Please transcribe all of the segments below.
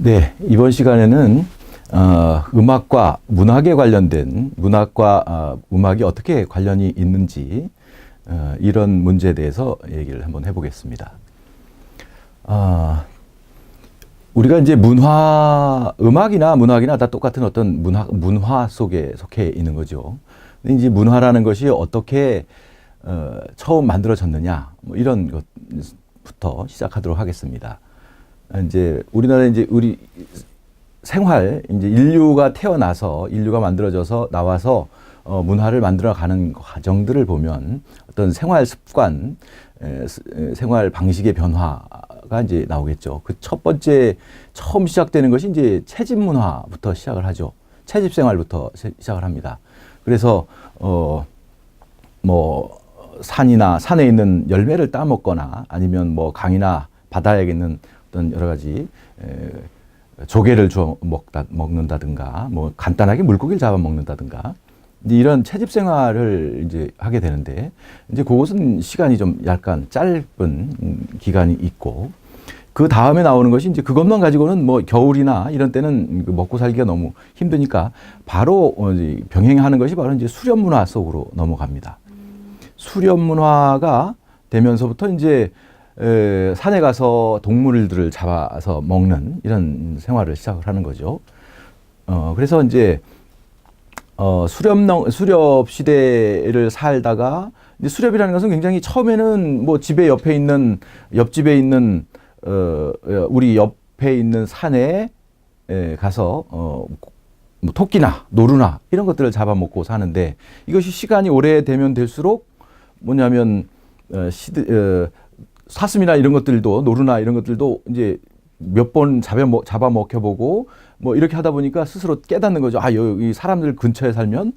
네, 이번 시간에는 음악과 문학에 관련된 문학과 음악이 어떻게 관련이 있는지 이런 문제에 대해서 얘기를 한번 해보겠습니다. 우리가 이제 음악이나 문학이나 다 똑같은 어떤 문화 속에 속해 있는 거죠. 근데 이제 문화라는 것이 어떻게 처음 만들어졌느냐, 뭐 이런 것부터 시작하도록 하겠습니다. 이제 우리나라 이제 우리 생활 이제 인류가 태어나서 인류가 만들어져서 나와서 문화를 만들어가는 과정들을 보면 어떤 생활 습관, 생활 방식의 변화가 이제 나오겠죠. 그 첫 번째 처음 시작되는 것이 이제 채집 문화부터 시작을 하죠. 채집 생활부터 시작을 합니다. 그래서 뭐 산에 있는 열매를 따먹거나 아니면 뭐 강이나 바다에 있는 어떤 여러 가지 조개를 주워 먹는다든가 뭐 간단하게 물고기를 잡아 먹는다든가 이런 채집 생활을 이제 하게 되는데 이제 그것은 시간이 좀 약간 짧은 기간이 있고 그 다음에 나오는 것이 이제 그것만 가지고는 뭐 겨울이나 이런 때는 먹고 살기가 너무 힘드니까 바로 병행하는 것이 바로 이제 수렵 문화 속으로 넘어갑니다. 수렵 문화가 되면서부터 이제 산에 가서 동물들을 잡아서 먹는 이런 생활을 시작을 하는 거죠. 그래서 이제 수렵 시대를 살다가 이제 수렵이라는 것은 굉장히 처음에는 뭐 집에 옆집에 있는 우리 옆에 있는 산에 가서 뭐 토끼나 노루나 이런 것들을 잡아먹고 사는데 이것이 시간이 오래되면 될수록 뭐냐면 사슴이나 이런 것들도 노루나 이런 것들도 이제 몇 번 잡아먹혀보고 뭐 이렇게 하다 보니까 스스로 깨닫는 거죠. 여기 사람들 근처에 살면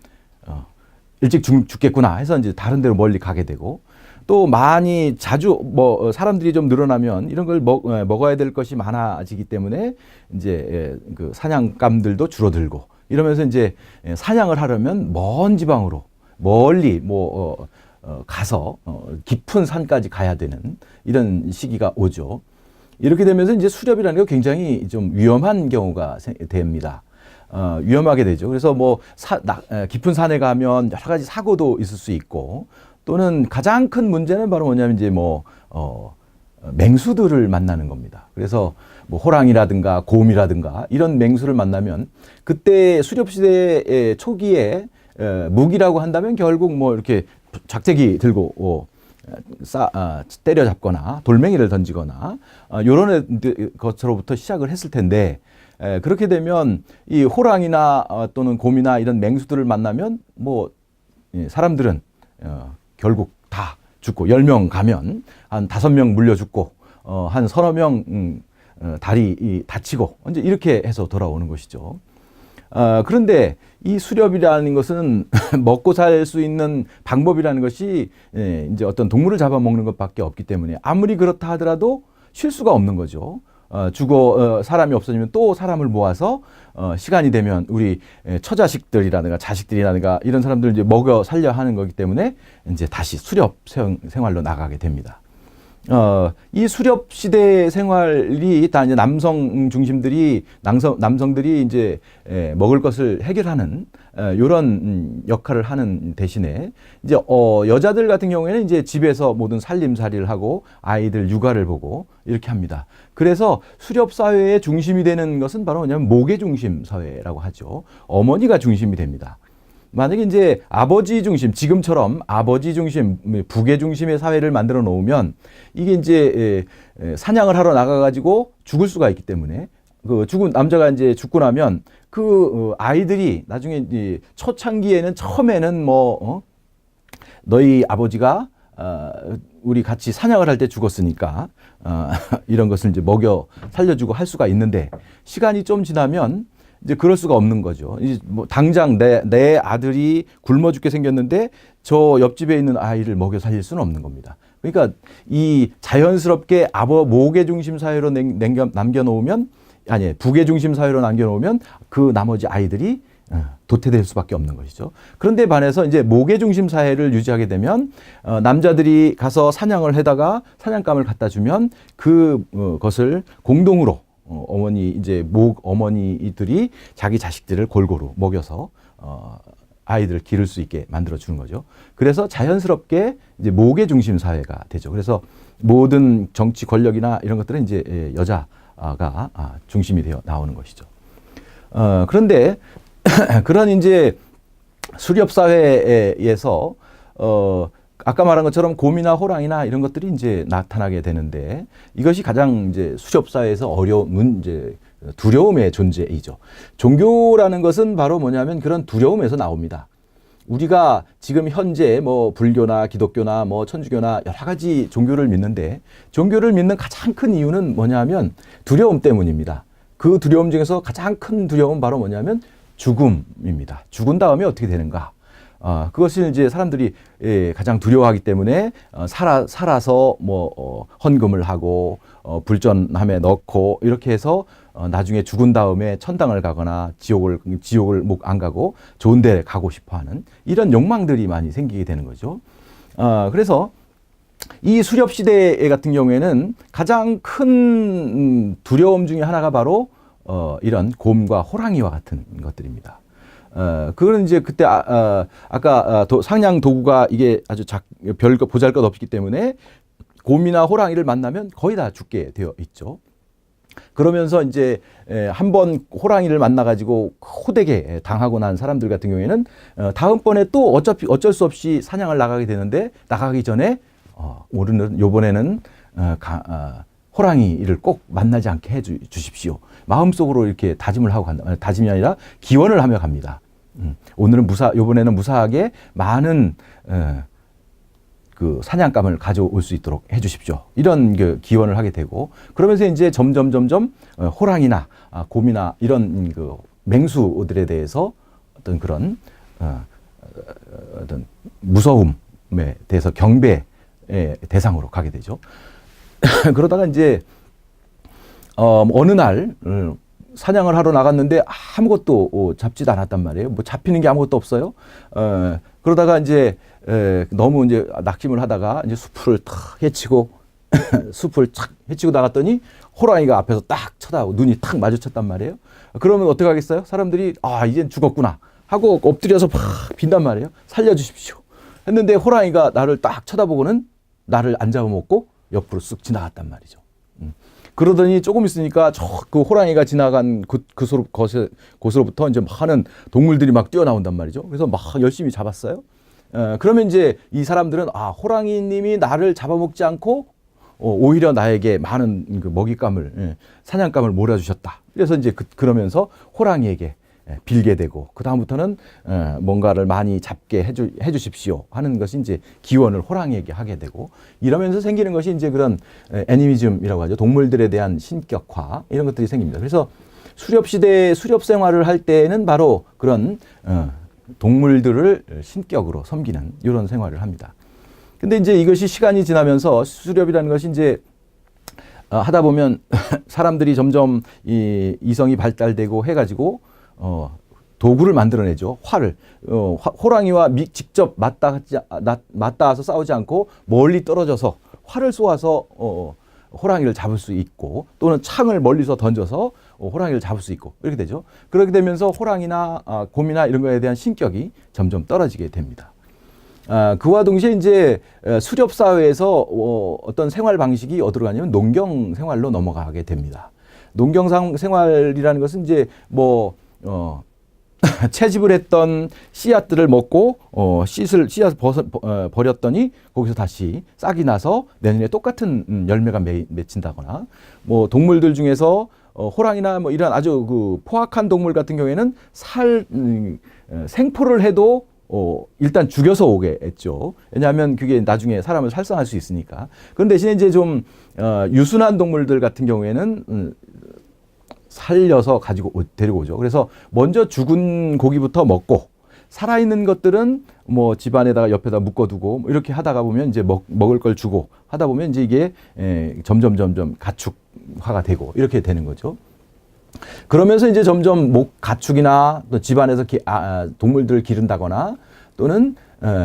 일찍 죽겠구나 해서 이제 다른 데로 멀리 가게 되고 또 많이 자주 뭐 사람들이 좀 늘어나면 이런 걸 먹어야 될 것이 많아지기 때문에 이제 그 사냥감들도 줄어들고 이러면서 이제 사냥을 하려면 먼 지방으로 멀리 가서 깊은 산까지 가야 되는 이런 시기가 오죠. 이렇게 되면서 이제 수렵이라는 게 굉장히 좀 위험한 경우가 됩니다. 위험하게 되죠. 그래서 뭐 깊은 산에 가면 여러 가지 사고도 있을 수 있고 또는 가장 큰 문제는 바로 뭐냐면 이제 맹수들을 만나는 겁니다. 그래서 뭐 호랑이라든가 곰이라든가 이런 맹수를 만나면 그때 수렵 시대 초기에 무기라고 한다면 결국 뭐 이렇게 작재기 들고 때려잡거나 돌멩이를 던지거나 이런 것으로부터 시작을 했을 텐데 그렇게 되면 이 호랑이나 또는 곰이나 이런 맹수들을 만나면 뭐 사람들은 결국 다 죽고 10명 가면 한 5명 물려 죽고 한 서너 명 다리 다치고 이제 이렇게 해서 돌아오는 것이죠. 그런데 이 수렵이라는 것은 먹고 살 수 있는 방법이라는 것이 이제 어떤 동물을 잡아먹는 것밖에 없기 때문에 아무리 그렇다 하더라도 쉴 수가 없는 거죠. 사람이 없어지면 또 사람을 모아서 시간이 되면 우리 처자식들이라든가 자식들이라든가 이런 사람들 이제 먹여 살려 하는 거기 때문에 이제 다시 수렵 생활로 나가게 됩니다. 이 수렵 시대 생활이 다 이제 남성들이 이제 먹을 것을 해결하는 이런 역할을 하는 대신에 이제 여자들 같은 경우에는 이제 집에서 모든 살림살이를 하고 아이들 육아를 보고 이렇게 합니다. 그래서 수렵 사회의 중심이 되는 것은 바로 뭐냐면 모계 중심 사회라고 하죠. 어머니가 중심이 됩니다. 만약에 이제 아버지 중심, 지금처럼 아버지 중심, 부계 중심의 사회를 만들어 놓으면 이게 이제 사냥을 하러 나가가지고 죽을 수가 있기 때문에 그 죽은 남자가 이제 죽고 나면 그 아이들이 나중에 이제 초창기에는 처음에는 너희 아버지가 우리 같이 사냥을 할 때 죽었으니까 이런 것을 이제 먹여 살려주고 할 수가 있는데 시간이 좀 지나면 이제 그럴 수가 없는 거죠. 이제 뭐 당장 내 아들이 굶어 죽게 생겼는데 저 옆집에 있는 아이를 먹여 살릴 수는 없는 겁니다. 그러니까 이 자연스럽게 모계 중심 사회로 남겨놓으면 부계 중심 사회로 남겨놓으면 그 나머지 아이들이 도태될 수밖에 없는 것이죠. 그런데 반해서 이제 모계 중심 사회를 유지하게 되면 남자들이 가서 사냥을 하다가 사냥감을 갖다 주면 그것을 공동으로 어머니 이제 목 어머니들이 자기 자식들을 골고루 먹여서 아이들을 기를 수 있게 만들어 주는 거죠. 그래서 자연스럽게 이제 목의 중심 사회가 되죠. 그래서 모든 정치 권력이나 이런 것들은 이제 여자가 중심이 되어 나오는 것이죠. 그런데 그런 이제 수렵 사회에서 아까 말한 것처럼 곰이나 호랑이나 이런 것들이 이제 나타나게 되는데 이것이 가장 이제 수렵 사회에서 어려운 이제 두려움의 존재이죠. 종교라는 것은 바로 뭐냐면 그런 두려움에서 나옵니다. 우리가 지금 현재 뭐 불교나 기독교나 뭐 천주교나 여러 가지 종교를 믿는데 종교를 믿는 가장 큰 이유는 뭐냐면 두려움 때문입니다. 그 두려움 중에서 가장 큰 두려움은 바로 뭐냐면 죽음입니다. 죽은 다음에 어떻게 되는가? 그것을 이제 사람들이 가장 두려워하기 때문에 살아서 뭐 헌금을 하고 불전함에 넣고 이렇게 해서 나중에 죽은 다음에 천당을 가거나 지옥을 못 안 가고 좋은 데 가고 싶어하는 이런 욕망들이 많이 생기게 되는 거죠. 그래서 이 수렵 시대 같은 경우에는 가장 큰 두려움 중에 하나가 바로 이런 곰과 호랑이와 같은 것들입니다. 그거는 이제 그때 아까 상냥 도구가 이게 아주 별거 보잘것 없기 때문에 곰이나 호랑이를 만나면 거의 다 죽게 되어 있죠. 그러면서 이제 한번 호랑이를 만나가지고 호되게 당하고 난 사람들 같은 경우에는 다음번에 또 어차피 어쩔 수 없이 사냥을 나가게 되는데 나가기 전에 오늘은 요번에는 호랑이를 꼭 만나지 않게 해 주십시오. 마음속으로 이렇게 다짐을 하고 간다. 다짐이 아니라 기원을 하며 갑니다. 오늘은 요번에는 무사하게 많은 그 사냥감을 가져올 수 있도록 해 주십시오. 이런 그 기원을 하게 되고 그러면서 이제 점점 호랑이나 곰이나 이런 그 맹수들에 대해서 어떤 그런 어떤 무서움에 대해서 경배의 대상으로 가게 되죠. 그러다가 이제 어느 날 사냥을 하러 나갔는데 아무것도 잡지도 않았단 말이에요. 뭐 잡히는 게 아무것도 없어요. 그러다가 이제 너무 이제 낙심을 하다가 이제 숲을 탁 헤치고 숲을 착 헤치고 나갔더니 호랑이가 앞에서 딱 쳐다보고 눈이 탁 마주쳤단 말이에요. 그러면 어떻게 하겠어요? 사람들이 이젠 죽었구나 하고 엎드려서 팍 빈단 말이에요. 살려주십시오. 했는데 호랑이가 나를 딱 쳐다보고는 나를 안 잡아먹고 옆으로 쓱 지나갔단 말이죠. 그러더니 조금 있으니까 그 호랑이가 지나간 곳으로부터 이제 많은 동물들이 막 뛰어나온단 말이죠. 그래서 막 열심히 잡았어요. 그러면 이제 이 사람들은 호랑이님이 나를 잡아먹지 않고 오히려 나에게 많은 그 먹잇감을 사냥감을 몰아주셨다. 그래서 이제 그러면서 호랑이에게 빌게 되고 그 다음부터는 뭔가를 많이 잡게 해주십시오 하는 것이 이제 기원을 호랑이에게 하게 되고 이러면서 생기는 것이 이제 그런 애니미즘이라고 하죠. 동물들에 대한 신격화 이런 것들이 생깁니다. 그래서 수렵 시대 수렵 생활을 할 때는 바로 그런 동물들을 신격으로 섬기는 이런 생활을 합니다. 근데 이제 이것이 시간이 지나면서 수렵이라는 것이 이제 하다 보면 사람들이 점점 이성이 발달되고 해가지고 도구를 만들어내죠. 활을 호랑이와 직접 맞닿아서 싸우지 않고 멀리 떨어져서 활을 쏘아서 호랑이를 잡을 수 있고 또는 창을 멀리서 던져서 호랑이를 잡을 수 있고 이렇게 되죠. 그렇게 되면서 호랑이나 곰이나 이런 거에 대한 신격이 점점 떨어지게 됩니다. 그와 동시에 이제 수렵 사회에서 어떤 생활 방식이 어디로 가냐면 농경 생활로 넘어가게 됩니다. 농경 생활이라는 것은 이제 채집을 했던 씨앗들을 먹고 씨앗을 버렸더니 거기서 다시 싹이 나서 내년에 똑같은 열매가 맺힌다거나 뭐 동물들 중에서 호랑이나 뭐 이런 아주 그 포악한 동물 같은 경우에는 생포를 해도 일단 죽여서 오게 했죠. 왜냐하면 그게 나중에 사람을 살상할 수 있으니까. 그런 대신에 이제 좀 유순한 동물들 같은 경우에는 살려서 데리고 오죠. 그래서 먼저 죽은 고기부터 먹고 살아있는 것들은 뭐 집안에다가 옆에다 묶어두고 뭐 이렇게 하다가 보면 이제 먹을 걸 주고 하다 보면 이제 이게 점점 가축화가 되고 이렇게 되는 거죠. 그러면서 이제 점점 가축이나 또 집안에서 동물들을 기른다거나 또는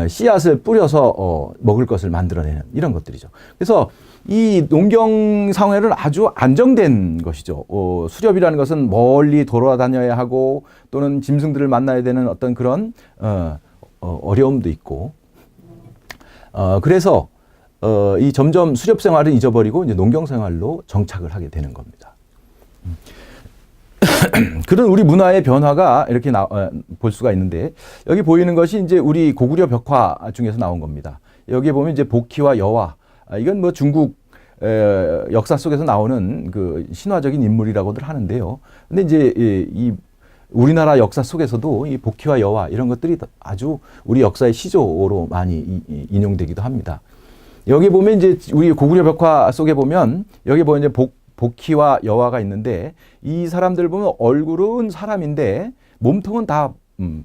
씨앗을 뿌려서 먹을 것을 만들어내는 이런 것들이죠. 그래서 이 농경 사회는 아주 안정된 것이죠. 수렵이라는 것은 멀리 돌아다녀야 하고 또는 짐승들을 만나야 되는 어떤 그런 어려움도 있고, 그래서 이 점점 수렵 생활을 잊어버리고 이제 농경 생활로 정착을 하게 되는 겁니다. 그런 우리 문화의 변화가 이렇게 볼 수가 있는데, 여기 보이는 것이 이제 우리 고구려 벽화 중에서 나온 겁니다. 여기 보면 이제 복희와 여화, 이건 뭐 중국 역사 속에서 나오는 그 신화적인 인물이라고들 하는데요. 근데 이제 이 우리나라 역사 속에서도 이 복희와 여화 이런 것들이 아주 우리 역사의 시조로 많이 인용되기도 합니다. 여기 보면 이제 우리 고구려 벽화 속에 보면 여기 보면 이제 복희와 여화가 있는데, 이 사람들 보면 얼굴은 사람인데 몸통은 다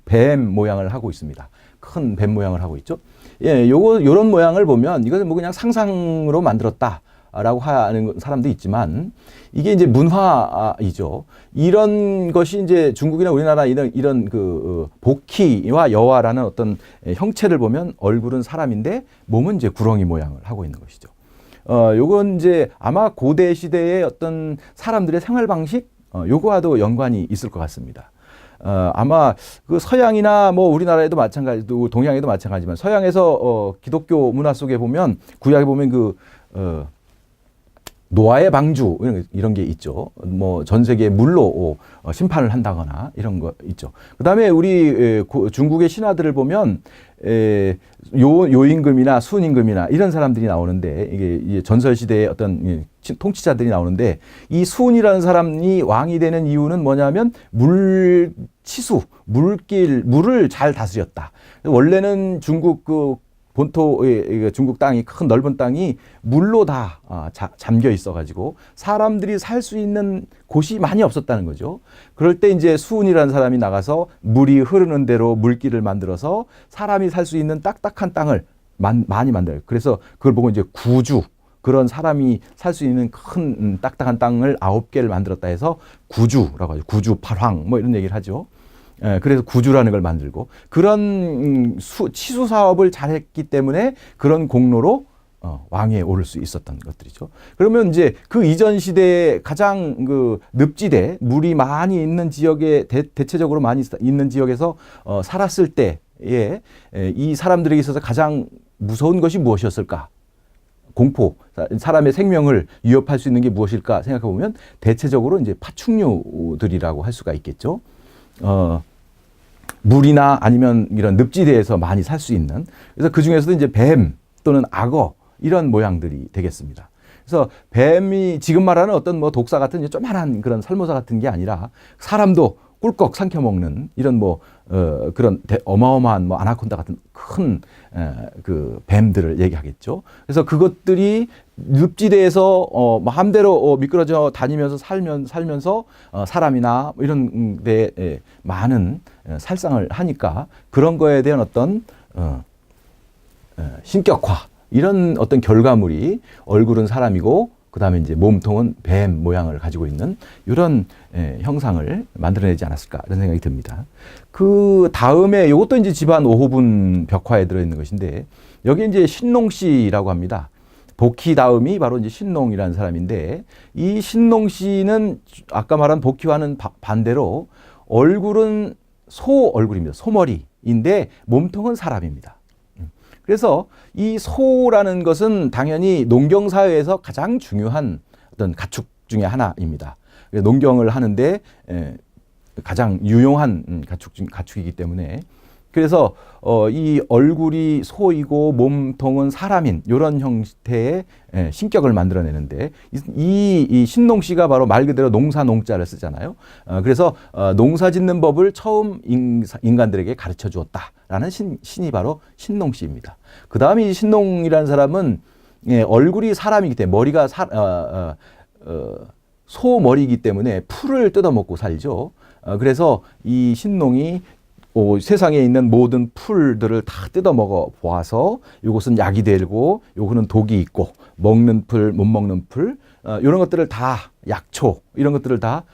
뱀 모양을 하고 있습니다. 큰 뱀 모양을 하고 있죠. 예, 요런 모양을 보면 이것은 뭐 그냥 상상으로 만들었다라고 하는 사람도 있지만, 이게 이제 문화이죠. 이런 것이 이제 중국이나 우리나라 이런 그 복희와 여화라는 어떤 형체를 보면 얼굴은 사람인데 몸은 이제 구렁이 모양을 하고 있는 것이죠. 요건 이제 아마 고대 시대의 어떤 사람들의 생활 방식, 요거와도 연관이 있을 것 같습니다. 아마 그 서양이나 뭐 우리나라에도 마찬가지고 동양에도 마찬가지지만, 서양에서 기독교 문화 속에 보면 구약에 보면 그 노아의 방주 이런 게 있죠. 뭐 전 세계 물로 심판을 한다거나 이런 거 있죠. 그다음에 우리 중국의 신화들을 보면 요임금이나 순임금이나 이런 사람들이 나오는데, 이게 전설 시대의 어떤 통치자들이 나오는데, 이 순이라는 사람이 왕이 되는 이유는 뭐냐면 물치수, 물을 잘 다스렸다. 원래는 중국 그 본토 중국 땅이 큰 넓은 땅이 물로 다 잠겨 있어가지고 사람들이 살 수 있는 곳이 많이 없었다는 거죠. 그럴 때 이제 수훈이라는 사람이 나가서 물이 흐르는 대로 물길을 만들어서 사람이 살 수 있는 딱딱한 땅을 많이 만들어요. 그래서 그걸 보고 이제 구주, 그런 사람이 살 수 있는 큰 딱딱한 땅을 9개를 만들었다 해서 구주라고 하죠. 구주팔황 뭐 이런 얘기를 하죠. 그래서 구주라는 걸 만들고, 그런 치수 사업을 잘했기 때문에 그런 공로로 왕위에 오를 수 있었던 것들이죠. 그러면 이제 그 이전 시대에 가장 그 늪지대, 물이 많이 있는 지역에 대체적으로 많이 있는 지역에서 살았을 때에 이 사람들에게 있어서 가장 무서운 것이 무엇이었을까? 공포, 사람의 생명을 위협할 수 있는 게 무엇일까 생각해 보면 대체적으로 이제 파충류들이라고 할 수가 있겠죠. 물이나 아니면 이런 늪지대에서 많이 살 수 있는, 그래서 그 중에서도 이제 뱀 또는 악어 이런 모양들이 되겠습니다. 그래서 뱀이 지금 말하는 어떤 뭐 독사 같은 이제 조그만한 그런 살모사 같은 게 아니라 사람도 꿀꺽 삼켜 먹는 이런 뭐 그런 어마어마한 뭐 아나콘다 같은 큰 그 뱀들을 얘기하겠죠. 그래서 그것들이 늪지대에서 마음대로 미끄러져 다니면서 살면서 사람이나 이런 데에 많은 살상을 하니까 그런 거에 대한 어떤 신격화, 이런 어떤 결과물이 얼굴은 사람이고 그다음에 이제 몸통은 뱀 모양을 가지고 있는 이런 형상을 만들어내지 않았을까 이런 생각이 듭니다. 그 다음에 이것도 이제 집안 5호분 벽화에 들어있는 것인데, 여기 이제 신농씨라고 합니다. 복희 다음이 바로 이제 신농이라는 사람인데, 이 신농씨는 아까 말한 복희와는 반대로 얼굴은 소 얼굴입니다. 소머리인데 몸통은 사람입니다. 그래서 이 소라는 것은 당연히 농경 사회에서 가장 중요한 어떤 가축 중에 하나입니다. 농경을 하는데 가장 유용한 가축이기 때문에, 그래서 이 얼굴이 소이고 몸통은 사람인 이런 형태의 신격을 만들어내는데, 이 신농 씨가 바로 말 그대로 농사 농자를 쓰잖아요. 그래서 농사 짓는 법을 처음 인간들에게 가르쳐 주었다라는 신이 바로 신농 씨입니다. 그 다음에 이 신농이라는 사람은 얼굴이 사람이기 때문에 머리가 소 머리이기 때문에 풀을 뜯어먹고 살죠. 그래서 이 신농이 세상에 있는 모든 풀들을 다 뜯어먹어 보아서 이것은 약이 되고 요거는 독이 있고 먹는 풀, 못 먹는 풀, 이런 것들을 다 약초 이런 것들을 다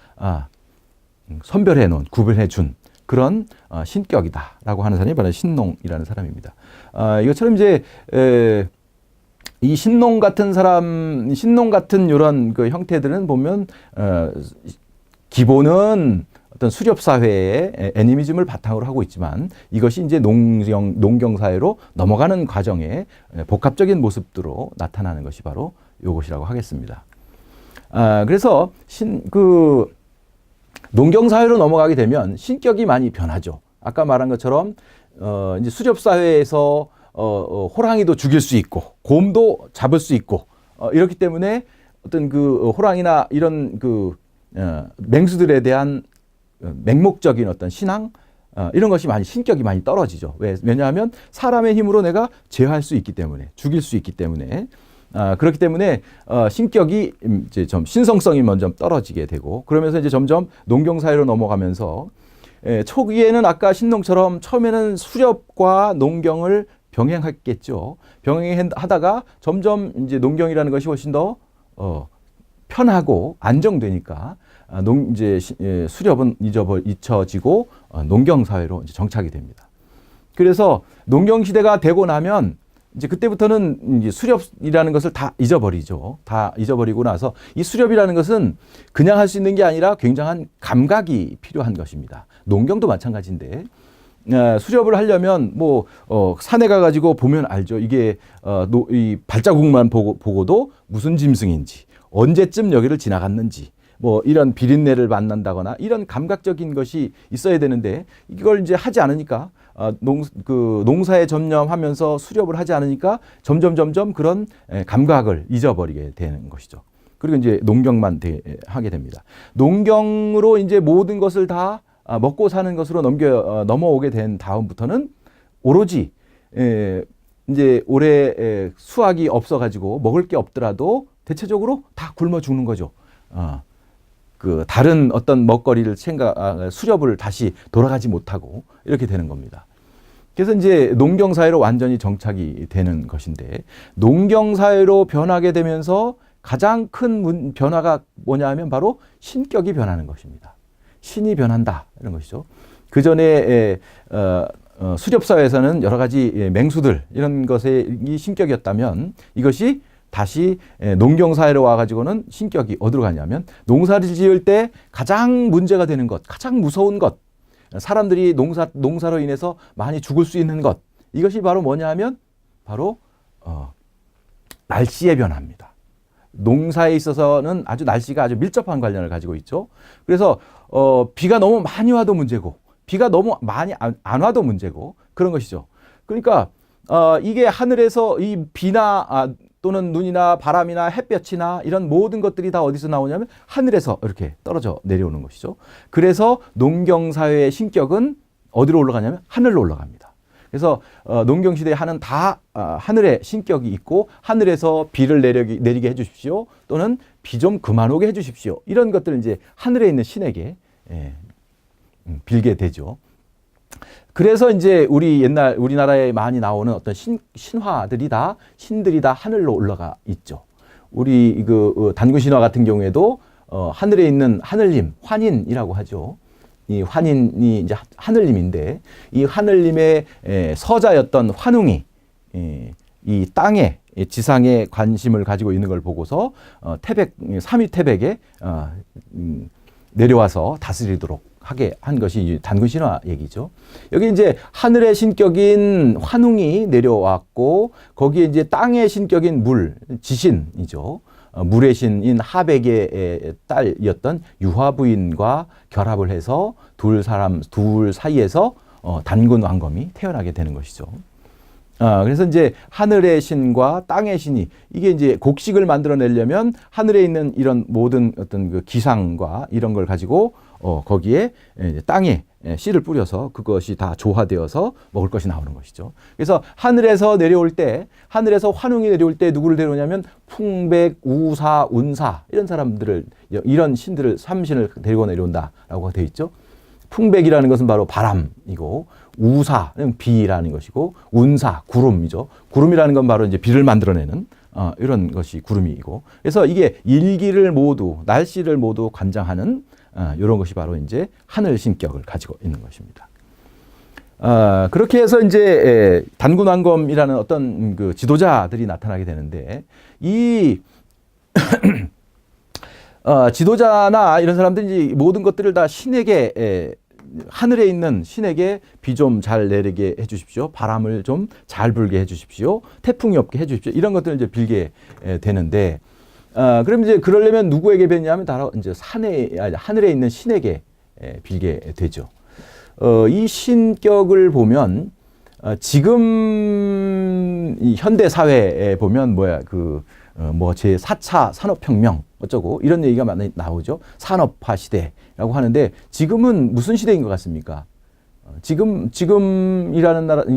선별해 놓은, 구별해 준 그런 신격이다라고 하는 사람이 바로 신농이라는 사람입니다. 이것처럼 이제 이 신농 같은 사람, 신농 같은 이런 그 형태들은 보면 기본은 어떤 수렵 사회의 애니미즘을 바탕으로 하고 있지만 이것이 이제 농경 사회로 넘어가는 과정에 복합적인 모습으로 나타나는 것이 바로 이것이라고 하겠습니다. 그래서 농경 사회로 넘어가게 되면 신격이 많이 변하죠. 아까 말한 것처럼 이제 수렵 사회에서 호랑이도 죽일 수 있고 곰도 잡을 수 있고 이렇기 때문에 어떤 그 호랑이나 이런 그 맹수들에 대한 맹목적인 어떤 신앙 이런 것이 많이 신격이 많이 떨어지죠. 왜냐하면 사람의 힘으로 내가 제어할 수 있기 때문에 죽일 수 있기 때문에 그렇기 때문에 신격이 이제 좀 신성성이 먼저 떨어지게 되고 그러면서 이제 점점 농경 사회로 넘어가면서 초기에는 아까 신농처럼 처음에는 수렵과 농경을 병행했겠죠. 병행하다가 점점 이제 농경이라는 것이 훨씬 더 편하고 안정되니까 이제 수렵은 잊혀지고 농경 사회로 이제 정착이 됩니다. 그래서 농경 시대가 되고 나면 이제 그때부터는 이제 수렵이라는 것을 다 잊어버리죠. 다 잊어버리고 나서 이 수렵이라는 것은 그냥 할 수 있는 게 아니라 굉장한 감각이 필요한 것입니다. 농경도 마찬가지인데 수렵을 하려면 뭐 산에 가가지고 보면 알죠. 이게 이 발자국만 보고도 무슨 짐승인지 언제쯤 여기를 지나갔는지 뭐 이런 비린내를 만난다거나 이런 감각적인 것이 있어야 되는데 이걸 이제 하지 않으니까 농사에 전념하면서 수렵을 하지 않으니까 점점 그런 감각을 잊어버리게 되는 것이죠. 그리고 이제 농경만 하게 됩니다. 농경으로 이제 모든 것을 다 먹고 사는 것으로 넘어오게 된 다음부터는 오로지 이제 올해 수확이 없어가지고 먹을 게 없더라도 대체적으로 다 굶어 죽는 거죠. 그 다른 어떤 먹거리를 수렵을 다시 돌아가지 못하고 이렇게 되는 겁니다. 그래서 이제 농경 사회로 완전히 정착이 되는 것인데 농경 사회로 변하게 되면서 가장 큰 변화가 뭐냐 하면 바로 신격이 변하는 것입니다. 신이 변한다 이런 것이죠. 그 전에 수렵 사회에서는 여러 가지 맹수들 이런 것이 신격이었다면 이것이 다시 농경 사회로 와가지고는 신격이 어디로 가냐면 농사를 지을 때 가장 문제가 되는 것, 가장 무서운 것, 사람들이 농사로 인해서 많이 죽을 수 있는 것, 이것이 바로 뭐냐 하면 바로 날씨의 변화입니다. 농사에 있어서는 날씨가 아주 밀접한 관련을 가지고 있죠. 그래서 비가 너무 많이 와도 문제고 비가 너무 많이 안 와도 문제고 그런 것이죠. 그러니까 이게 하늘에서 이 비나 또는 눈이나 바람이나 햇볕이나 이런 모든 것들이 다 어디서 나오냐면 하늘에서 이렇게 떨어져 내려오는 것이죠. 그래서 농경사회의 신격은 어디로 올라가냐면 하늘로 올라갑니다. 그래서 농경시대에 하는 다 하늘에 신격이 있고 하늘에서 비를 내리게 해주십시오. 또는 비 좀 그만 오게 해주십시오. 이런 것들을 이제 하늘에 있는 신에게 빌게 되죠. 그래서 이제 우리나라에 많이 나오는 어떤 신들이 다 하늘로 올라가 있죠. 우리 단군 신화 같은 경우에도 하늘에 있는 하늘님, 환인이라고 하죠. 이 환인이 이제 하늘님인데 이 하늘님의 서자였던 환웅이 이 땅에 지상에 관심을 가지고 있는 걸 보고서 삼위 태백에 내려와서 다스리도록 하게 한 것이 단군 신화 얘기죠. 여기 이제 하늘의 신격인 환웅이 내려왔고 거기에 이제 땅의 신격인 지신이죠. 물의 신인 하백의 딸이었던 유화부인과 결합을 해서 둘 사이에서 단군 왕검이 태어나게 되는 것이죠. 그래서 이제 하늘의 신과 땅의 신이 이게 이제 곡식을 만들어내려면 하늘에 있는 이런 모든 어떤 그 기상과 이런 걸 가지고 거기에 땅에 씨를 뿌려서 그것이 다 조화되어서 먹을 것이 나오는 것이죠. 그래서 하늘에서 환웅이 내려올 때 누구를 데려오냐면 풍백, 우사, 운사 이런 사람들을 이런 신들을 삼신을 데리고 내려온다라고 되어 있죠. 풍백이라는 것은 바로 바람이고 우사는 비라는 것이고 운사 구름이죠. 구름이라는 건 바로 이제 비를 만들어내는 이런 것이 구름이고 그래서 이게 날씨를 모두 관장하는 이런 것이 바로 이제 하늘 신격을 가지고 있는 것입니다. 그렇게 해서 이제 단군왕검이라는 어떤 그 지도자들이 나타나게 되는데 이 지도자나 이런 사람들이 모든 것들을 다 신에게 하늘에 있는 신에게 비 좀 잘 내리게 해주십시오. 바람을 좀 잘 불게 해주십시오. 태풍이 없게 해주십시오. 이런 것들을 이제 빌게 되는데, 그럼 이제 그러려면 누구에게 빌냐면 바로 이제 하늘에 있는 신에게 빌게 되죠. 이 신격을 보면 지금 이 현대 사회에 보면 제 4차 산업혁명 어쩌고 이런 얘기가 많이 나오죠. 산업화 시대라고 하는데 지금은 무슨 시대인 것 같습니까? 지금이라는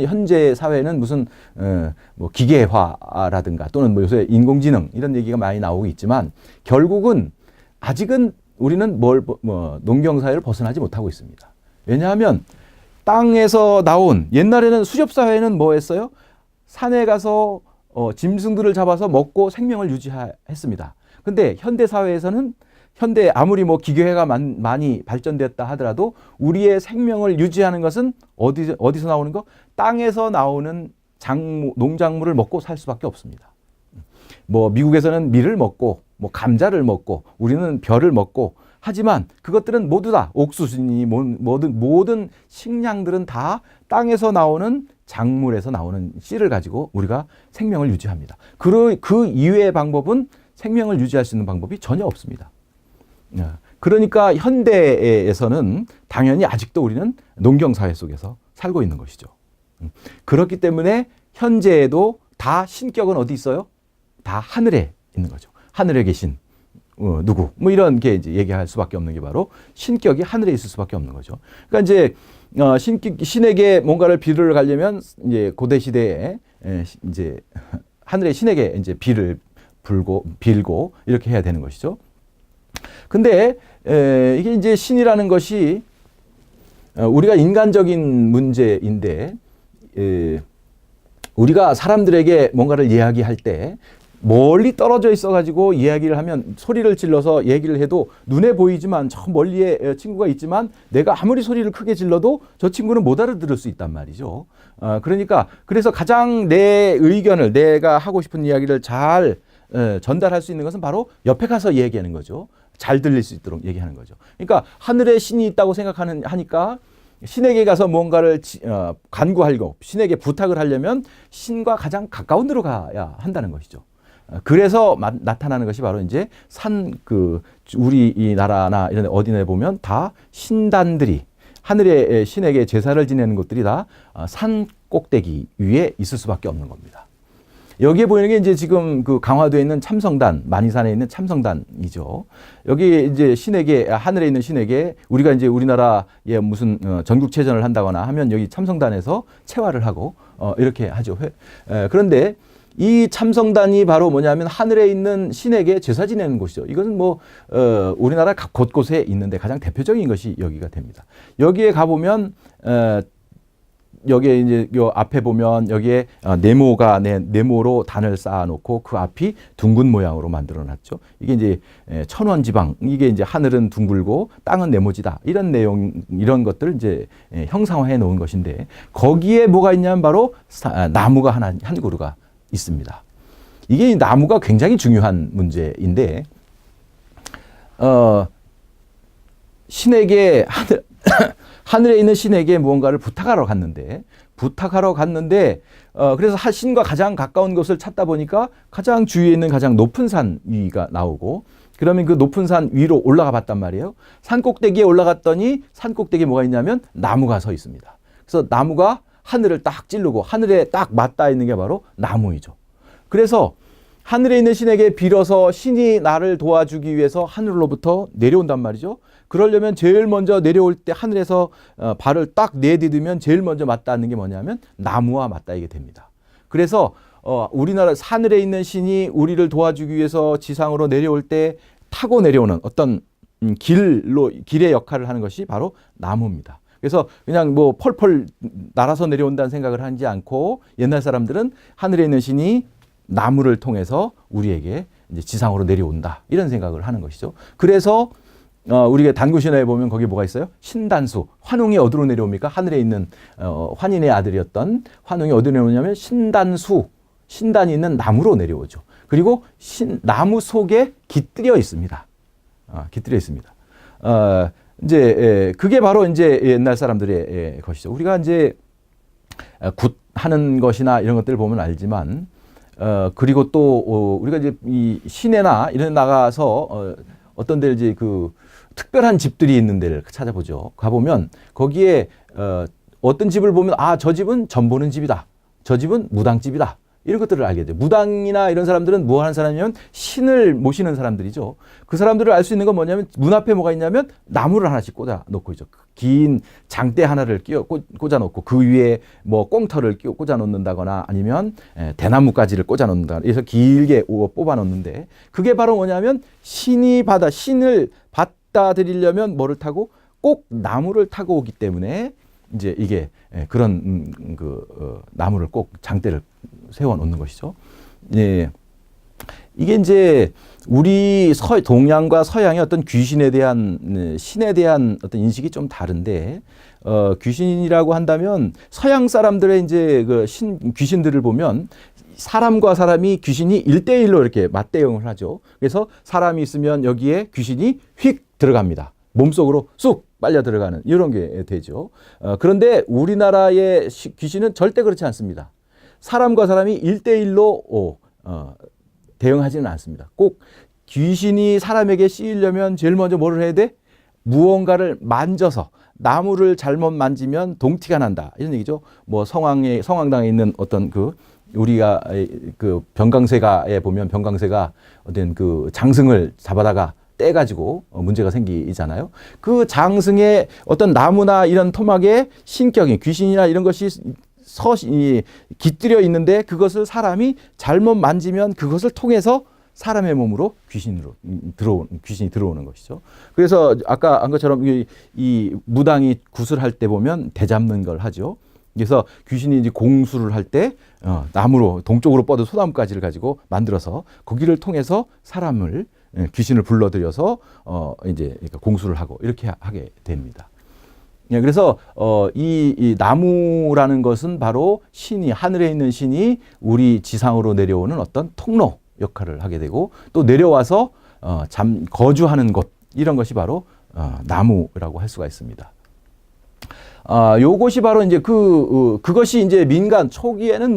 현재 사회는 무슨 기계화라든가 또는 요새 인공지능 이런 얘기가 많이 나오고 있지만 결국은 아직은 우리는 농경사회를 벗어나지 못하고 있습니다. 왜냐하면 땅에서 나온 옛날에는 수렵사회는 뭐 했어요? 산에 가서 짐승들을 잡아서 먹고 생명을 유지했습니다. 근데 현대 사회에서는 아무리 기계화가 많이 발전됐다 하더라도 우리의 생명을 유지하는 것은 어디서 나오는 거? 땅에서 나오는 농작물을 먹고 살 수밖에 없습니다. 미국에서는 밀을 먹고 감자를 먹고 우리는 벼를 먹고 하지만 그것들은 모두 다 옥수수니 모든 식량들은 다 땅에서 나오는 작물에서 나오는 씨를 가지고 우리가 생명을 유지합니다. 그 이외의 방법은 생명을 유지할 수 있는 방법이 전혀 없습니다. 그러니까 현대에서는 당연히 아직도 우리는 농경사회 속에서 살고 있는 것이죠. 그렇기 때문에 현재에도 다 신격은 어디 있어요? 다 하늘에 있는 거죠. 하늘에 계신 누구? 이런 게 이제 얘기할 수밖에 없는 게 바로 신격이 하늘에 있을 수밖에 없는 거죠. 그러니까 이제 신에게 뭔가를 비를 가려면 이제 고대 시대에 이제 하늘의 신에게 이제 비를 빌고 이렇게 해야 되는 것이죠. 근데 이게 이제 신이라는 것이 우리가 인간적인 문제인데 우리가 사람들에게 뭔가를 이야기할 때 멀리 떨어져 있어가지고 이야기를 하면 소리를 질러서 얘기를 해도 눈에 보이지만 저 멀리에 친구가 있지만 내가 아무리 소리를 크게 질러도 저 친구는 못 알아들을 수 있단 말이죠. 그래서 가장 내 의견을 내가 하고 싶은 이야기를 잘 전달할 수 있는 것은 바로 옆에 가서 얘기하는 거죠. 잘 들릴 수 있도록 얘기하는 거죠. 그러니까 하늘에 신이 있다고 하니까 신에게 가서 뭔가를 간구하고 신에게 부탁을 하려면 신과 가장 가까운 데로 가야 한다는 것이죠. 그래서 나타나는 것이 바로 이제 우리 이 나라나 이런 어디에 보면 다 신단들이 하늘의 신에게 제사를 지내는 곳들이 다 산 꼭대기 위에 있을 수밖에 없는 겁니다. 여기에 보이는 게 이제 지금 강화도에 있는 참성단, 만이산에 있는 참성단이죠. 여기 이제 하늘에 있는 신에게 우리가 이제 우리나라에 무슨 전국체전을 한다거나 하면 여기 참성단에서 체화를 하고 이렇게 하죠. 그런데 이 참성단이 바로 뭐냐면 하늘에 있는 신에게 제사 지내는 곳이죠. 이것은 우리나라 곳곳에 있는데 가장 대표적인 것이 여기가 됩니다. 여기에 가보면 여기에 이제 요 앞에 보면 여기에 네모로 단을 쌓아놓고 그 앞이 둥근 모양으로 만들어놨죠. 이게 이제 천원지방, 이게 이제 하늘은 둥글고 땅은 네모지다. 이런 것들을 이제 형상화해 놓은 것인데 거기에 뭐가 있냐면 바로 나무가 한 그루가 있습니다. 이게 나무가 굉장히 중요한 문제인데 신에게 하늘에 있는 신에게 무언가를 부탁하러 갔는데 그래서 신과 가장 가까운 곳을 찾다 보니까 가장 주위에 있는 가장 높은 산 위가 나오고 그러면 그 높은 산 위로 올라가 봤단 말이에요. 산 꼭대기에 올라갔더니 산 꼭대기에 뭐가 있냐면 나무가 서 있습니다. 그래서 나무가 하늘을 딱 찌르고 하늘에 딱 맞닿아 있는 게 바로 나무이죠. 그래서 하늘에 있는 신에게 빌어서 신이 나를 도와주기 위해서 하늘로부터 내려온단 말이죠. 그러려면 제일 먼저 내려올 때 하늘에서 발을 딱 내디디면 제일 먼저 맞닿는 게 뭐냐면 나무와 맞닿게 됩니다. 그래서 우리나라 하늘에 있는 신이 우리를 도와주기 위해서 지상으로 내려올 때 타고 내려오는 어떤 길의 역할을 하는 것이 바로 나무입니다. 그래서 그냥 펄펄 날아서 내려온다는 생각을 하지 않고 옛날 사람들은 하늘에 있는 신이 나무를 통해서 우리에게 이제 지상으로 내려온다 이런 생각을 하는 것이죠. 그래서 우리가 단구신화에 보면 거기 뭐가 있어요? 신단수. 환웅이 어디로 내려옵니까? 하늘에 있는 환인의 아들이었던 환웅이 어디로 내려오냐면 신단수. 신단이 있는 나무로 내려오죠. 그리고 나무 속에 깃들여 있습니다. 깃들여 있습니다. 이제 그게 바로 이제 옛날 사람들의 것이죠. 우리가 이제 굿하는 것이나 이런 것들을 보면 알지만, 그리고 또 우리가 이제 이 시내나 이런 데 나가서 어떤 데 이제 그 특별한 집들이 있는 데를 찾아보죠. 가보면 거기에 어떤 집을 보면 저 집은 전 보는 집이다. 저 집은 무당집이다. 이런 것들을 알게 돼요. 무당이나 이런 사람들은 뭐 하는 사람이냐면 신을 모시는 사람들이죠. 그 사람들을 알 수 있는 건 뭐냐면 문 앞에 뭐가 있냐면 나무를 하나씩 꽂아 놓고 있죠. 긴 장대 하나를 꽂아 놓고 그 위에 뭐 꽁터를 꽂아 놓는다거나 아니면 대나무가지를 꽂아 놓는다. 그래서 길게 뽑아 놓는데 그게 바로 뭐냐면 신을 받다 드리려면 뭐를 타고 꼭 나무를 타고 오기 때문에 이제 이게 그런 나무를 꼭 장대를 세워 놓는 것이죠. 예. 이게 이제 우리 동양과 서양의 어떤 귀신에 대한 신에 대한 어떤 인식이 좀 다른데 귀신이라고 한다면 서양 사람들의 이제 귀신들을 보면 사람과 사람이 귀신이 1대1로 이렇게 맞대응을 하죠. 그래서 사람이 있으면 여기에 귀신이 휙 들어갑니다. 몸속으로 쑥 빨려 들어가는 이런 게 되죠. 그런데 우리나라의 귀신은 절대 그렇지 않습니다. 사람과 사람이 1대1로 대응하지는 않습니다. 꼭 귀신이 사람에게 씌이려면 제일 먼저 뭐를 해야 돼? 무언가를 만져서 나무를 잘못 만지면 동티가 난다. 이런 얘기죠. 뭐 성황당에 있는 어떤 우리가 그 병강세가에 보면 병강세가 어떤 그 장승을 잡아다가 떼가지고 문제가 생기잖아요. 그 장승의 어떤 나무나 이런 토막에 신격이 귀신이나 이런 것이 깃들여 있는데 그것을 사람이 잘못 만지면 그것을 통해서 사람의 몸으로 귀신이 들어오는 것이죠. 그래서 아까 한 것처럼 이 무당이 구슬할 때 보면 대잡는 걸 하죠. 그래서 귀신이 이제 공수를 할 때 나무로 동쪽으로 뻗은 소나무가지를 가지고 만들어서 거기를 통해서 사람을 귀신을 불러들여서 이제 공수를 하고 이렇게 하게 됩니다. 그래서 이 나무라는 것은 바로 하늘에 있는 신이 우리 지상으로 내려오는 어떤 통로 역할을 하게 되고 또 내려와서 거주하는 곳 이런 것이 바로 나무라고 할 수가 있습니다. 요것이 바로 이제 그것이 이제 민간 초기에는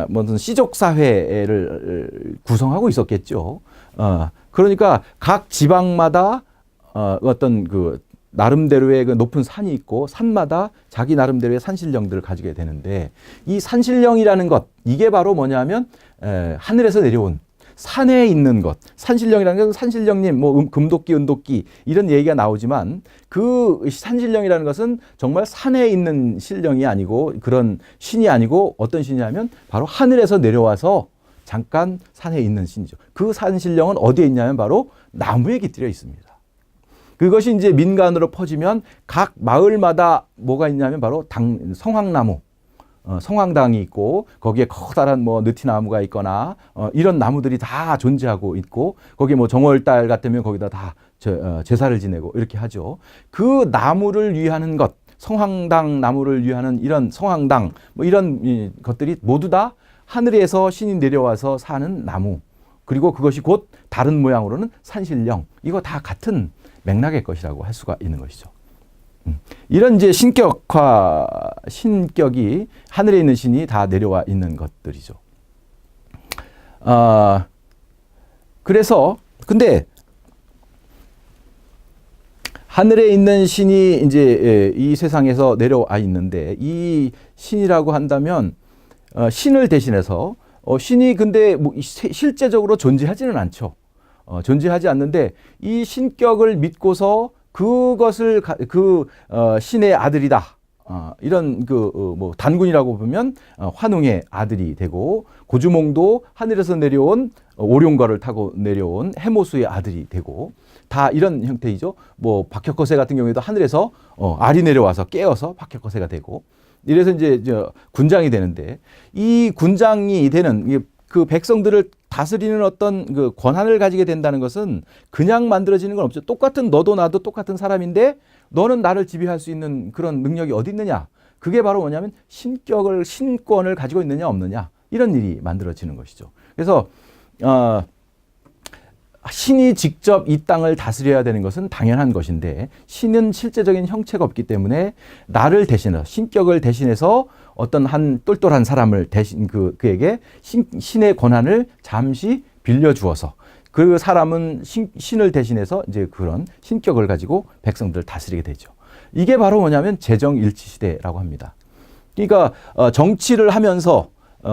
무슨 시족 사회를 구성하고 있었겠죠. 그러니까 각 지방마다 어떤 나름대로의 높은 산이 있고 산마다 자기 나름대로의 산신령들을 가지게 되는데 이 산신령이라는 것 이게 바로 뭐냐면 하늘에서 내려온 산에 있는 것. 산신령이라는 것은 산신령님, 금도끼, 은도끼 이런 얘기가 나오지만 그 산신령이라는 것은 정말 산에 있는 신령이 아니고 그런 신이 아니고 어떤 신이냐면 바로 하늘에서 내려와서 잠깐 산에 있는 신이죠. 그 산신령은 어디에 있냐면 바로 나무에 깃들여 있습니다. 그것이 이제 민간으로 퍼지면 각 마을마다 뭐가 있냐면 바로 성황나무. 성황당이 있고 거기에 커다란 느티나무가 있거나 이런 나무들이 다 존재하고 있고 거기에 정월달 같으면 거기다 다 제사를 지내고 이렇게 하죠. 그 나무를 위하는 것, 성황당 나무를 위하는 이런 성황당 이런 것들이 모두 다 하늘에서 신이 내려와서 사는 나무. 그리고 그것이 곧 다른 모양으로는 산신령. 이거 다 같은 맥락의 것이라고 할 수가 있는 것이죠. 이런 이제 신격이 하늘에 있는 신이 다 내려와 있는 것들이죠. 그래서 근데 하늘에 있는 신이 이제 이 세상에서 내려와 있는데 이 신이라고 한다면 신을 대신해서 신이 근데 실제적으로 존재하지는 않죠. 존재하지 않는데 이 신격을 믿고서 그것을 신의 아들이다. 이런 단군이라고 보면 환웅의 아들이 되고 고주몽도 하늘에서 내려온 오룡과를 타고 내려온 해모수의 아들이 되고 다 이런 형태이죠. 박혁거세 같은 경우에도 하늘에서 알이 내려와서 깨어서 박혁거세가 되고 이래서 이제 군장이 되는데 이 군장이 되는 그 백성들을 다스리는 어떤 그 권한을 가지게 된다는 것은 그냥 만들어지는 건 없죠. 똑같은 너도 나도 똑같은 사람인데 너는 나를 지배할 수 있는 그런 능력이 어디 있느냐? 그게 바로 뭐냐면 신권을 가지고 있느냐 없느냐 이런 일이 만들어지는 것이죠. 그래서 신이 직접 이 땅을 다스려야 되는 것은 당연한 것인데 신은 실제적인 형체가 없기 때문에 나를 대신해서 신격을 대신해서 어떤 한 똘똘한 사람을 대신 그에게 신의 권한을 잠시 빌려 주어서 그 사람은 신을 대신해서 이제 그런 신격을 가지고 백성들을 다스리게 되죠. 이게 바로 뭐냐면 제정일치 시대라고 합니다. 그러니까 정치를 하면서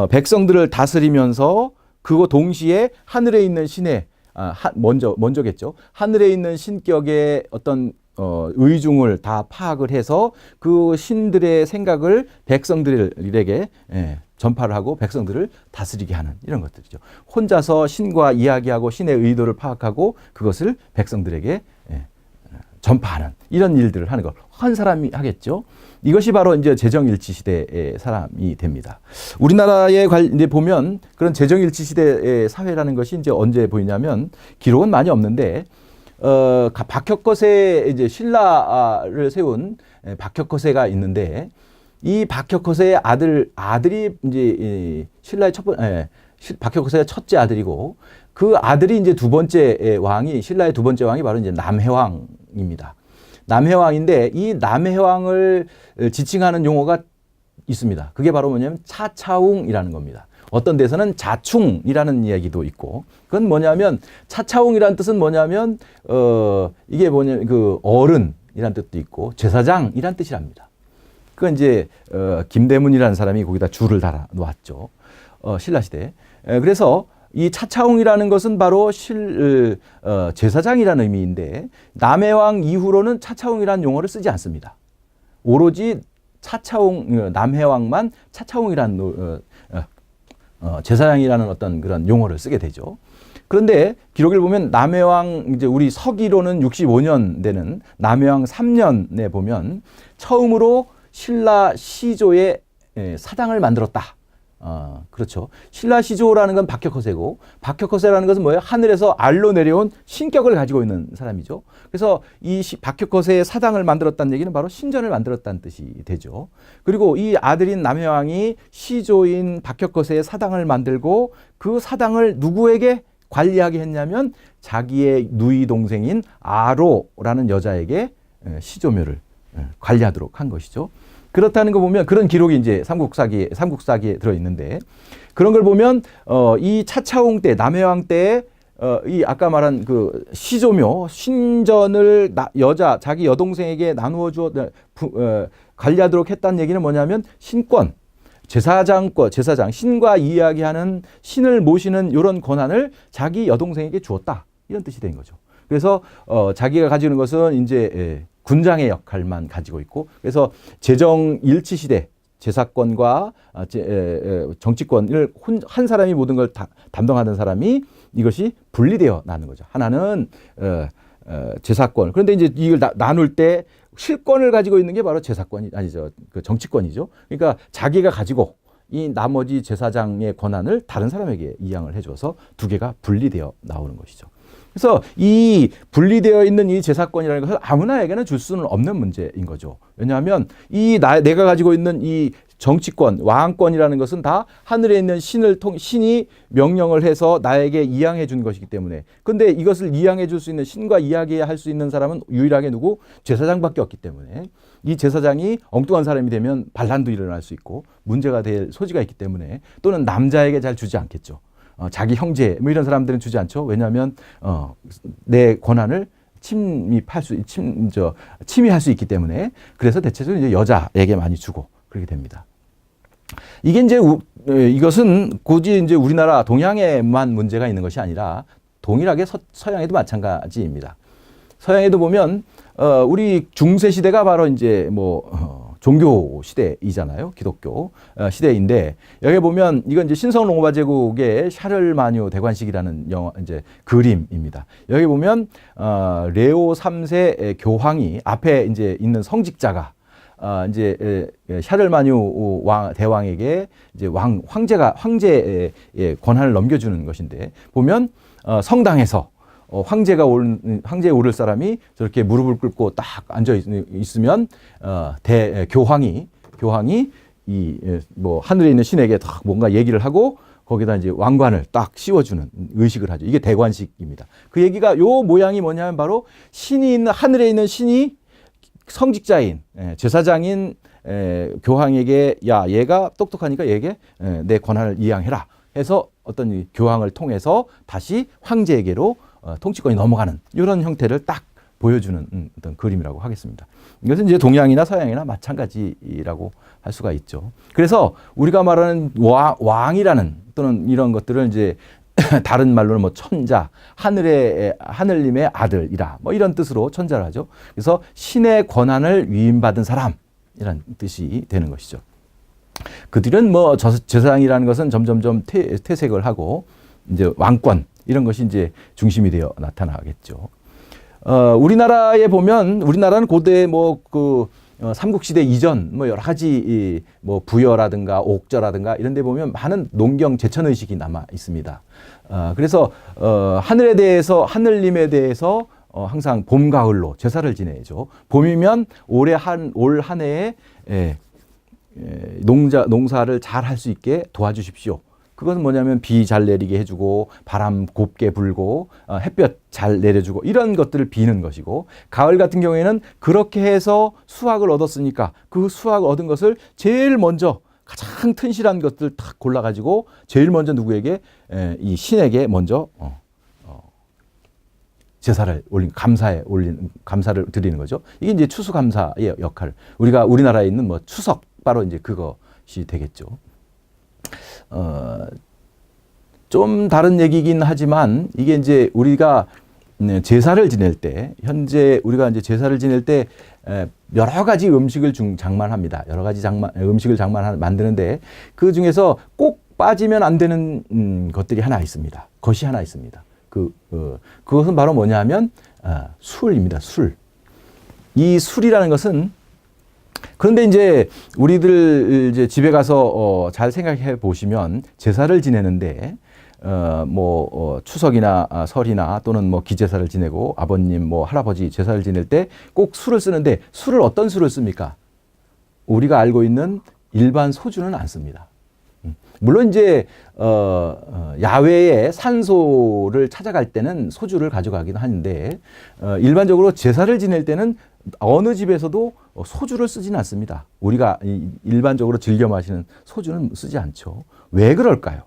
백성들을 다스리면서 그거 동시에 하늘에 있는 신의 먼저겠죠. 하늘에 있는 신격의 어떤 의중을 다 파악을 해서 그 신들의 생각을 백성들에게 전파를 하고 백성들을 다스리게 하는 이런 것들이죠. 혼자서 신과 이야기하고 신의 의도를 파악하고 그것을 백성들에게 전파하는 이런 일들을 하는 것. 한 사람이 하겠죠. 이것이 바로 이제 제정일치 시대의 사람이 됩니다. 우리나라에 이제 보면 그런 제정일치 시대의 사회라는 것이 이제 언제 보이냐면 기록은 많이 없는데 박혁거세 이제 신라를 세운 박혁거세가 있는데 이 박혁거세의 아들이 이제 신라의 박혁거세의 첫째 아들이고 그 아들이 이제 두 번째 왕이 신라의 두 번째 왕이 바로 이제 남해왕입니다. 남해왕인데 이 남해왕을 지칭하는 용어가 있습니다. 그게 바로 뭐냐면 차차웅이라는 겁니다. 어떤 데서는 자충이라는 이야기도 있고 그건 뭐냐면 차차웅이라는 뜻은 뭐냐면 이게 뭐냐면 그 어른이라는 뜻도 있고 제사장이라는 뜻이랍니다. 그건 이제 김대문이라는 사람이 거기다 줄을 달아 놓았죠. 신라 시대에. 그래서 이 차차웅이라는 것은 바로 제사장이라는 의미인데 남해왕 이후로는 차차웅이라는 용어를 쓰지 않습니다. 오로지 남해왕만 차차웅이라는 제사장이라는 어떤 그런 용어를 쓰게 되죠. 그런데 기록을 보면 남해왕 이제 우리 서기로는 65년 되는 남해왕 3년에 보면 처음으로 신라 시조의 사당을 만들었다. 그렇죠. 신라 시조라는 건 박혁거세고 박혁거세라는 것은 뭐예요? 하늘에서 알로 내려온 신격을 가지고 있는 사람이죠. 그래서 이 박혁거세의 사당을 만들었다는 얘기는 바로 신전을 만들었다는 뜻이 되죠. 그리고 이 아들인 남해왕이 시조인 박혁거세의 사당을 만들고 그 사당을 누구에게 관리하게 했냐면 자기의 누이 동생인 아로라는 여자에게 시조묘를 관리하도록 한 것이죠. 그렇다는 거 보면 그런 기록이 이제 삼국사기에 들어 있는데 그런 걸 보면 이 차차웅 때 남해왕 때 이 아까 말한 그 시조묘 신전을 자기 여동생에게 나누어 주어 관리하도록 했다는 얘기는 뭐냐면 신권 제사장 신과 이야기하는 신을 모시는 이런 권한을 자기 여동생에게 주었다 이런 뜻이 된 거죠. 그래서 자기가 가지고 있는 것은 이제 군장의 역할만 가지고 있고 그래서 제정일치 시대 제사권과 정치권을 한 사람이 모든 걸 담당하는 사람이 이것이 분리되어 나는 거죠. 하나는 제사권. 그런데 이제 이걸 나눌 때 실권을 가지고 있는 게 바로 제사권이 아니죠. 그 정치권이죠. 그러니까 자기가 가지고 이 나머지 제사장의 권한을 다른 사람에게 이양을 해줘서 두 개가 분리되어 나오는 것이죠. 그래서 이 분리되어 있는 이 제사권이라는 것을 아무나에게나 줄 수는 없는 문제인 거죠. 왜냐하면 내가 가지고 있는 이 정치권, 왕권이라는 것은 다 하늘에 있는 신이 명령을 해서 나에게 이양해 준 것이기 때문에. 근데 이것을 이양해 줄 수 있는 신과 이야기할 수 있는 사람은 유일하게 누구? 제사장밖에 없기 때문에 이 제사장이 엉뚱한 사람이 되면 반란도 일어날 수 있고 문제가 될 소지가 있기 때문에 또는 남자에게 잘 주지 않겠죠. 자기 형제 뭐 이런 사람들은 주지 않죠. 왜냐하면 내 권한을 침입할 수 있기 때문에 그래서 대체적으로 이제 여자에게 많이 주고 그렇게 됩니다. 이게 이제 이것은 굳이 이제 우리나라 동양에만 문제가 있는 것이 아니라 동일하게 서양에도 마찬가지입니다. 서양에도 보면 우리 중세 시대가 바로 이제 종교 시대이잖아요. 기독교 시대인데 여기 보면 이건 이제 신성 로마 제국의 샤를마뉴 대관식이라는 이제 그림입니다. 여기 보면 레오 3세 교황이 앞에 이제 있는 성직자가 이제 샤를마뉴 대왕에게 이제 황제의 권한을 넘겨주는 것인데 보면 성당에서 황제에 오를 사람이 저렇게 무릎을 꿇고 딱 앉아 있으면 교황이 뭐 하늘에 있는 신에게 딱 뭔가 얘기를 하고 거기다 이제 왕관을 딱 씌워주는 의식을 하죠. 이게 대관식입니다. 그 얘기가 요 모양이 뭐냐면 바로 신이 있는 하늘에 있는 신이 성직자인 제사장인 교황에게 야 얘가 똑똑하니까 얘에게 내 권한을 이양해라 해서 어떤 이 교황을 통해서 다시 황제에게로 통치권이 넘어가는 이런 형태를 딱 보여주는 어떤 그림이라고 하겠습니다. 이것은 이제 동양이나 서양이나 마찬가지라고 할 수가 있죠. 그래서 우리가 말하는 왕이라는 또는 이런 것들을 이제 다른 말로는 뭐 천자, 하늘님의 아들이라 뭐 이런 뜻으로 천자를 하죠. 그래서 신의 권한을 위임받은 사람이라는 뜻이 되는 것이죠. 그들은 뭐 제사장이라는 것은 점점점 퇴색을 하고 이제 왕권 이런 것이 이제 중심이 되어 나타나겠죠. 우리나라에 보면 우리나라는 고대 삼국시대 이전 뭐 여러 가지 뭐 부여라든가 옥저라든가 이런 데 보면 많은 농경 제천 의식이 남아 있습니다. 그래서 하늘님에 대해서 항상 봄 가을로 제사를 지내죠. 봄이면 올 한 해에 농사를 잘 할 수 있게 도와주십시오. 그것은 뭐냐면 비 잘 내리게 해주고 바람 곱게 불고 햇볕 잘 내려주고 이런 것들을 비는 것이고, 가을 같은 경우에는 그렇게 해서 수확을 얻었으니까 그 수확 얻은 것을 제일 먼저 가장 튼실한 것들 탁 골라가지고 제일 먼저 누구에게 이 신에게 먼저 제사를 감사를 드리는 거죠. 이게 이제 추수감사의 역할. 우리나라에 있는 뭐 추석 바로 이제 그것이 되겠죠. 좀 다른 얘기긴 하지만 이게 이제 우리가 제사를 지낼 때, 현재 우리가 이제 제사를 지낼 때 여러 가지 음식을 장만합니다. 여러 가지 음식을 만드는데 그 중에서 꼭 빠지면 안 되는 것이 하나 있습니다. 그것은 바로 뭐냐면 술입니다. 술. 이 술이라는 것은, 그런데 이제 우리들 이제 집에 가서 잘 생각해 보시면 제사를 지내는데 추석이나 설이나 또는 뭐 기제사를 지내고 아버님 할아버지 제사를 지낼 때 꼭 술을 쓰는데, 술을 어떤 술을 씁니까? 우리가 알고 있는 일반 소주는 안 씁니다. 물론 이제 야외에 산소를 찾아갈 때는 소주를 가져가긴 하는데 일반적으로 제사를 지낼 때는 어느 집에서도 소주를 쓰지는 않습니다. 우리가 일반적으로 즐겨 마시는 소주는 쓰지 않죠. 왜 그럴까요?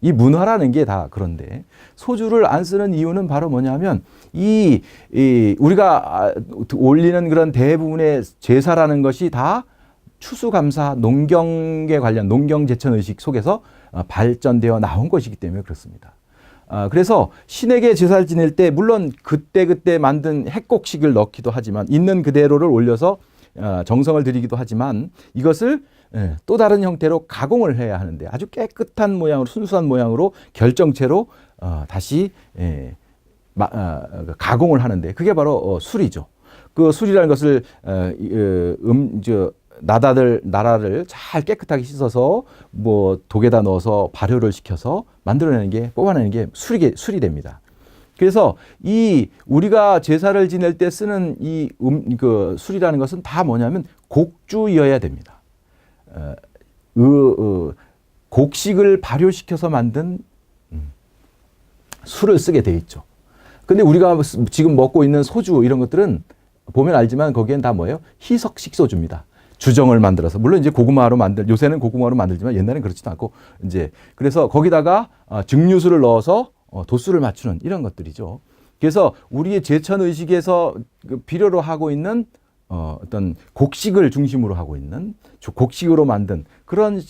이 문화라는 게 다 그런데, 소주를 안 쓰는 이유는 바로 뭐냐면 우리가 올리는 그런 대부분의 제사라는 것이 다 추수감사, 농경에 관련 농경제천의식 속에서 발전되어 나온 것이기 때문에 그렇습니다. 그래서 신에게 제사를 지낼 때 물론 그때 만든 핵곡식을 넣기도 하지만, 있는 그대로를 올려서 정성을 들이기도 하지만, 이것을 또 다른 형태로 가공을 해야 하는데 아주 깨끗한 모양으로, 순수한 모양으로 결정체로 다시 가공을 하는데 그게 바로 술이죠. 그 술이라는 것을 나라를 잘 깨끗하게 씻어서 독에다 넣어서 발효를 시켜서 뽑아내는 게 술이 됩니다. 그래서 우리가 제사를 지낼 때 쓰는 그 술이라는 것은 다 뭐냐면 곡주여야 됩니다. 곡식을 발효시켜서 만든 술을 쓰게 돼 있죠. 근데 우리가 지금 먹고 있는 소주 이런 것들은 보면 알지만 거기엔 다 뭐예요? 희석식 소주입니다. 주정을 만들어서, 물론 이제 요새는 고구마로 만들지만 옛날엔 그렇지도 않고, 그래서 거기다가 증류수를 넣어서 도수를 맞추는 이런 것들이죠. 그래서 우리의 제천 의식에서 필요로 하고 있는 어떤 곡식을 중심으로 하고 있는 곡식으로 만든 그런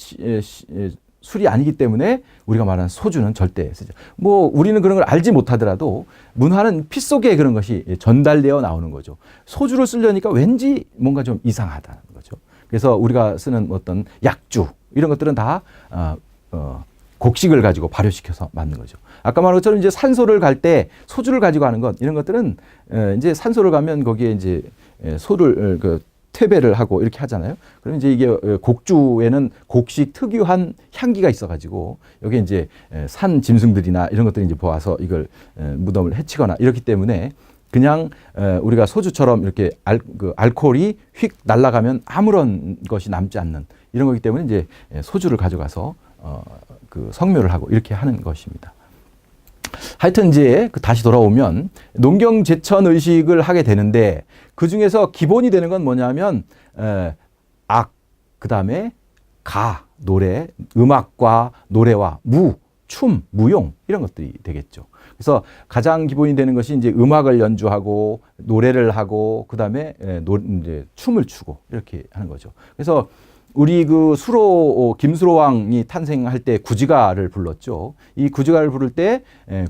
술이 아니기 때문에 우리가 말하는 소주는 절대 쓰지. 우리는 그런 걸 알지 못하더라도 문화는 피 속에 그런 것이 전달되어 나오는 거죠. 소주를 쓰려니까 왠지 뭔가 좀 이상하다는 거죠. 그래서 우리가 쓰는 어떤 약주 이런 것들은 다 곡식을 가지고 발효시켜서 만든 거죠. 아까 말한 것처럼 이제 산소를 갈 때 소주를 가지고 하는 것, 이런 것들은 이제 산소를 가면 거기에 이제 소를 퇴배를 하고 이렇게 하잖아요. 그럼 이제 이게 곡주에는 곡식 특유한 향기가 있어가지고 여기 이제 산 짐승들이나 이런 것들이 이제 보아서 이걸 무덤을 해치거나 이렇기 때문에 그냥 우리가 소주처럼 이렇게 알코올이 휙 날아가면 아무런 것이 남지 않는 이런 거기 때문에 이제 소주를 가져가서 그 성묘를 하고 이렇게 하는 것입니다. 하여튼 이제 다시 돌아오면 농경 제천 의식을 하게 되는데 그 중에서 기본이 되는 건 뭐냐면 악, 그 다음에 가, 노래, 음악과 노래와 무, 춤, 무용 이런 것들이 되겠죠. 그래서 가장 기본이 되는 것이 이제 음악을 연주하고 노래를 하고 그 다음에 이제 춤을 추고 이렇게 하는 거죠. 그래서 우리 그 수로 김수로 왕이 탄생할 때 구지가를 불렀죠. 이 구지가를 부를 때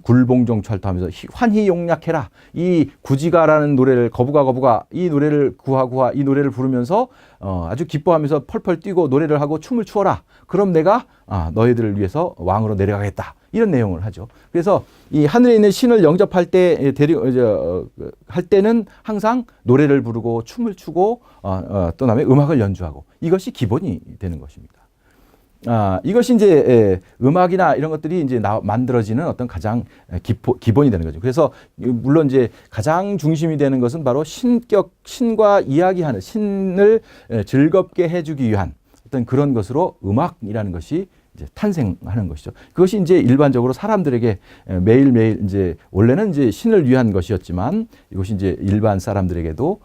굴봉종 철도하면서 환희용약해라. 이 구지가라는 노래를 거부가 이 노래를 구하 이 노래를 부르면서 아주 기뻐하면서 펄펄 뛰고 노래를 하고 춤을 추어라. 그럼 내가 너희들을 위해서 왕으로 내려가겠다. 이런 내용을 하죠. 그래서 이 하늘에 있는 신을 영접할 때 할 때는 항상 노래를 부르고 춤을 추고 또 다음에 음악을 연주하고 이것이 기본이 되는 것입니다. 이것이 이제 음악이나 이런 것들이 이제 만들어지는 어떤 가장 기본이 되는 거죠. 그래서 물론 이제 가장 중심이 되는 것은 바로 신과 이야기하는 신을 즐겁게 해주기 위한 어떤 그런 것으로 음악이라는 것이 이제 탄생하는 것이죠. 그것이 이제 일반적으로 사람들에게 매일매일 이제 원래는 이제 신을 위한 것이었지만 이것이 이제 일반 사람들에게도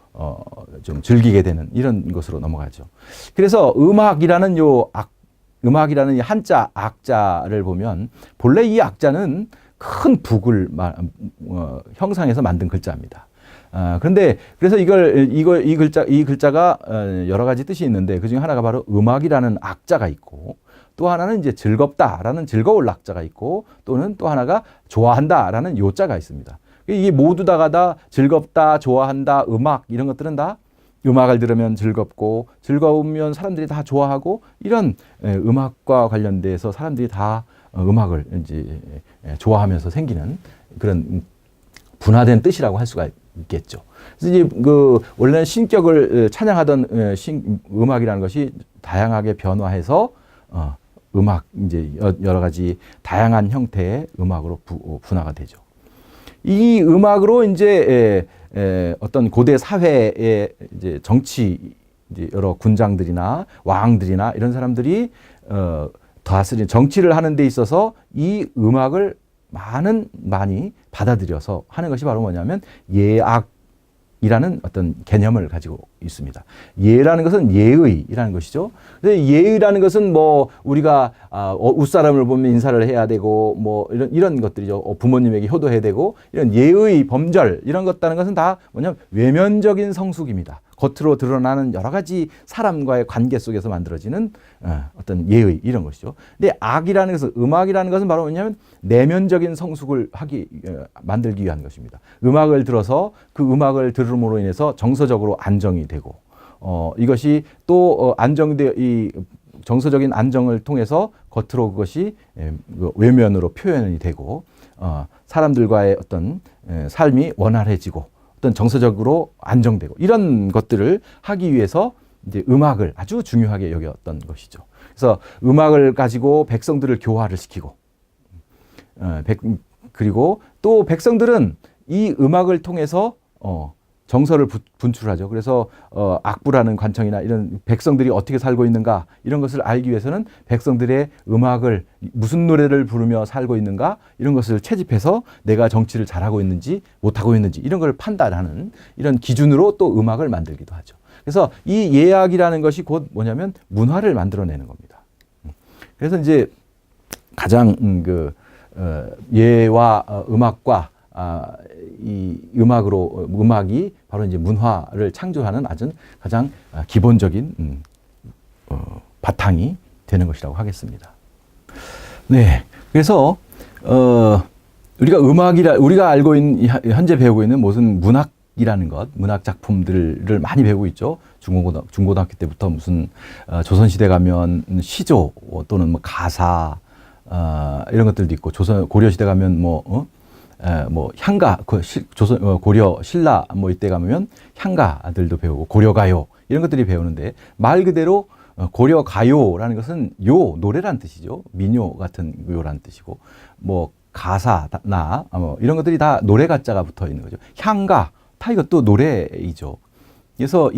좀 즐기게 되는 이런 것으로 넘어가죠. 그래서 음악이라는 이 한자 악자를 보면 본래 이 악자는 큰 북을 형상해서 만든 글자입니다. 그런데 그래서 이 글자가 여러 가지 뜻이 있는데 그 중에 하나가 바로 음악이라는 악자가 있고 또 하나는 이제 즐겁다라는 즐거울 악자가 있고 또는 또 하나가 좋아한다라는 요자가 있습니다. 이게 모두 다가 즐겁다, 좋아한다, 음악 이런 것들은 다 음악을 들으면 즐겁고 즐거우면 사람들이 다 좋아하고 이런 음악과 관련돼서 사람들이 다 음악을 이제 좋아하면서 생기는 그런 분화된 뜻이라고 할 수가 있겠죠. 그래서 이제 그 원래는 신격을 찬양하던 음악이라는 것이 다양하게 변화해서 음악 이제 여러 가지 다양한 형태의 음악으로 분화가 되죠. 이 음악으로 이제 어떤 고대 사회의 이제 정치 이제 여러 군장들이나 왕들이나 이런 사람들이 다스린 정치를 하는 데 있어서 이 음악을 많이 받아들여서 하는 것이 바로 뭐냐면 예악이라는 어떤 개념을 가지고 있습니다. 예라는 것은 예의라는 것이죠. 근데 예의라는 것은 뭐 우리가 웃사람을 보면 인사를 해야 되고 뭐 이런 것들이죠. 부모님에게 효도해야 되고 이런 예의, 범절 이런 것다는 것은 다 뭐냐면 외면적인 성숙입니다. 겉으로 드러나는 여러 가지 사람과의 관계 속에서 만들어지는 어떤 예의 이런 것이죠. 근데 악이라는 것은 음악이라는 것은 바로 뭐냐면 내면적인 성숙을 만들기 위한 것입니다. 음악을 들어서 그 음악을 들음으로 인해서 정서적으로 안정이 되고 이것이 또 이 정서적인 안정을 통해서 겉으로 그것이 외면으로 표현이 되고 사람들과의 어떤 삶이 원활해지고 어떤 정서적으로 안정되고 이런 것들을 하기 위해서 이제 음악을 아주 중요하게 여겼던 것이죠. 그래서 음악을 가지고 백성들을 교화를 시키고 그리고 또 백성들은 이 음악을 통해서 정서를 분출하죠. 그래서 악부라는 관청이나 이런 백성들이 어떻게 살고 있는가 이런 것을 알기 위해서는 백성들의 음악을 무슨 노래를 부르며 살고 있는가 이런 것을 채집해서 내가 정치를 잘하고 있는지 못하고 있는지 이런 걸 판단하는 이런 기준으로 또 음악을 만들기도 하죠. 그래서 이 예악이라는 것이 곧 뭐냐면 문화를 만들어내는 겁니다. 그래서 이제 가장 예와 음악과 이 음악이 바로 이제 문화를 창조하는 아주 가장 기본적인 바탕이 되는 것이라고 하겠습니다. 네, 그래서 우리가 알고 있는 현재 배우고 있는 무슨 문학이라는 것, 문학 작품들을 많이 배우고 있죠. 중고등학교 때부터 무슨 조선시대 가면 시조 또는 뭐 가사 이런 것들도 있고 고려시대 가면 뭐 향가, 고려 신라 뭐 이때 가면 향가들도 배우고 고려가요 이런 것들이 배우는데 말 그대로 고려 가요라는 것은 요 노래란 뜻이죠. 민요 같은 요란 뜻이고 뭐 가사나 뭐 이런 것들이 다 노래 가자가 붙어 있는 거죠. 향가 다 이것도 노래이죠. 그래서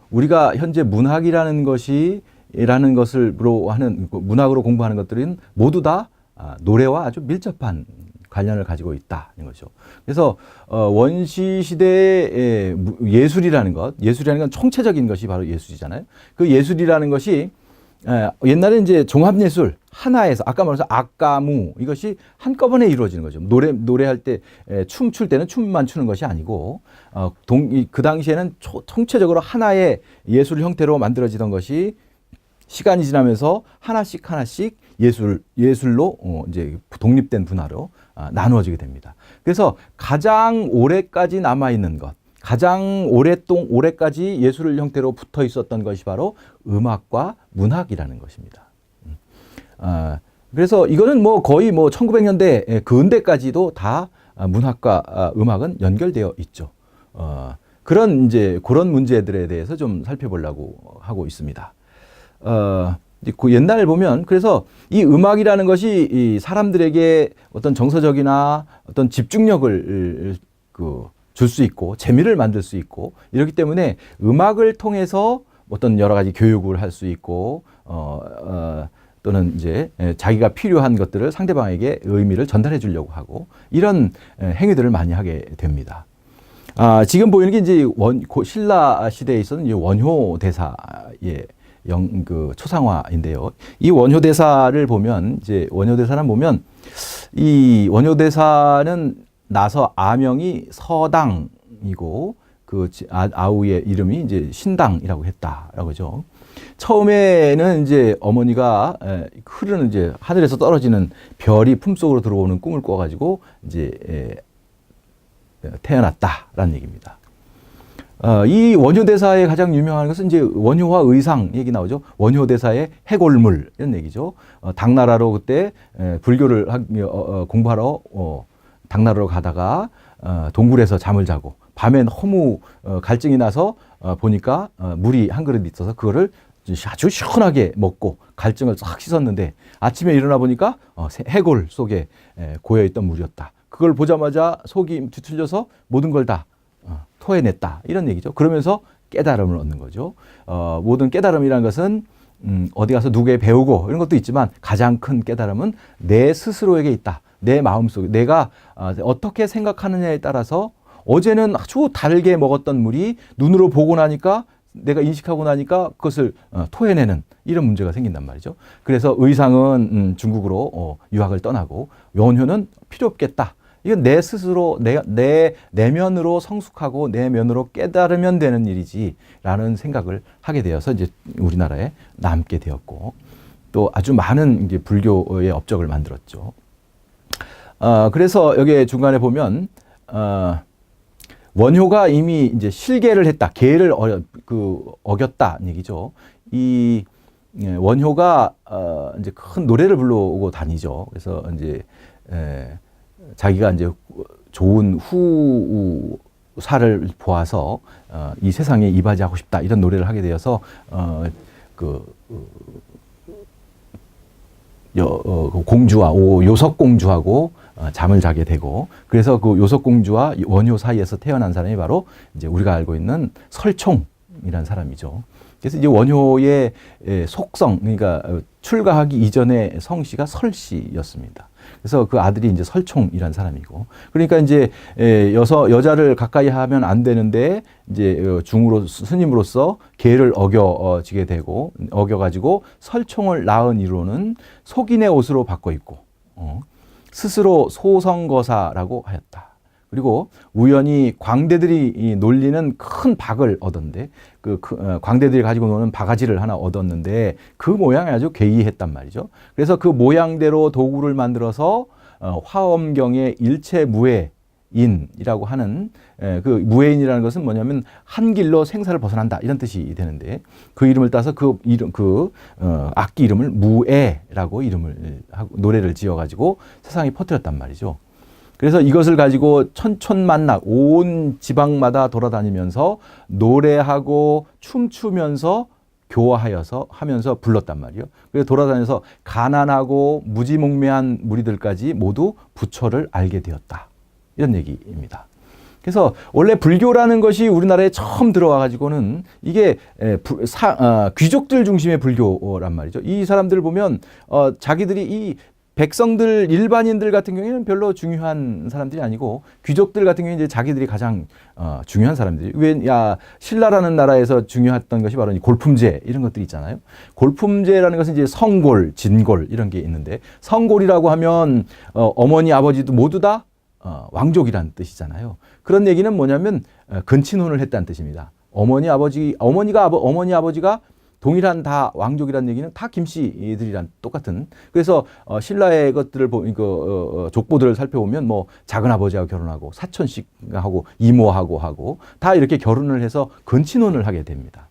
우리가 현재 문학이라는 것이라는 것으로 하는 문학으로 공부하는 것들은 모두 다 노래와 아주 밀접한 관련을 가지고 있다는 거죠. 그래서 원시 시대의 예술이라는 건 총체적인 것이 바로 예술이잖아요. 그 예술이라는 것이 옛날에 이제 종합예술 하나에서 아까 말해서 악가무 이것이 한꺼번에 이루어지는 거죠. 노래할 때 춤출 때는 춤만 추는 것이 아니고 그 당시에는 총체적으로 하나의 예술 형태로 만들어지던 것이 시간이 지나면서 하나씩 예술로 이제 독립된 분화로 나누어지게 됩니다. 그래서 가장 오래까지 남아 있는 것, 가장 오래까지 예술 형태로 붙어 있었던 것이 바로 음악과 문학이라는 것입니다. 그래서 이거는 뭐 거의 1900년대 근대까지도 다 문학과 음악은 연결되어 있죠. 그런 문제들에 대해서 좀 살펴보려고 하고 있습니다. 그 옛날 보면 그래서 이 음악이라는 것이 이 사람들에게 어떤 정서적이나 어떤 집중력을 줄 수 있고 재미를 만들 수 있고 이렇기 때문에 음악을 통해서 어떤 여러 가지 교육을 할 수 있고 또는 이제 자기가 필요한 것들을 상대방에게 의미를 전달해 주려고 하고 이런 행위들을 많이 하게 됩니다. 지금 보이는 게 이제 신라 시대에 있었던 원효 대사의 초상화인데요. 이 원효 대사를 보면 이 원효 대사는 나서 아명이 서당이고 그 아우의 이름이 이제 신당이라고 했다라고 하죠. 처음에는 이제 어머니가 흐르는 이제 하늘에서 떨어지는 별이 품속으로 들어오는 꿈을 꿔가지고 이제 태어났다라는 얘기입니다. 이 원효대사의 가장 유명한 것은 이제 원효와 의상 얘기 나오죠. 원효대사의 해골물 이런 얘기죠. 당나라로 그때 불교를 공부하러 당나라로 가다가 동굴에서 잠을 자고 밤에 너무 갈증이 나서 보니까 물이 한 그릇 있어서 그거를 아주 시원하게 먹고 갈증을 싹 씻었는데 아침에 일어나 보니까 해골 속에 고여있던 물이었다. 그걸 보자마자 속이 뒤틀려서 모든 걸 다 토해냈다. 이런 얘기죠. 그러면서 깨달음을 얻는 거죠. 모든 깨달음이라는 것은 어디 가서 누구에 배우고 이런 것도 있지만 가장 큰 깨달음은 내 스스로에게 있다. 내 마음속에 내가 어떻게 생각하느냐에 따라서 어제는 아주 달게 먹었던 물이 눈으로 보고 나니까 내가 인식하고 나니까 그것을 토해내는 이런 문제가 생긴단 말이죠. 그래서 의상은 중국으로 유학을 떠나고 원효는 필요 없겠다. 이건 내 스스로 내 내면으로 성숙하고 내면으로 깨달으면 되는 일이지라는 생각을 하게 되어서 이제 우리나라에 남게 되었고 또 아주 많은 이제 불교의 업적을 만들었죠. 그래서 여기 중간에 보면 원효가 이미 이제 실계를 했다, 계를 어겼다는 얘기죠. 이 원효가 이제 큰 노래를 불러오고 다니죠. 그래서 이제 자기가 이제 좋은 후사를 보아서 이 세상에 이바지하고 싶다 이런 노래를 하게 되어서 공주와 요석공주하고 잠을 자게 되고 그래서 그 요석공주와 원효 사이에서 태어난 사람이 바로 이제 우리가 알고 있는 설총이라는 사람이죠. 그래서 이제 원효의 속성 그러니까 출가하기 이전의 성씨가 설씨였습니다. 그래서 그 아들이 이제 설총이라는 사람이고 그러니까 이제 여자를 가까이 하면 안 되는데 이제 스님으로서 계를 어겨지게 되고 어겨가지고 설총을 낳은 이로는 속인의 옷으로 바꿔 입고 스스로 소성거사라고 하였다. 그리고 우연히 광대들이 놀리는 큰 박을 얻었는데 광대들이 가지고 노는 바가지를 하나 얻었는데 그 모양이 아주 괴이했단 말이죠. 그래서 그 모양대로 도구를 만들어서 화엄경의 일체무해인이라고 하는 그 무해인이라는 것은 뭐냐면 한 길로 생사를 벗어난다 이런 뜻이 되는데 그 이름을 따서 악기 이름을 무해라고 이름을 하고 노래를 지어가지고 세상에 퍼뜨렸단 말이죠. 그래서 이것을 가지고 천촌만락 온 지방마다 돌아다니면서 노래하고 춤추면서 교화하여서 하면서 불렀단 말이에요. 그래서 돌아다녀서 가난하고 무지몽매한 무리들까지 모두 부처를 알게 되었다. 이런 얘기입니다. 그래서 원래 불교라는 것이 우리나라에 처음 들어와 가지고는 이게 귀족들 중심의 불교란 말이죠. 이 사람들을 보면 자기들이 이 백성들 일반인들 같은 경우에는 별로 중요한 사람들이 아니고 귀족들 같은 경우에 이제 자기들이 가장 중요한 사람들이 신라라는 나라에서 중요했던 것이 바로 이 골품제 이런 것들이 있잖아요. 골품제라는 것은 이제 성골, 진골 이런 게 있는데 성골이라고 하면 어머니 아버지도 모두 다 왕족이라는 뜻이잖아요. 그런 얘기는 뭐냐면 근친혼을 했다는 뜻입니다. 어머니 아버지가 동일한 다 왕족이라는 얘기는 다 김씨들이란 똑같은. 그래서 신라의 것들을 족보들을 살펴보면 뭐 작은 아버지하고 결혼하고 사촌씩 하고 이모하고 하고 다 이렇게 결혼을 해서 근친혼을 하게 됩니다.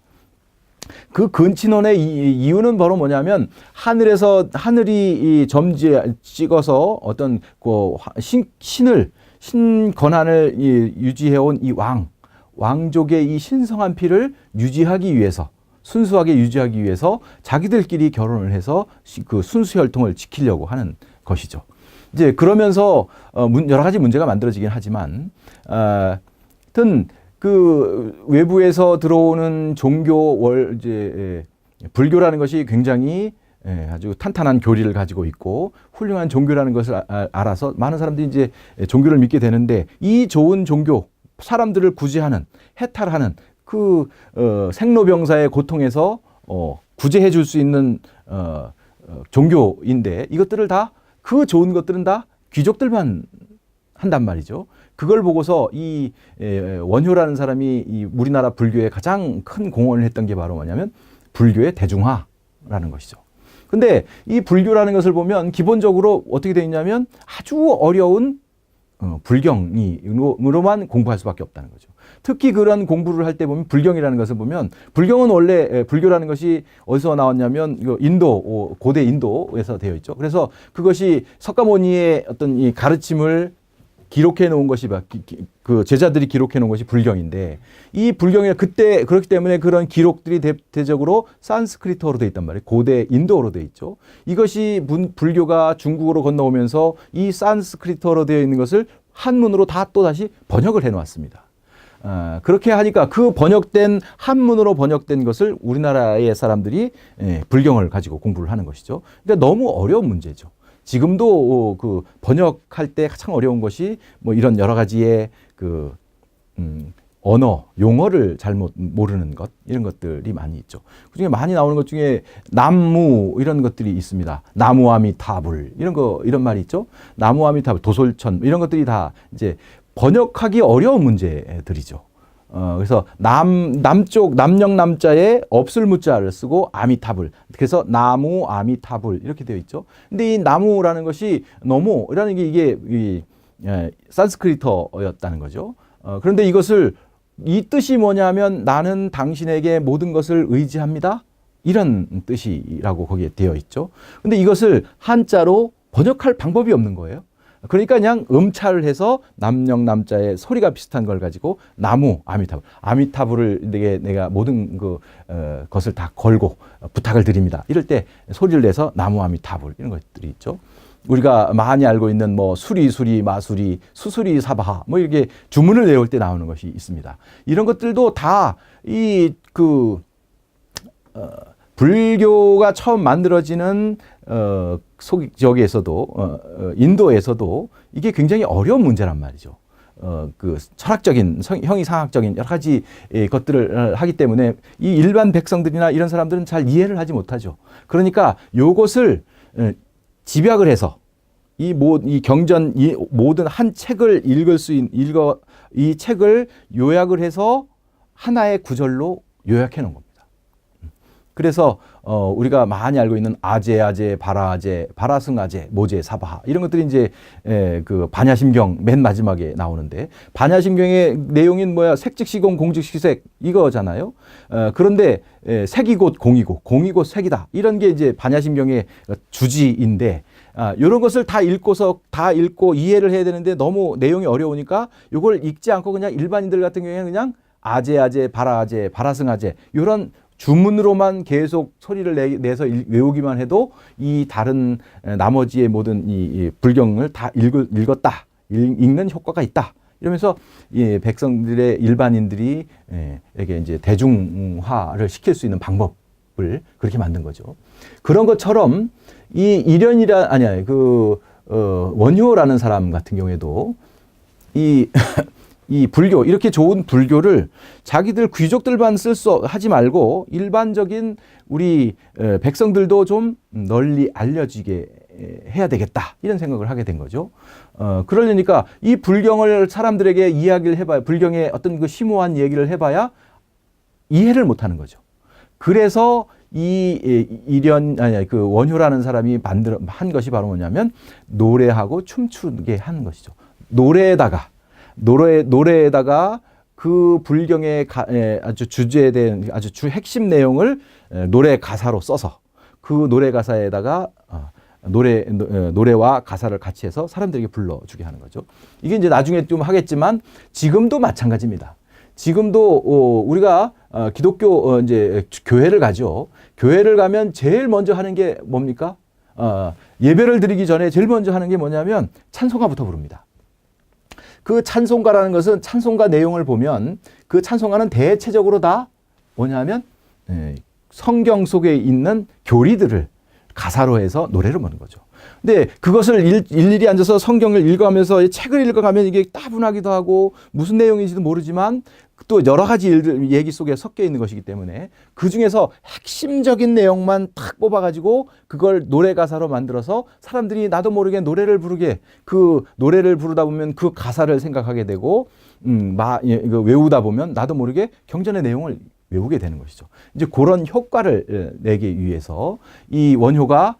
그 근친혼의 이유는 바로 뭐냐면 하늘이 점지에 찍어서 어떤 신 권한을 유지해온 이 왕족의 이 신성한 피를 유지하기 위해서 순수하게 유지하기 위해서 자기들끼리 결혼을 해서 그 순수 혈통을 지키려고 하는 것이죠. 이제 그러면서 여러 가지 문제가 만들어지긴 하지만, 하여튼 그 외부에서 들어오는 불교라는 것이 굉장히 아주 탄탄한 교리를 가지고 있고 훌륭한 종교라는 것을 알아서 많은 사람들이 이제 종교를 믿게 되는데, 이 좋은 종교, 사람들을 구제하는, 해탈하는 생로병사의 고통에서 구제해 줄 수 있는 종교인데, 이것들을 그 좋은 것들은 다 귀족들만 한단 말이죠. 그걸 보고서 이 원효라는 사람이 이 우리나라 불교에 가장 큰 공헌을 했던 게 바로 뭐냐면 불교의 대중화라는 것이죠. 근데 이 불교라는 것을 보면 기본적으로 어떻게 되어 있냐면 아주 어려운 불경으로만 공부할 수밖에 없다는 거죠. 특히 그런 공부를 할 때 보면 불경이라는 것을 보면, 불경은 원래 불교라는 것이 어디서 나왔냐면 고대 인도에서 되어 있죠. 그래서 그것이 석가모니의 어떤 이 가르침을 기록해 놓은 것이 그 제자들이 기록해 놓은 것이 불경인데, 이 불경이 그렇기 때문에 그런 기록들이 대체적으로 산스크리트어로 되어 있단 말이에요. 고대 인도어로 되어 있죠. 이것이 불교가 중국으로 건너오면서 이 산스크리트어로 되어 있는 것을 한문으로 또다시 번역을 해 놓았습니다. 그렇게 하니까 그 한문으로 번역된 것을 우리나라의 사람들이 불경을 가지고 공부를 하는 것이죠. 그러니까 너무 어려운 문제죠. 지금도 그 번역할 때 가장 어려운 것이 뭐 이런 여러 가지의 언어, 용어를 잘못 모르는 것, 이런 것들이 많이 있죠. 그중에 많이 나오는 것 중에 남무 이런 것들이 있습니다. 나무아미타불 이런 말이 있죠. 나무아미타불, 도솔천 이런 것들이 다 이제 번역하기 어려운 문제들이죠. 그래서 남영남자에 없을 무자를 쓰고 아미타불. 그래서 나무 아미타불 이렇게 되어 있죠. 근데 이 나무라는 것이 너무라는 게 이게 산스크리트어였다는 거죠. 그런데 이 뜻이 뭐냐면 나는 당신에게 모든 것을 의지합니다. 이런 뜻이라고 거기에 되어 있죠. 근데 이것을 한자로 번역할 방법이 없는 거예요. 그러니까 그냥 음차를 해서 남영남자의 소리가 비슷한 걸 가지고 나무 아미타불을 내가 모든 것을 다 걸고 부탁을 드립니다. 이럴 때 소리를 내서 나무 아미타불 이런 것들이 있죠. 우리가 많이 알고 있는 뭐 수리 마수리 수수리 사바하 뭐 이렇게 주문을 외울 때 나오는 것이 있습니다. 이런 것들도 다 불교가 처음 만들어지는 인도에서도 이게 굉장히 어려운 문제란 말이죠. 철학적인, 형이상학적인 여러 가지 것들을 하기 때문에 이 일반 백성들이나 이런 사람들은 잘 이해를 하지 못하죠. 그러니까 요것을 집약을 해서 이 모든 한 책을 이 책을 요약을 해서 하나의 구절로 요약해 놓은 겁니다. 그래서 우리가 많이 알고 있는 아제, 바라아제, 바라승아제, 모제, 사바하 이런 것들이 이제 그 반야심경 맨 마지막에 나오는데 반야심경의 내용인 뭐야 색즉시공 공즉시색 이거잖아요. 그런데 색이 곧 공이고 공이 곧 색이다 이런 게 이제 반야심경의 주지인데 이런 것을 다 읽고 이해를 해야 되는데 너무 내용이 어려우니까 이걸 읽지 않고 그냥 일반인들 같은 경우에는 그냥 아제, 바라아제, 바라승아제 이런 주문으로만 계속 소리를 내서 외우기만 해도 이 다른 나머지의 모든 이 불경을 다 읽었다. 읽는 효과가 있다. 이러면서 이 백성들의 일반인들이 에게 이제 대중화를 시킬 수 있는 방법을 그렇게 만든 거죠. 그런 것처럼 이 일현이라 아니야 원효라는 사람 같은 경우에도 이 불교 이렇게 좋은 불교를 자기들 귀족들만 하지 말고 일반적인 우리 백성들도 좀 널리 알려지게 해야 되겠다 이런 생각을 하게 된 거죠. 그러려니까 이 불경을 사람들에게 이야기를 해봐야 불경의 어떤 그 심오한 얘기를 해봐야 이해를 못하는 거죠. 그래서 그 원효라는 사람이 한 것이 바로 뭐냐면 노래하고 춤추게 하는 것이죠. 노래에다가 그 불경의 아주 주제에 대한 아주 핵심 내용을 노래 가사로 써서 그 노래 가사에다가 노래와 가사를 같이 해서 사람들에게 불러주게 하는 거죠. 이게 이제 나중에 좀 하겠지만 지금도 마찬가지입니다. 지금도 우리가 기독교 이제 교회를 가죠. 교회를 가면 제일 먼저 하는 게 뭡니까? 예배를 드리기 전에 제일 먼저 하는 게 뭐냐면 찬송가부터 부릅니다. 그 찬송가라는 것은 찬송가 내용을 보면 그 찬송가는 대체적으로 다 뭐냐면 성경 속에 있는 교리들을 가사로 해서 노래를 부르는 거죠. 근데 그것을 일일이 앉아서 성경을 읽어가면서 책을 읽어가면 이게 따분하기도 하고 무슨 내용인지도 모르지만 또 여러 가지 얘기 속에 섞여 있는 것이기 때문에 그 중에서 핵심적인 내용만 탁 뽑아가지고 그걸 노래 가사로 만들어서 사람들이 나도 모르게 노래를 부르게 그 노래를 부르다 보면 그 가사를 생각하게 되고 이거 외우다 보면 나도 모르게 경전의 내용을 외우게 되는 것이죠. 이제 그런 효과를 내기 위해서 이 원효가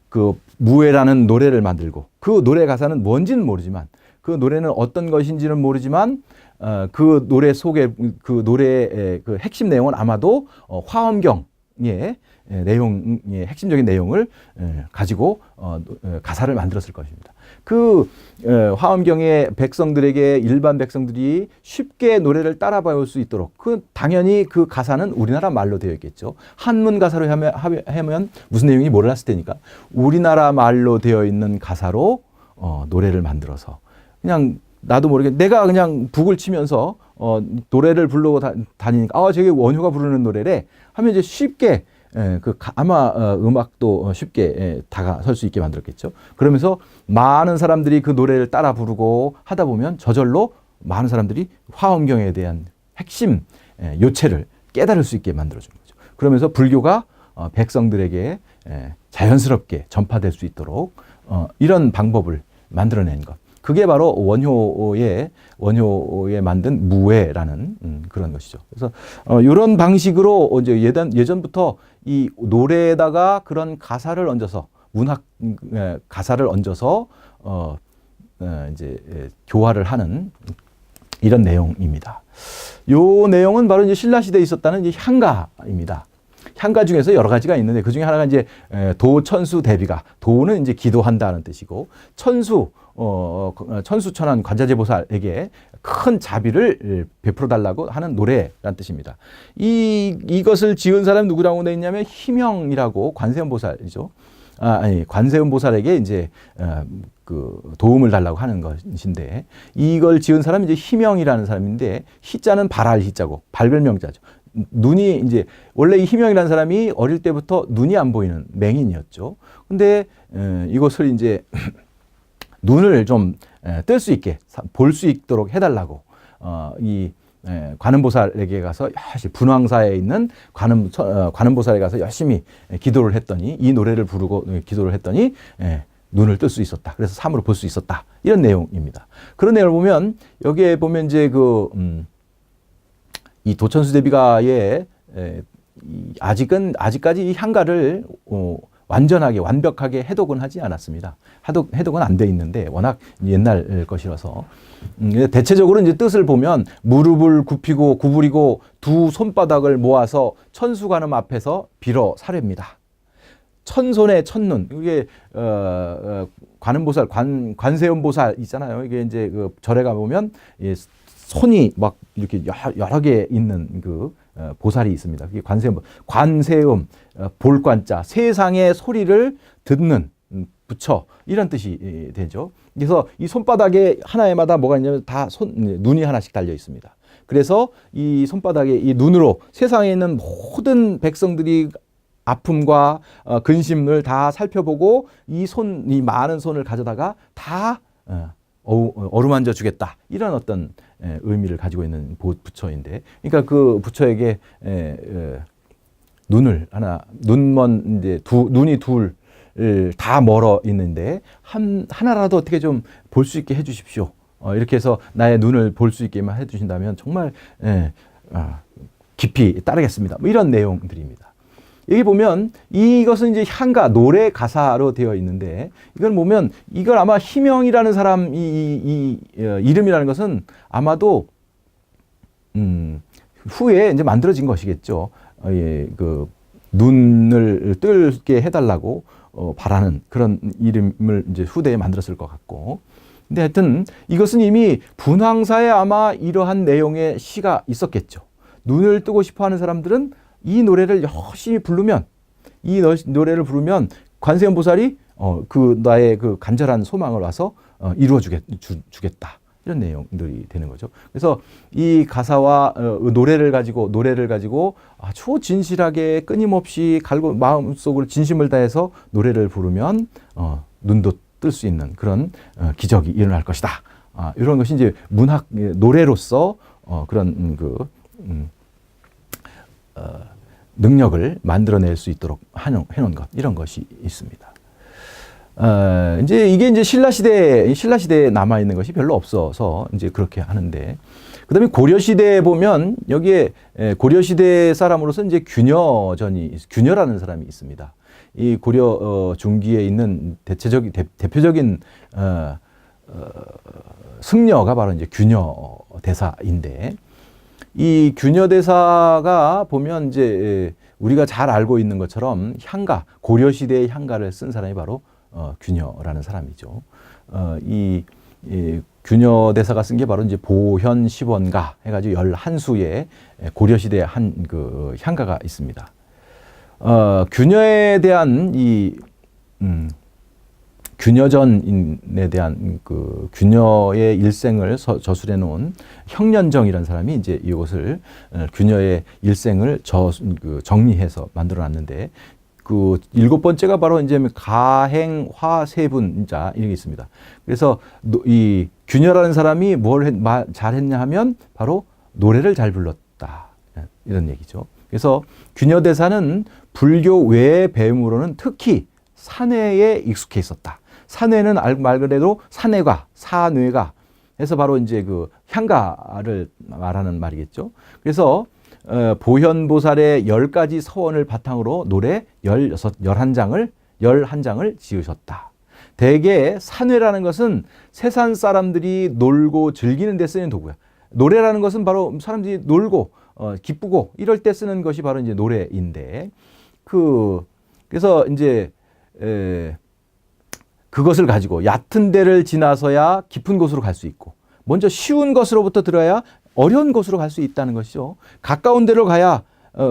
그 무해라는 노래를 만들고 그 노래 가사는 뭔지는 모르지만 그 노래는 어떤 것인지는 모르지만 그 노래 속에 그 노래의 그 핵심 내용은 아마도 화엄경의 내용의 핵심적인 내용을 가지고 가사를 만들었을 것입니다. 그 화엄경의 백성들에게 일반 백성들이 쉽게 노래를 따라 배울 수 있도록 당연히 그 가사는 우리나라 말로 되어 있겠죠. 한문 가사로 하면 무슨 내용인지 몰랐을 테니까 우리나라 말로 되어 있는 가사로 노래를 만들어서 그냥 나도 모르게 내가 그냥 북을 치면서 노래를 부르고 다니니까 저게 원효가 부르는 노래래 하면 이제 쉽게 아마 음악도 쉽게 다가설 수 있게 만들었겠죠. 그러면서 많은 사람들이 그 노래를 따라 부르고 하다 보면 저절로 많은 사람들이 화엄경에 대한 핵심 요체를 깨달을 수 있게 만들어준 거죠. 그러면서 불교가 백성들에게 자연스럽게 전파될 수 있도록 이런 방법을 만들어낸 것. 그게 바로 원효에 만든 무해라는 그런 것이죠. 그래서 이런 방식으로 이제 예전부터 이 노래에다가 그런 가사를 얹어서 문학 가사를 얹어서 이제 교화를 하는 이런 내용입니다. 요 내용은 바로 이제 신라 시대에 있었다는 이제 향가입니다. 향가 중에서 여러 가지가 있는데 그 중에 하나가 이제 도천수 대비가 도는 이제 기도한다는 뜻이고 천수천한 관자재보살에게 큰 자비를 베풀어 달라고 하는 노래란 뜻입니다. 이것을 지은 사람이 누구라고 되어 있냐면 희명이라고 관세음보살이죠. 관세음보살에게 이제 그 도움을 달라고 하는 것인데 이걸 지은 사람이 이제 희명이라는 사람인데 희자는 발할 희자고 밝을 명자죠. 눈이 이제 원래 이 희명이라는 사람이 어릴 때부터 눈이 안 보이는 맹인이었죠. 근데 이것을 이제 눈을 좀 뜰 수 있게 볼 수 있도록 해달라고 이 관음보살에게 가서 분황사에 있는 관음보살에 가서 열심히 기도를 했더니 이 노래를 부르고 기도를 했더니 눈을 뜰 수 있었다. 그래서 삼으로 볼 수 있었다. 이런 내용입니다. 그런 내용을 보면 여기에 보면 이제 이 도천수 대비가의 아직까지 이 향가를 완전하게 완벽하게 해독은 하지 않았습니다. 해독은 안 돼 있는데 워낙 옛날 것이라서 대체적으로 이제 뜻을 보면 무릎을 굽히고 구부리고 두 손바닥을 모아서 천수관음 앞에서 빌어 사례입니다. 천손에 천눈. 이게 관음보살, 관세음보살 있잖아요. 이게 이제 그 절에 가 보면 손이 막 이렇게 여러 개 있는 그 보살이 있습니다. 그게 관세음, 볼관자, 세상의 소리를 듣는 부처 이런 뜻이 되죠. 그래서 이 손바닥에 하나에마다 뭐가 있냐면 다 눈이 하나씩 달려 있습니다. 그래서 이 손바닥에 이 눈으로 세상에 있는 모든 백성들이 아픔과 근심을 다 살펴보고 이 많은 손을 가져다가 다 어루만져 주겠다. 이런 어떤 의미를 가지고 있는 부처인데, 그러니까 그 부처에게 눈먼 이제 눈이 둘 다 멀어 있는데 하나라도 어떻게 좀 볼 수 있게 해주십시오. 이렇게 해서 나의 눈을 볼 수 있게만 해주신다면 정말 깊이 따르겠습니다. 뭐 이런 내용들입니다. 여기 보면 이것은 이제 향가 노래 가사로 되어 있는데, 이걸 보면 이걸 아마 희명이라는 사람 이름이라는 것은 아마도 후에 이제 만들어진 것이겠죠. 그 눈을 뜨게 해달라고 바라는 그런 이름을 이제 후대에 만들었을 것 같고, 근데 하여튼 이것은 이미 분황사에 아마 이러한 내용의 시가 있었겠죠. 눈을 뜨고 싶어하는 사람들은 이 노래를 열심히 부르면, 이 노래를 부르면 관세음보살이 그 나의 그 간절한 소망을 와서 이루어 주겠다. 이런 내용들이 되는 거죠. 그래서 이 가사와 노래를 가지고 아주 진실하게 끊임없이 마음속으로 진심을 다해서 노래를 부르면 눈도 뜰 수 있는 그런 기적이 일어날 것이다. 이런 것이 이제 문학 노래로서 그런 능력을 만들어낼 수 있도록 해놓은 것, 이런 것이 있습니다. 이게 이제 신라 시대에 남아 있는 것이 별로 없어서 이제 그렇게 하는데, 그다음에 고려 시대에 보면 여기에 고려 시대 사람으로서 이제 균여라는 사람이 있습니다. 이 고려 중기에 있는 대표적인 승려가 바로 이제 균여 대사인데, 이 균여 대사가 보면 이제 우리가 잘 알고 있는 것처럼 고려 시대의 향가를 쓴 사람이 바로 균여라는 사람이죠. 이 균여 대사가 쓴 게 바로 이제 보현시원가 해가지고 11수의 고려 시대의 한 그 향가가 있습니다. 균여에 대한 균여전에 대한 그 균여의 일생을 저술해 놓은 형련정이라는 사람이 이제 이것을 균여의 일생을 정리해서 만들어 놨는데, 그 7번째가 바로 이제 가행화세분자 이게 있습니다. 그래서 이 균여라는 사람이 뭘 잘했냐 하면 바로 노래를 잘 불렀다, 이런 얘기죠. 그래서 균여 대사는 불교 외의 배움으로는 특히 산회에 익숙해 있었다. 산회는 말 그대로 사뇌가 해서 바로 이제 그 향가를 말하는 말이겠죠. 그래서 보현보살의 10가지 서원을 바탕으로 노래 11장을 지으셨다. 대개 산회라는 것은 세상 사람들이 놀고 즐기는 데 쓰는 도구야. 노래라는 것은 바로 사람들이 놀고 기쁘고 이럴 때 쓰는 것이 바로 이제 노래인데, 그래서 이제 그것을 가지고 얕은 데를 지나서야 깊은 곳으로 갈 수 있고, 먼저 쉬운 것으로부터 들어야 어려운 곳으로 갈 수 있다는 것이죠. 가까운 데로 가야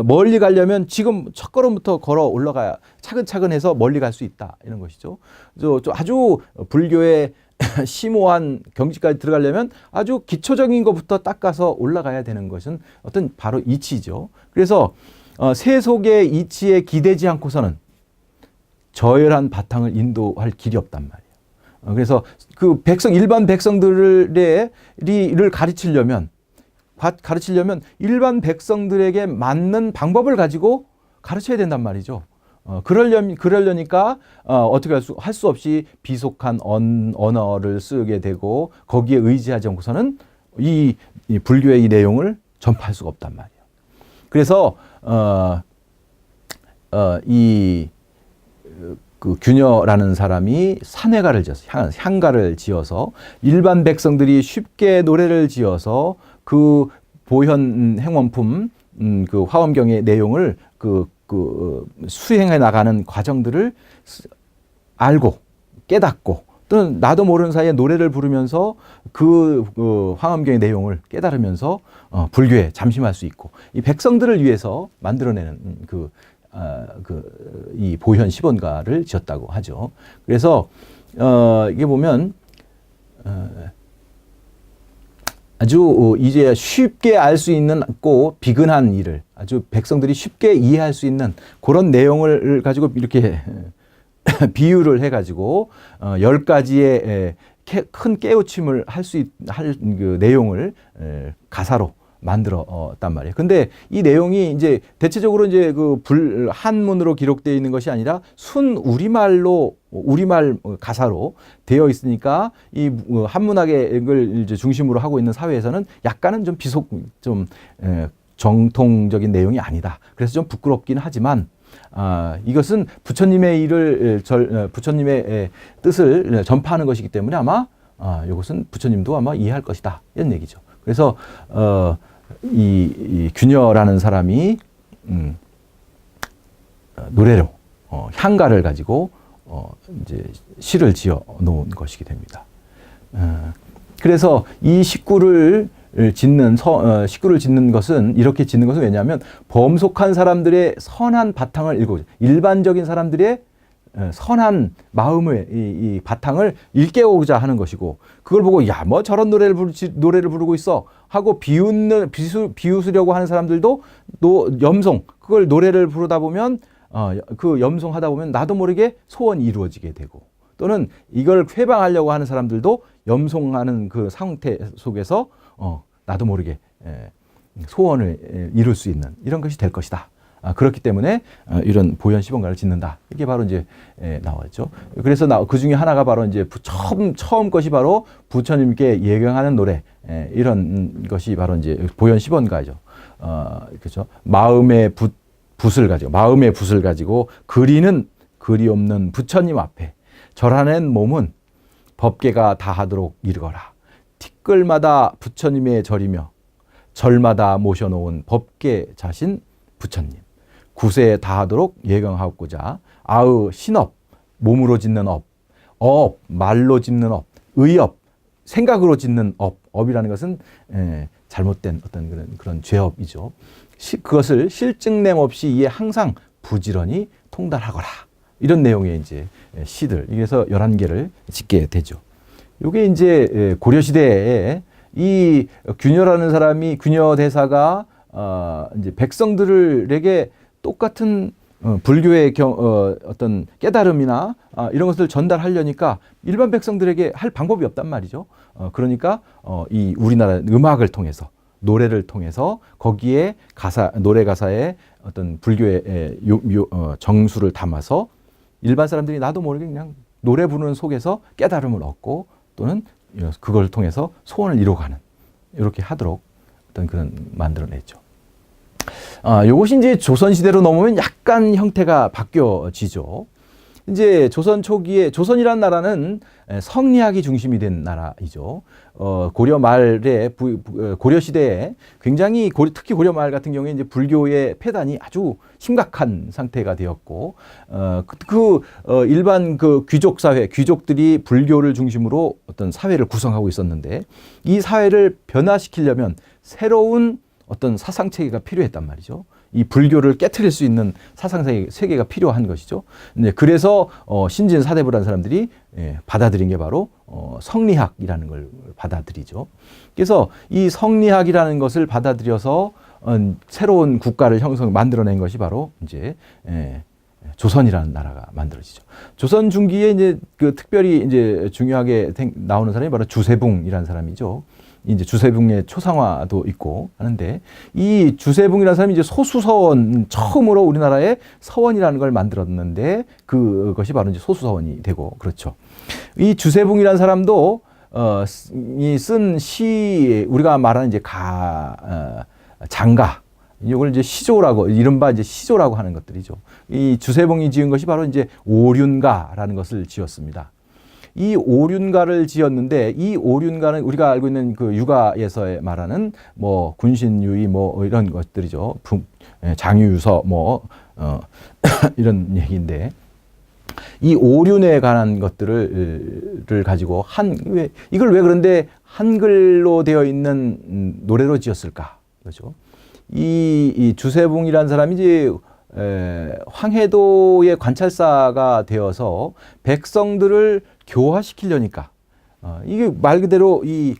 멀리 가려면 지금 첫 걸음부터 걸어 올라가야 차근차근 해서 멀리 갈 수 있다, 이런 것이죠. 아주 불교의 심오한 경지까지 들어가려면 아주 기초적인 것부터 닦아서 올라가야 되는 것은 어떤 바로 이치죠. 그래서 세속의 이치에 기대지 않고서는 저열한 바탕을 인도할 길이 없단 말이에요. 그래서 그 일반 백성들을 가르치려면 일반 백성들에게 맞는 방법을 가지고 가르쳐야 된단 말이죠. 그러려니까 어떻게 할 수 없이 비속한 언어를 쓰게 되고, 거기에 의지하지 않고서는 이 불교의 이 내용을 전파할 수가 없단 말이에요. 그래서 이 그 균여라는 사람이 산회가를 지어서 향가를 지어서 일반 백성들이 쉽게 노래를 지어서 그 보현 행원품 그 화엄경의 내용을 수행해 나가는 과정들을 알고 깨닫고 또는 나도 모르는 사이에 노래를 부르면서 그 화엄경의 내용을 깨달으면서 불교에 잠심할 수 있고 이 백성들을 위해서 만들어내는 이 보현 시본가를 지었다고 하죠. 그래서 이게 보면 아주 이제 쉽게 알 수 있는 비근한 일을 아주 백성들이 쉽게 이해할 수 있는 그런 내용을 가지고 이렇게 비유를 해가지고 10가지의 큰 깨우침을 할 그 내용을 가사로 만들었단 말이에요. 근데 이 내용이 이제 대체적으로 이제 한문으로 기록되어 있는 것이 아니라 순 우리말 가사로 되어 있으니까 이 한문학을 이제 중심으로 하고 있는 사회에서는 약간은 좀 정통적인 내용이 아니다. 그래서 좀 부끄럽긴 하지만 이것은 부처님의 부처님의 뜻을 전파하는 것이기 때문에 아마 이것은 부처님도 아마 이해할 것이다. 이런 얘기죠. 그래서 이 균여라는 사람이 노래로 향가를 가지고 이제 시를 지어 놓은 것이게 됩니다. 그래서 이 식구를 짓는 것은 이렇게 짓는 것은 왜냐하면 범속한 사람들의 선한 바탕을 읽고 일반적인 사람들의 선한 마음의 이 바탕을 일깨우고자 하는 것이고 그걸 보고 야 뭐 저런 노래를 부르고 있어 하고 비웃으려고 하는 사람들도 또 염송 그걸 노래를 부르다 보면 그 염송하다 보면 나도 모르게 소원이 이루어지게 되고 또는 이걸 회방하려고 하는 사람들도 염송하는 그 상태 속에서 나도 모르게 소원을 이룰 수 있는 이런 것이 될 것이다. 그렇기 때문에 이런 보현 시본가를 짓는다. 이게 바로 이제 나왔죠. 그래서 그 중에 하나가 바로 이제 처음 것이 바로 부처님께 예경하는 노래 이런 것이 바로 이제 보현 시본가죠. 그렇죠. 마음의 붓을 가지고 그리는 그리 없는 부처님 앞에 절하는 몸은 법계가 다하도록 이르거라. 티끌마다 부처님의 절이며 절마다 모셔놓은 법계 자신 부처님. 구세에 다하도록 예경하고자 신업, 몸으로 짓는 업, 말로 짓는 업, 의업, 생각으로 짓는 업이라는 것은 잘못된 어떤 그런 죄업이죠. 그것을 실증냄 없이 이에 항상 부지런히 통달하거라. 이런 내용의 이제 시들. 그래서 11개를 짓게 되죠. 요게 이제 고려시대에 이 균여라는 사람이 균여 대사가 이제 백성들에게 똑같은 불교의 어떤 깨달음이나 이런 것을 전달하려니까 일반 백성들에게 할 방법이 없단 말이죠. 그러니까 이 우리나라 음악을 통해서 노래를 통해서 거기에 노래 가사에 어떤 불교의 정수를 담아서 일반 사람들이 나도 모르게 그냥 노래 부르는 속에서 깨달음을 얻고 또는 그걸 통해서 소원을 이루어가는 이렇게 하도록 어떤 그런 만들어냈죠. 요것이 이제 조선시대로 넘으면 약간 형태가 바뀌어지죠. 이제 조선 초기에 조선이라는 나라는 성리학이 중심이 된 나라이죠. 고려 말에 고려 시대에 굉장히 특히 고려 말 같은 경우에 이제 불교의 폐단이 아주 심각한 상태가 되었고 일반 귀족 사회 귀족들이 불교를 중심으로 어떤 사회를 구성하고 있었는데 이 사회를 변화시키려면 새로운 어떤 사상 체계가 필요했단 말이죠. 이 불교를 깨트릴 수 있는 사상 세계가 필요한 것이죠. 그래서 신진사대부라는 사람들이 받아들인 게 바로 성리학이라는 걸 받아들이죠. 그래서 이 성리학이라는 것을 받아들여서 새로운 국가를 만들어낸 것이 바로 이제 조선이라는 나라가 만들어지죠. 조선 중기에 이제 특별히 이제 중요하게 나오는 사람이 바로 주세붕이라는 사람이죠. 이제 주세붕의 초상화도 있고 하는데 이 주세붕이라는 사람이 이제 소수서원 처음으로 우리나라에 서원이라는 걸 만들었는데 그것이 바로 이제 소수서원이 되고 그렇죠. 이 주세붕이라는 사람도 쓴 시 우리가 말하는 이제 장가 이걸 이제 시조라고, 이른바 이제 시조라고 하는 것들이죠. 이 주세봉이 지은 것이 바로 이제 오륜가라는 것을 지었습니다. 이 오륜가를 지었는데, 이 오륜가는 우리가 알고 있는 그 육아에서 말하는 뭐 군신유의 뭐 이런 것들이죠. 장유유서 뭐 이런 얘기인데, 이 오륜에 관한 것들을 가지고 이걸 왜 그런데 한글로 되어 있는 노래로 지었을까? 그렇죠. 이 주세봉이라는 사람이 이제 황해도의 관찰사가 되어서 백성들을 교화시키려니까, 이게 말 그대로 이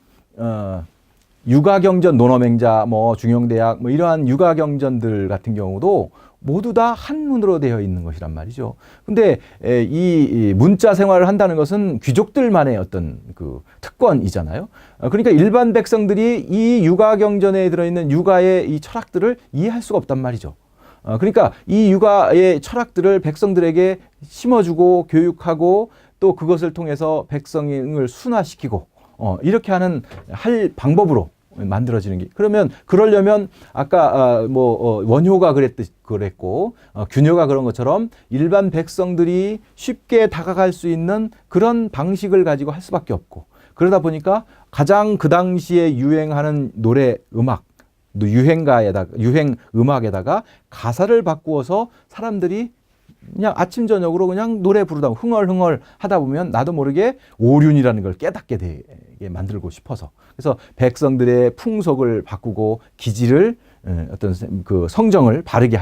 육아경전, 논어맹자, 뭐 중용대학, 뭐 이러한 육아경전들 같은 경우도 모두 다 한문으로 되어 있는 것이란 말이죠. 근데 이 문자 생활을 한다는 것은 귀족들만의 어떤 그 특권이잖아요. 그러니까 일반 백성들이 이 육아경전에 들어있는 육아의 이 철학들을 이해할 수가 없단 말이죠. 그러니까 이 육아의 철학들을 백성들에게 심어주고 교육하고 또 그것을 통해서 백성을 순화시키고 이렇게 할 방법으로 만들어지는 게, 그러면 그러려면 아까 원효가 그랬고 균효가 그런 것처럼 일반 백성들이 쉽게 다가갈 수 있는 그런 방식을 가지고 할 수밖에 없고, 그러다 보니까 가장 그 당시에 유행하는 노래 음악, 유행 음악에다가 가사를 바꾸어서 사람들이 그냥 아침 저녁으로 그냥 노래 부르다 흥얼흥얼 하다 보면 나도 모르게 오륜이라는 걸 깨닫게 되게 만들고 싶어서, 그래서 백성들의 풍속을 바꾸고 기질을 어떤 그 성정을 바르게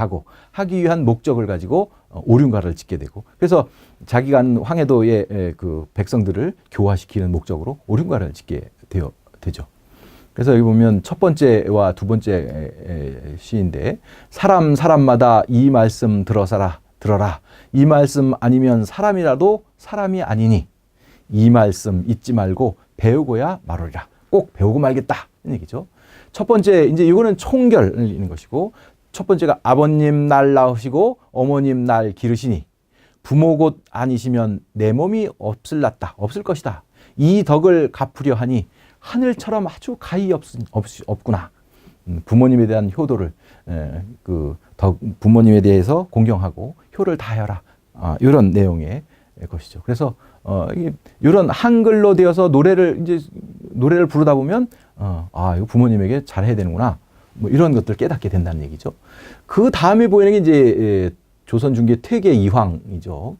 하기 위한 목적을 가지고 오륜가를 짓게 되고, 그래서 자기가 황해도의 그 백성들을 교화시키는 목적으로 오륜가를 짓게 되죠. 그래서 여기 보면 첫 번째와 두 번째 시인데, 사람마다 이 말씀 들어라. 이 말씀 아니면 사람이라도 사람이 아니니 이 말씀 잊지 말고 배우고야 말으리라. 꼭 배우고 말겠다. 이런 얘기죠. 첫 번째, 이제 이거는 총결을 읽는 것이고, 첫 번째가 아버님 날 낳으시고 어머님 날 기르시니 부모 곧 아니시면 내 몸이 없을 것이다. 이 덕을 갚으려 하니 하늘처럼 아주 가히 없구나. 부모님에 대한 효도를, 부모님에 대해서 공경하고 효를 다하여라. 이런 내용의 것이죠. 그래서 이런 한글로 되어서 노래를 부르다 보면 이거 부모님에게 잘해야 되는구나. 뭐 이런 것들 깨닫게 된다는 얘기죠. 그 다음에 보이는 게 이제 조선 중기 퇴계 이황이죠.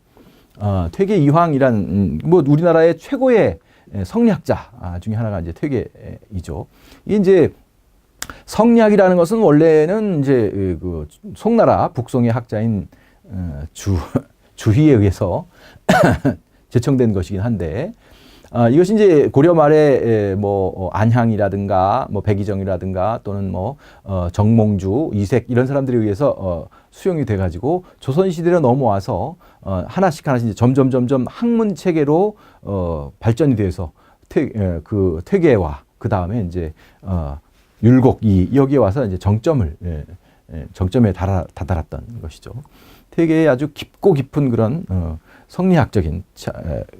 퇴계 이황이란 뭐 우리나라의 최고의 성리학자 중에 하나가 이제 퇴계이죠. 이제 성리학이라는 것은 원래는 이제 그 송나라 북송의 학자인 주희에 의해서 제청된 것이긴 한데, 이것이 이제 고려 말에 안향이라든가 백이정이라든가 또는 정몽주, 이색 이런 사람들에 의해서 수용이 돼가지고 조선 시대로 넘어와서 하나씩 점점 학문 체계로 발전이 돼서 그 퇴계와 그 다음에 이제 율곡 여기에 와서 이제 정점에 다다랐던 것이죠. 되게 아주 깊고 깊은 그런 성리학적인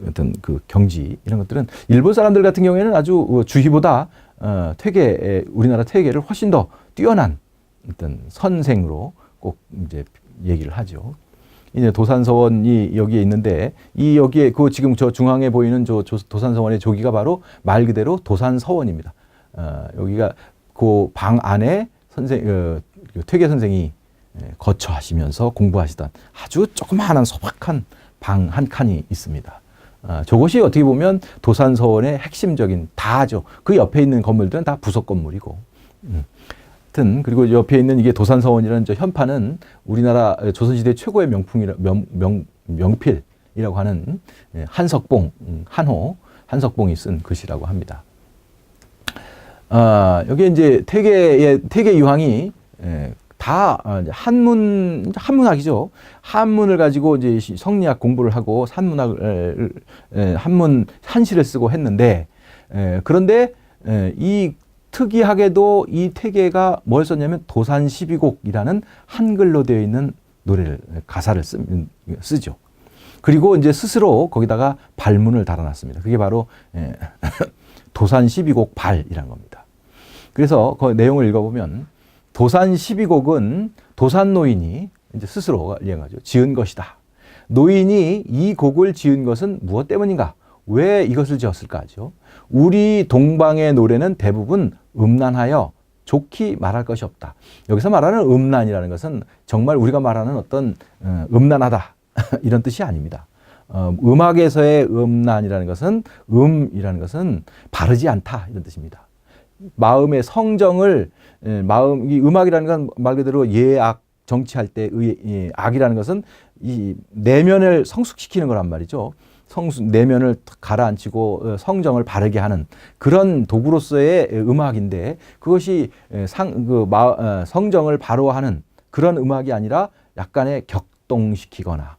어떤 그 경지 이런 것들은 일본 사람들 같은 경우에는 아주 주희보다 우리나라 퇴계를 훨씬 더 뛰어난 어떤 선생으로 꼭 이제 얘기를 하죠. 이제 도산서원이 여기에 있는데 여기에 지금 저 중앙에 보이는 도산서원의 조기가 바로 말 그대로 도산서원입니다. 여기가 그 방 안에 퇴계 선생이 거처하시면서 공부하시던 아주 조그마한 소박한 방 한 칸이 있습니다. 저것이 어떻게 보면 도산서원의 핵심적인 다죠. 그 옆에 있는 건물들은 다 부속 건물이고. 그리고 옆에 있는 이게 도산서원이라는 저 현판은 우리나라 조선시대 최고의 명필이라고 하는 한석봉, 한석봉이 쓴 글이라고 합니다. 여기 이제 퇴계 유황이 다 한문학이죠. 한문을 가지고 이제 성리학 공부를 하고 한시를 쓰고 했는데, 그런데 이 특이하게도 이 퇴계가 뭘 썼냐면 도산십이곡이라는 한글로 되어 있는 가사를 쓰죠. 그리고 이제 스스로 거기다가 발문을 달아놨습니다. 그게 바로 도산십이곡 발이라는 겁니다. 그래서 그 내용을 읽어보면 도산 12곡은 도산 노인이 이제 스스로가 이행하죠. 지은 것이다. 노인이 이 곡을 지은 것은 무엇 때문인가? 왜 이것을 지었을까죠? 우리 동방의 노래는 대부분 음란하여 좋게 말할 것이 없다. 여기서 말하는 음란이라는 것은 정말 우리가 말하는 어떤 음란하다 이런 뜻이 아닙니다. 음악에서의 음란이라는 것은 음이라는 것은 바르지 않다 이런 뜻입니다. 마음의 성정을 이 음악이라는 건 말 그대로 예악 정치할 때의 악이라는 것은 이 내면을 성숙시키는 거란 말이죠. 내면을 가라앉히고 성정을 바르게 하는 그런 도구로서의 음악인데 그것이 성정을 바로 하는 그런 음악이 아니라 약간의 격동시키거나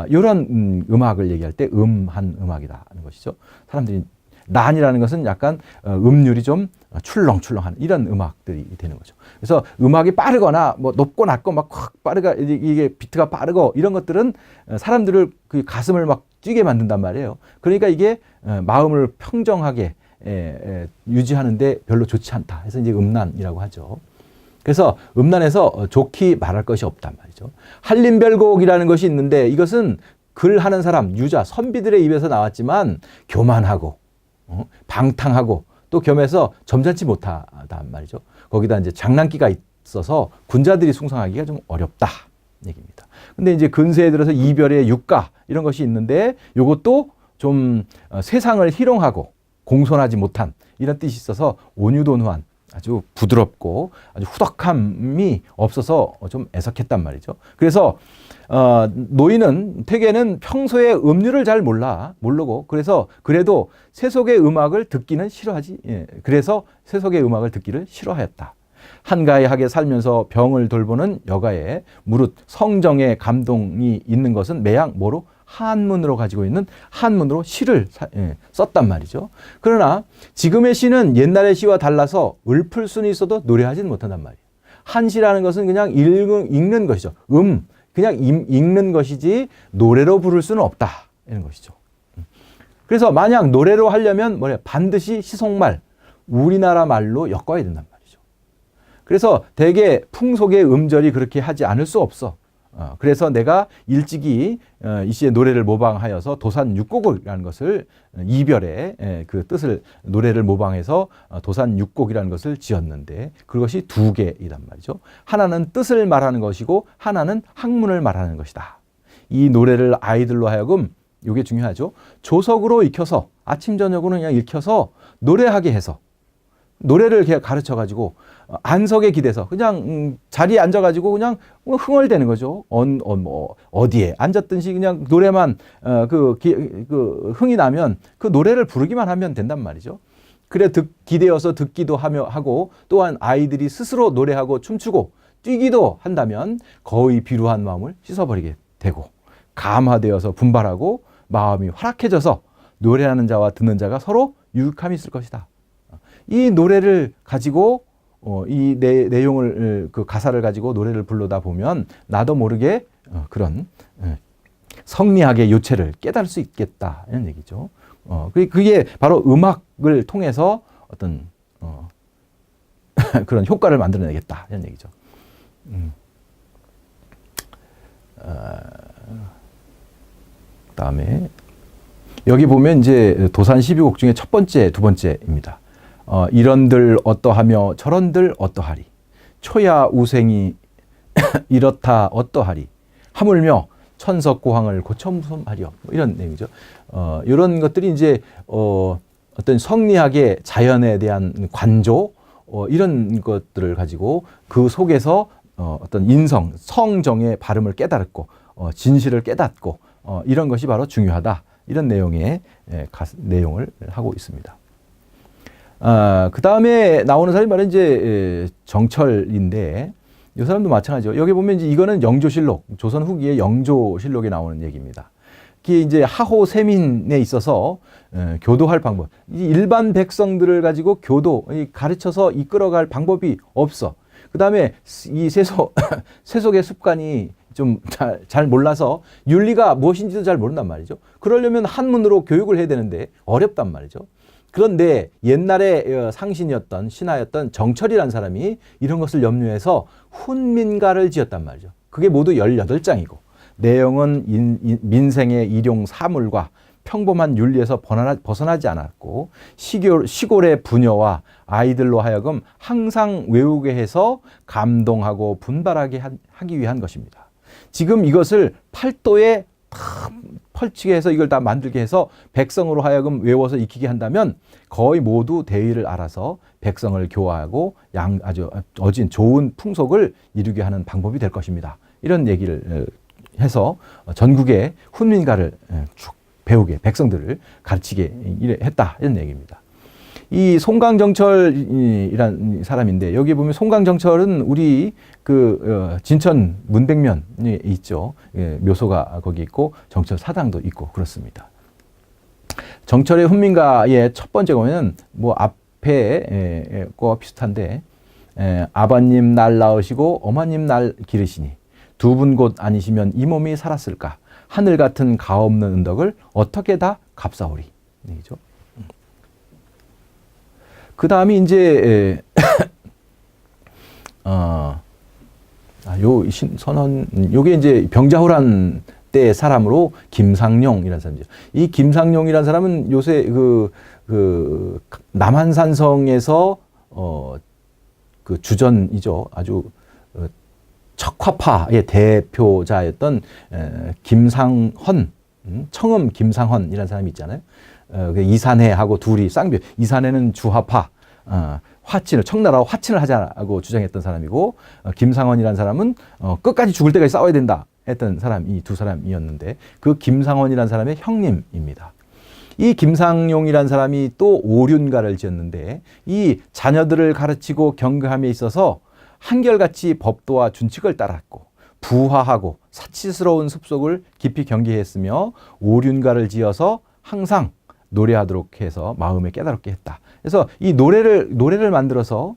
이런 음악을 얘기할 때 음한 음악이라는 것이죠. 사람들이 난이라는 것은 약간 음률이 좀 출렁출렁하는 이런 음악들이 되는 거죠. 그래서 음악이 빠르거나 뭐 높고 낮고 막 확 빠르가 이게 비트가 빠르고 이런 것들은 사람들을 그 가슴을 막 뛰게 만든단 말이에요. 그러니까 이게 마음을 평정하게 유지하는데 별로 좋지 않다. 해서 이제 음란이라고 하죠. 그래서 음란에서 좋게 말할 것이 없단 말이죠. 한림별곡이라는 것이 있는데 이것은 글하는 사람, 유자, 선비들의 입에서 나왔지만 교만하고 방탕하고 또 겸해서 점잖지 못하단 말이죠. 거기다 이제 장난기가 있어서 군자들이 숭상하기가 좀 어렵다 얘기입니다. 근데 이제 근세에 들어서 이별의 육가 이런 것이 있는데 이것도 좀 세상을 희롱하고 공손하지 못한 이런 뜻이 있어서 온유도누한 아주 부드럽고 아주 후덕함이 없어서 좀 애석했단 말이죠. 그래서 노인은 퇴계는 평소에 음률을 잘 모르고 그래서 그래도 세속의 음악을 듣기는 그래서 세속의 음악을 듣기를 싫어하였다. 한가하게 살면서 병을 돌보는 여가에 무릇 성정의 감동이 있는 것은 매양 뭐로? 한문으로 가지고 있는 한문으로 시를 썼단 말이죠. 그러나 지금의 시는 옛날의 시와 달라서 읊을 수는 있어도 노래하지는 못한단 말이에요. 한시라는 것은 그냥 읽는 것이죠. 그냥 읽는 것이지 노래로 부를 수는 없다 이런 것이죠. 그래서 만약 노래로 하려면 반드시 시속말, 우리나라 말로 엮어야 된단 말이죠. 그래서 대개 풍속의 음절이 그렇게 하지 않을 수 없어. 그래서 내가 일찍이 이 씨의 노래를 모방하여서 도산 육곡이라는 것을 이별의 그 뜻을 노래를 모방해서 도산 육곡이라는 것을 지었는데 그것이 두 개이란 말이죠. 하나는 뜻을 말하는 것이고 하나는 학문을 말하는 것이다. 이 노래를 아이들로 하여금 이게 중요하죠. 조석으로 익혀서 아침 저녁으로 그냥 익혀서 노래하게 해서 노래를 가르쳐 가지고 안석에 기대서 그냥 자리에 앉아 가지고 그냥 흥얼대는 거죠. 어디에 앉았든지 그냥 노래만 흥이 나면 그 노래를 부르기만 하면 된단 말이죠. 그래 기대어서 듣기도 하고 또한 아이들이 스스로 노래하고 춤추고 뛰기도 한다면 거의 비루한 마음을 씻어버리게 되고 감화되어서 분발하고 마음이 활락해져서 노래하는 자와 듣는 자가 서로 유익함이 있을 것이다. 이 노래를 가지고 이 내용을 그 가사를 가지고 노래를 부르다 보면 나도 모르게 그런 성리학의 요체를 깨달을 수 있겠다 이런 얘기죠. 그게 바로 음악을 통해서 어떤 그런 효과를 만들어내겠다 이런 얘기죠. 그다음에 여기 보면 이제 도산 12곡 중에 첫 번째, 두 번째입니다. 이런들 어떠하며 저런들 어떠하리 초야 우생이 이렇다 어떠하리 하물며 천석고항을 고첨무섬하리요 이런 내용이죠. 이런 것들이 이제 어떤 성리학의 자연에 대한 관조 이런 것들을 가지고 그 속에서 어떤 성정의 발음을 깨달았고 진실을 깨닫고 이런 것이 바로 중요하다 이런 내용의 내용을 하고 있습니다. 그 다음에 나오는 사람이 바로 이제 정철인데 이 사람도 마찬가지죠. 여기 보면 이제 이거는 영조실록, 조선 후기의 영조실록에 나오는 얘기입니다. 이게 이제 하호 세민에 있어서 교도할 방법, 일반 백성들을 가지고 가르쳐서 이끌어갈 방법이 없어. 그 다음에 이 세속의 습관이 좀 잘 몰라서 윤리가 무엇인지도 잘 모른단 말이죠. 그러려면 한문으로 교육을 해야 되는데 어렵단 말이죠. 그런데 옛날에 상신이었던 신하였던 정철이라는 사람이 이런 것을 염려해서 훈민가를 지었단 말이죠. 그게 모두 18장이고 내용은 민생의 일용 사물과 평범한 윤리에서 벗어나지 않았고 시골의 부녀와 아이들로 하여금 항상 외우게 해서 감동하고 분발하게 하기 위한 것입니다. 지금 이것을 팔도에 다 펼치게 해서 이걸 다 만들게 해서 백성으로 하여금 외워서 익히게 한다면 거의 모두 대의를 알아서 백성을 교화하고 아주 어진 좋은 풍속을 이루게 하는 방법이 될 것입니다. 이런 얘기를 해서 전국의 훈민가를 쭉 배우게 백성들을 가르치게 했다 이런 얘기입니다. 이 송강정철이란 사람인데 여기 보면 송강정철은 우리 그 진천 문백면에 있죠. 묘소가 거기 있고 정철 사당도 있고 그렇습니다. 정철의 훈민가의 첫 번째 보면 뭐 앞에 거와 비슷한데 아버님 날 낳으시고 어머님 날 기르시니 두 분 곧 아니시면 이 몸이 살았을까? 하늘 같은 가없는 은덕을 어떻게 다 갚사오리. 얘기죠. 그 다음이 이제 요게 이제 병자호란 때 사람으로 김상룡이라는 사람이죠. 이 김상룡이라는 사람은 요새 그 남한산성에서 그 주전이죠. 아주 척화파의 대표자였던 김상헌, 청음 김상헌이라는 사람이 있잖아요. 이산해하고 둘이 쌍벽, 이산해는 주화파, 화친을, 청나라와 화친을 하자고 주장했던 사람이고, 김상헌이라는 사람은 끝까지 죽을 때까지 싸워야 된다 했던 사람이 두 사람이었는데, 그 김상헌이라는 사람의 형님입니다. 이 김상용이라는 사람이 또 오륜가를 지었는데, 이 자녀들을 가르치고 경계함에 있어서 한결같이 법도와 준칙을 따랐고 부화하고 사치스러운 습속을 깊이 경계했으며 오륜가를 지어서 항상 노래하도록 해서 마음에 깨달게 했다. 그래서 이 노래를 만들어서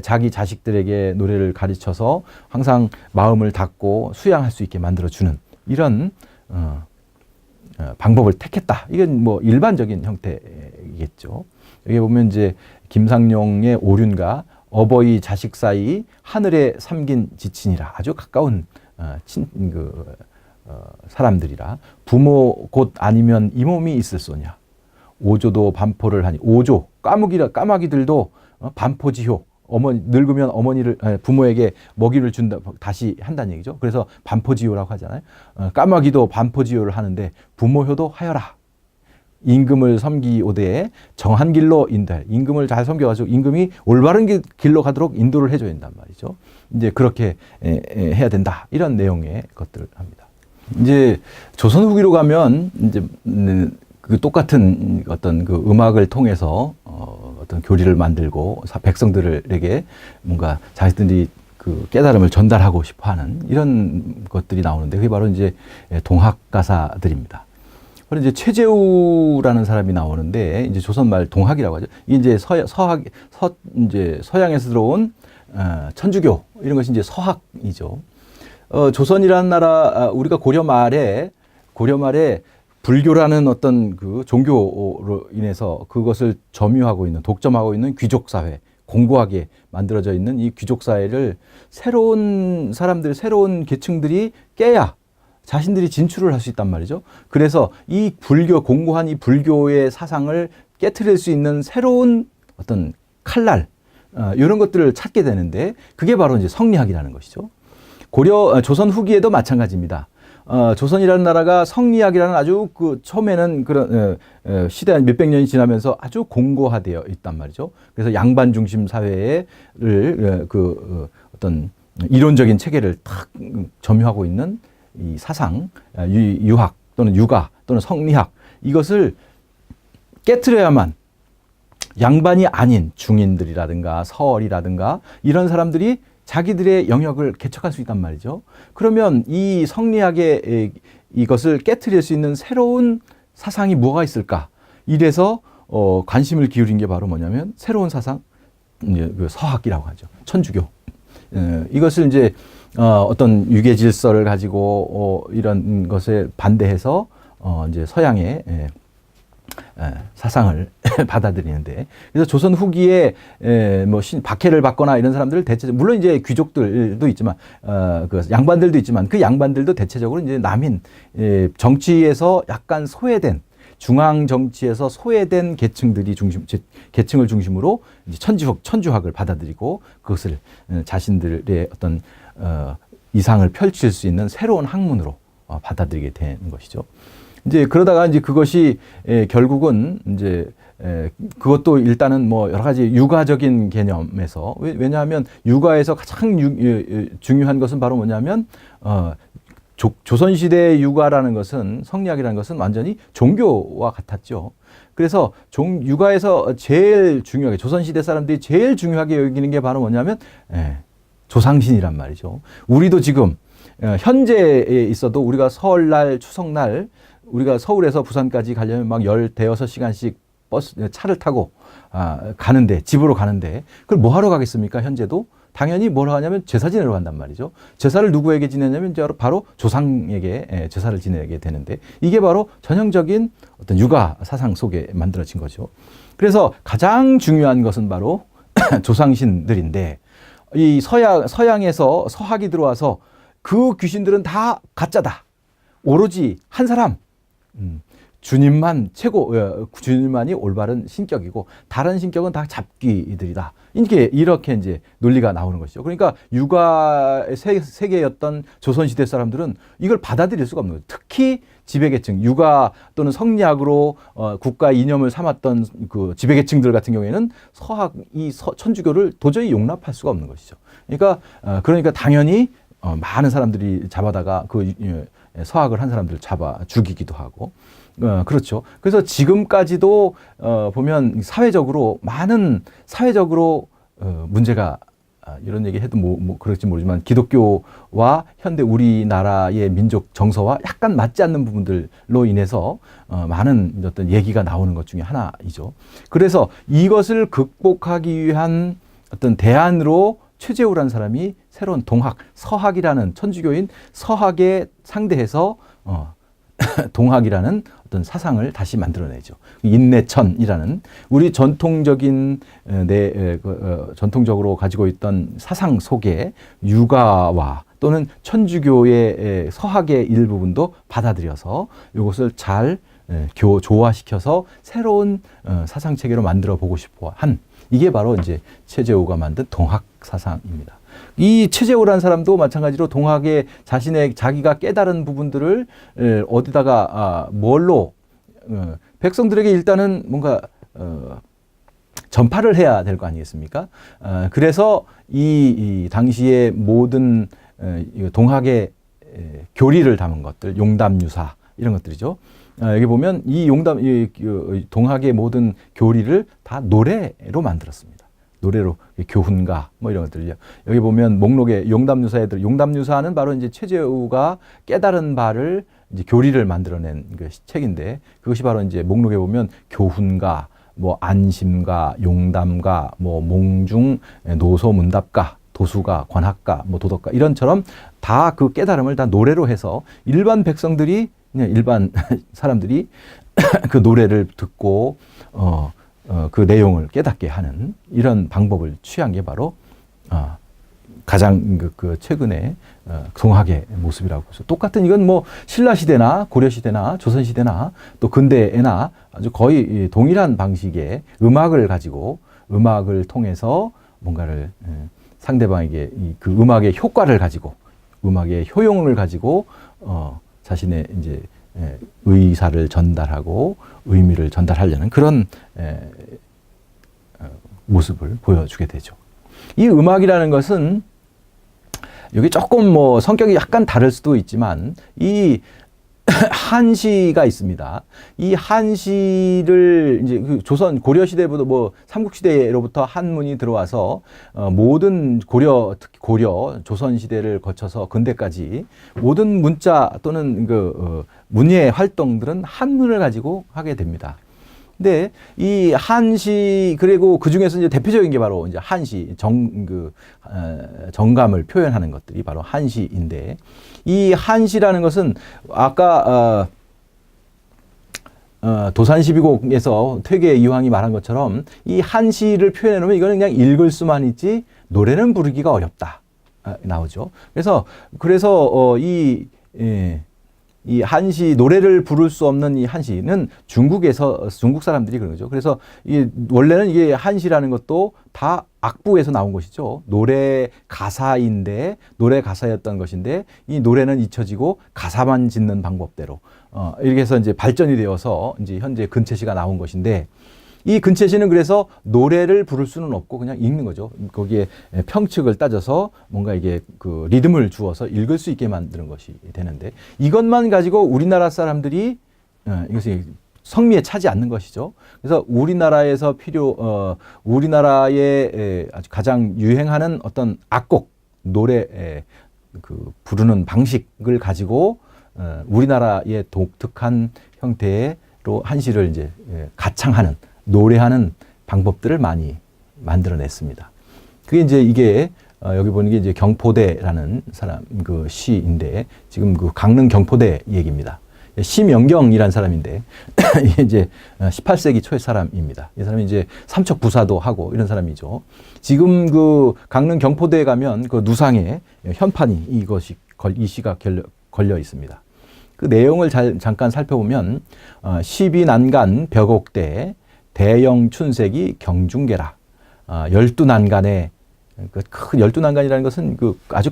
자기 자식들에게 노래를 가르쳐서 항상 마음을 닫고 수양할 수 있게 만들어주는 이런 방법을 택했다. 이건 뭐 일반적인 형태이겠죠. 여기 보면 이제 김상용의 오륜가 어버이 자식 사이 하늘에 삼긴 지친이라 아주 가까운 사람들이라 부모 곧 아니면 이 몸이 있을소냐. 오조도 반포를 하니 오조 까마귀들도 반포지효 늙으면 부모에게 먹이를 준다 다시 한다는 얘기죠. 그래서 반포지효라고 하잖아요. 까마귀도 반포지효를 하는데 부모효도 하여라. 임금을 섬기오되 정한 길로 인도해. 임금을 잘 섬겨가지고 임금이 올바른 길로 가도록 인도를 해줘야 된단 말이죠. 이제 그렇게 해야 된다. 이런 내용의 것들을 합니다. 이제 조선 후기로 가면 이제 그 똑같은 어떤 그 음악을 통해서 어떤 교리를 만들고 백성들에게 뭔가 자신들이 그 깨달음을 전달하고 싶어하는 이런 것들이 나오는데 그게 바로 이제 동학 가사들입니다. 그리고 이제 최재우라는 사람이 나오는데 이제 조선말 동학이라고 하죠. 이게 이제 이제 서양에서 들어온 천주교 이런 것이 이제 서학이죠. 조선이라는 나라 우리가 고려 말에 불교라는 어떤 그 종교로 인해서 그것을 점유하고 있는 독점하고 있는 귀족 사회 공고하게 만들어져 있는 이 귀족 사회를 새로운 사람들 새로운 계층들이 깨야 자신들이 진출을 할 수 있단 말이죠. 그래서 이 공고한 이 불교의 사상을 깨트릴 수 있는 새로운 어떤 칼날, 이런 것들을 찾게 되는데 그게 바로 이제 성리학이라는 것이죠. 조선 후기에도 마찬가지입니다. 조선이라는 나라가 성리학이라는 아주 처음에는 그런 시대 한 몇백 년이 지나면서 아주 공고화되어 있단 말이죠. 그래서 양반 중심 사회를 어떤 이론적인 체계를 탁 점유하고 있는 이 사상, 유학 또는 육아 또는 성리학 이것을 깨트려야만 양반이 아닌 중인들이라든가 서얼이라든가 이런 사람들이 자기들의 영역을 개척할 수 있단 말이죠. 그러면 이 성리학의 이것을 깨트릴 수 있는 새로운 사상이 뭐가 있을까? 이래서 관심을 기울인 게 바로 뭐냐면 새로운 사상, 그 서학이라고 하죠. 천주교. 이것을 이제 어떤 유계 질서를 가지고 이런 것에 반대해서 이제 서양의 사상을 받아들이는데, 그래서 조선 후기에 뭐 박해를 받거나 이런 사람들 대체적으로, 물론 이제 귀족들도 있지만 그 양반들도 있지만, 그 양반들도 대체적으로 이제 남인, 정치에서 약간 소외된, 중앙 정치에서 소외된 계층을 중심으로 이제 천주학을 받아들이고 그것을 자신들의 어떤 이상을 펼칠 수 있는 새로운 학문으로 받아들이게 되는 것이죠. 이제 그러다가 이제 그것이 결국은 이제 그것도 일단은 뭐 여러 가지 육아적인 개념에서, 왜냐하면 육아에서 가장 중요한 것은 바로 뭐냐면 조선시대의 육아라는 것은, 성리학이라는 것은 완전히 종교와 같았죠. 그래서 육아에서 제일 중요하게, 조선시대 사람들이 제일 중요하게 여기는 게 바로 뭐냐면 조상신이란 말이죠. 우리도 지금 현재에 있어도 우리가 설날, 추석날 우리가 서울에서 부산까지 가려면 막 15시간씩 차를 타고 가는데, 집으로 가는데, 그걸 뭐 하러 가겠습니까? 현재도 당연히 뭘 하냐면 제사 지내러 간단 말이죠. 제사를 누구에게 지내냐면 바로 조상에게 제사를 지내게 되는데, 이게 바로 전형적인 어떤 육아 사상 속에 만들어진 거죠. 그래서 가장 중요한 것은 바로 조상신들인데, 이 서양에서 서학이 들어와서 그 귀신들은 다 가짜다, 오로지 한 사람, 주님만 주님만이 올바른 신격이고 다른 신격은 다 잡귀들이다. 이렇게 이제 논리가 나오는 것이죠. 그러니까 육아의 세계였던 조선시대 사람들은 이걸 받아들일 수가 없는 거예요. 특히 지배계층, 육아 또는 성리학으로 국가 이념을 삼았던 그 지배계층들 같은 경우에는 천주교를 도저히 용납할 수가 없는 것이죠. 그러니까 당연히 많은 사람들이 잡아다가 서학을 한 사람들 잡아 죽이기도 하고, 그렇죠. 그래서 지금까지도 보면 사회적으로 문제가, 이런 얘기 해도 뭐 그럴지 모르지만, 기독교와 현대 우리나라의 민족 정서와 약간 맞지 않는 부분들로 인해서 많은 어떤 얘기가 나오는 것 중에 하나이죠. 그래서 이것을 극복하기 위한 어떤 대안으로 최재우라는 사람이 새로운 서학이라는, 천주교인 서학에 상대해서 동학이라는 어떤 사상을 다시 만들어내죠. 인내천이라는 우리 전통적으로 가지고 있던 사상 속에 육아와 또는 천주교의 서학의 일부분도 받아들여서 이것을 잘 조화시켜서 새로운 사상 체계로 만들어 보고 싶어 한, 이게 바로 이제 최재우가 만든 동학 사상입니다. 이 최재우라는 사람도 마찬가지로 동학의 자기가 깨달은 부분들을 어디다가 뭘로 백성들에게 일단은 뭔가 전파를 해야 될 거 아니겠습니까? 그래서 이 당시의 모든 동학의 교리를 담은 것들, 용담유사 이런 것들이죠. 여기 보면 이 동학의 모든 교리를 다 노래로 만들었습니다. 노래로, 교훈가 뭐 이런 것들이요. 여기 보면 목록에 용담유사는 바로 이제 최재우가 깨달은 바를 이제 교리를 만들어낸 그 책인데, 그것이 바로 이제 목록에 보면 교훈가, 뭐 안심가, 용담가, 뭐 몽중, 노소문답가, 도수가, 관학가, 뭐 도덕가, 이런처럼 다 그 깨달음을 다 노래로 해서 일반 백성들이, 그냥 일반 사람들이 그 노래를 듣고 그 내용을 깨닫게 하는 이런 방법을 취한 게 바로 가장 최근의 동학의 모습이라고 해서, 똑같은, 이건 뭐 신라 시대나 고려 시대나 조선 시대나 또 근대에나 아주 거의 동일한 방식의 음악을 가지고, 음악을 통해서 뭔가를 상대방에게 그 음악의 효과를 가지고, 음악의 효용을 가지고 자신의 이제 의사를 전달하고 의미를 전달하려는 그런 모습을 보여주게 되죠. 이 음악이라는 것은 여기 조금 뭐 성격이 약간 다를 수도 있지만, 이 한시가 있습니다. 이 한시를 이제 조선 고려 시대부터 뭐 삼국 시대로부터 한문이 들어와서 모든 특히 고려 조선 시대를 거쳐서 근대까지 모든 문자 또는 문예 활동들은 한문을 가지고 하게 됩니다. 근데 이 한시, 그리고 그 중에서 이제 대표적인 게 바로 이제 한시, 정감을 표현하는 것들이 바로 한시인데, 이 한시라는 것은 아까 도산12곡에서 퇴계 이황이 말한 것처럼 이 한시를 표현해 놓으면 이거는 그냥 읽을 수만 있지 노래는 부르기가 어렵다. 나오죠. 그래서 이 한시, 노래를 부를 수 없는 이 한시는 중국 사람들이 그런 거죠. 그래서 원래는 이게 한시라는 것도 다 악부에서 나온 것이죠. 노래 가사였던 것인데 이 노래는 잊혀지고 가사만 짓는 방법대로 이렇게 해서 이제 발전이 되어서 이제 현재 근체시가 나온 것인데, 이 근체시는 그래서 노래를 부를 수는 없고 그냥 읽는 거죠. 거기에 평칙을 따져서 뭔가 이게 그 리듬을 주어서 읽을 수 있게 만드는 것이 되는데, 이것만 가지고 우리나라 사람들이 이것이 성미에 차지 않는 것이죠. 그래서 우리나라의 아주 가장 유행하는 어떤 악곡 노래 그 부르는 방식을 가지고 우리나라의 독특한 형태로 한시를 이제 가창하는, 노래하는 방법들을 많이 만들어냈습니다. 그게 이게 여기 보는 게 이제 경포대라는 사람 그 시인데, 지금 그 강릉 경포대 얘기입니다. 심영경이라는 사람인데 이제 18세기 초의 사람입니다. 이 사람이 이제 삼척 부사도 하고 이런 사람이죠. 지금 그 강릉 경포대에 가면 그 누상에 현판이 이 시가 걸려 있습니다. 그 내용을 잠깐 살펴보면 12난간 벽옥대 대영춘색이 경중계라. 12난간의 그 큰 12난간이라는 것은 그 아주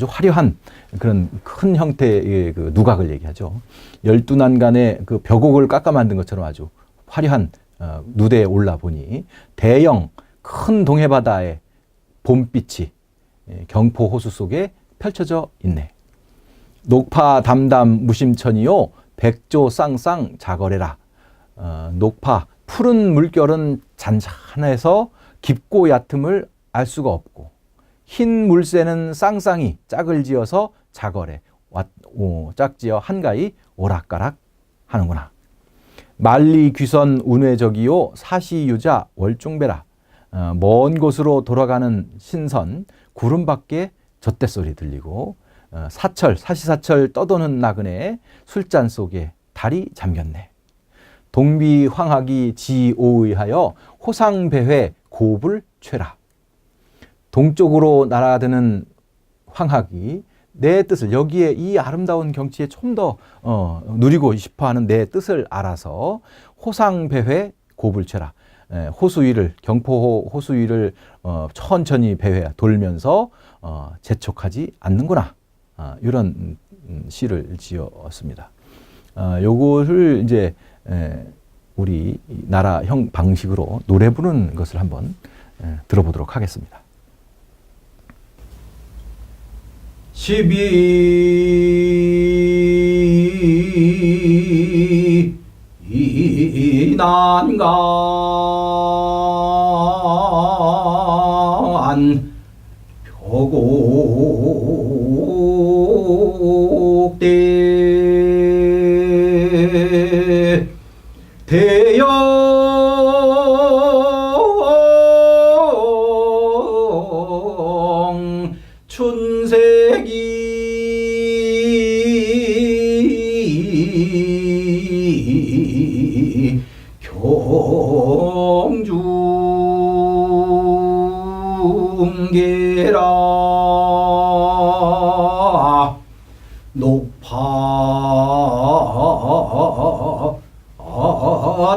화려한 그런 큰 형태의 그 누각을 얘기하죠. 12난간의 그 벽옥을 깎아 만든 것처럼 아주 화려한 누대에 올라 보니 대영 큰 동해바다의 봄빛이 경포 호수 속에 펼쳐져 있네. 녹파 담담 무심천이요 백조 쌍쌍 자거래라. 녹파 푸른 물결은 잔잔해서 깊고 얕음을 알 수가 없고, 흰 물새는 쌍쌍이 짝을 지어서 자거래 짝지어 한가히 오락가락 하는구나. 만리 귀선 운회적이요 사시유자 월중배라. 먼 곳으로 돌아가는 신선 구름 밖에 젖대소리 들리고, 사시사철 떠도는 나그네 술잔 속에 달이 잠겼네. 동비 황학이 지오의하여 호상배회 고불 최라. 동쪽으로 날아드는 황학이 내 뜻을, 여기에 이 아름다운 경치에 좀 더 누리고 싶어하는 내 뜻을 알아서 호상배회 고불최라. 호수 위를, 경포호 호수 위를 천천히 돌면서 재촉하지 않는구나. 이런 시를 지었습니다. 요거를 이제 우리 나라 형 방식으로 노래 부르는 것을 한번 들어보도록 하겠습니다. 12난간 벽옥대 대영 춘색이 경중계라. 녹파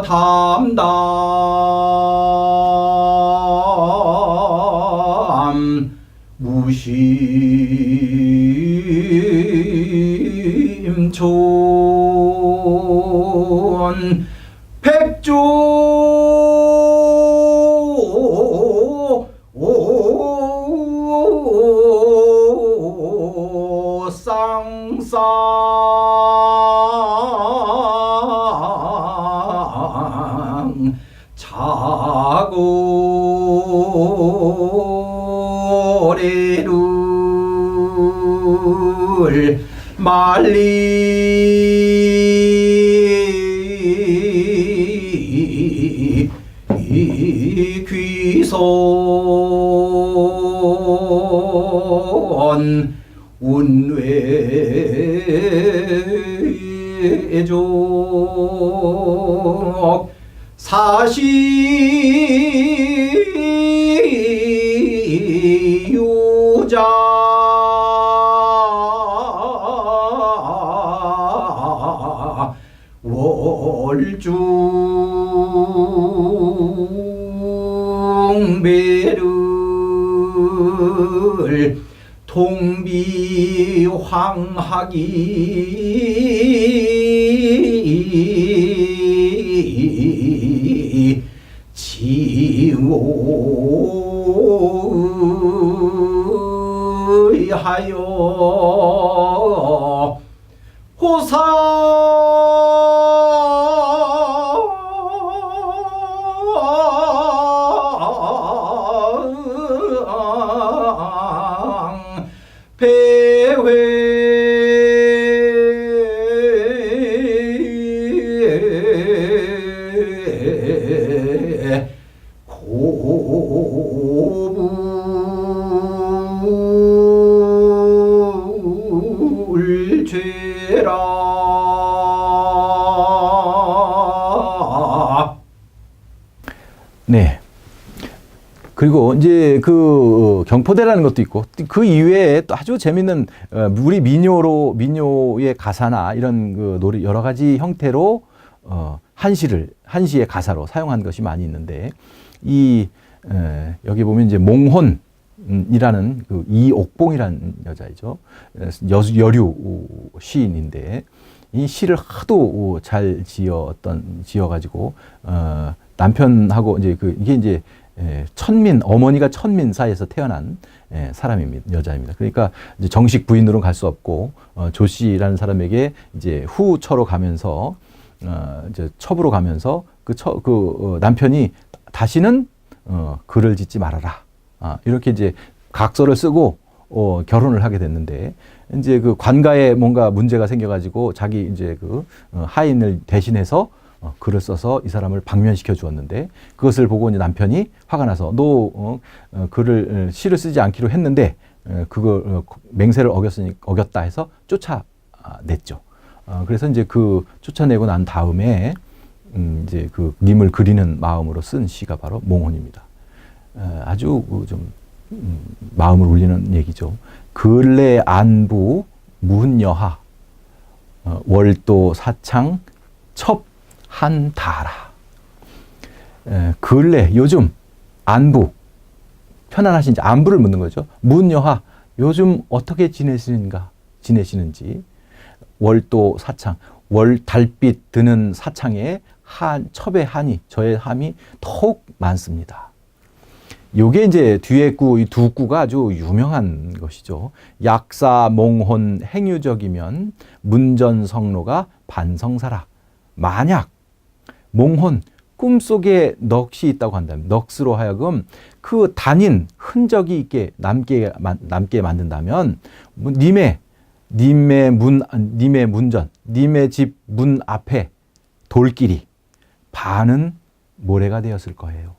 담담 무심촌 백조 쌍쌍 자고래를 말리 귀선 운회 대족 사시유자 월중배를 통비황하기 지오하여 호상 배회 고불죄라. 네. 그리고 이제 그 경포대라는 것도 있고 그 이외에 또 아주 재밌는 우리 민요의 가사나 이런 그 노래 여러 가지 형태로 한시의 가사로 사용한 것이 많이 있는데 여기 보면 이제 몽혼이라는 그 이옥봉이라는 여자이죠. 여류 시인인데 이 시를 하도 잘 지어가지고 남편하고 이제 이게 이제 어머니가 천민 사이에서 태어난 여자입니다. 그러니까 이제 정식 부인으로는 갈 수 없고 조 씨라는 사람에게 이제 후처로 가면서 이제 첩으로 가면서 남편이 다시는 글을 짓지 말아라. 이렇게 이제 각서를 쓰고 결혼을 하게 됐는데 이제 그 관가에 뭔가 문제가 생겨가지고 자기 이제 하인을 대신해서 글을 써서 이 사람을 방면시켜 주었는데 그것을 보고 이제 남편이 화가 나서 너 시를 쓰지 않기로 했는데 그걸 맹세를 어겼다 해서 쫓아냈죠. 그래서 이제 쫓아내고 난 다음에 이제 님을 그리는 마음으로 쓴 시가 바로 몽혼입니다. 아주 좀 마음을 울리는 얘기죠. 근래 안부 문여하 월도 사창 첩 한다라. 근래 요즘 안부 편안하신지 안부를 묻는 거죠. 문여하 요즘 어떻게 지내시는지 월도 사창 달빛 드는 사창에 첩의 한이 저의 함이 더욱 많습니다. 요게 이제 뒤에 이 두 구가 아주 유명한 것이죠. 약사 몽혼 행유적이면 문전성로가 반성사라. 만약 몽혼 꿈속에 넋이 있다고 한다면 넋으로 하여금 그 단인 흔적이 있게 남게 만든다면 님의 문전 님의 집 문 앞에 돌길이 반은 모래가 되었을 거예요.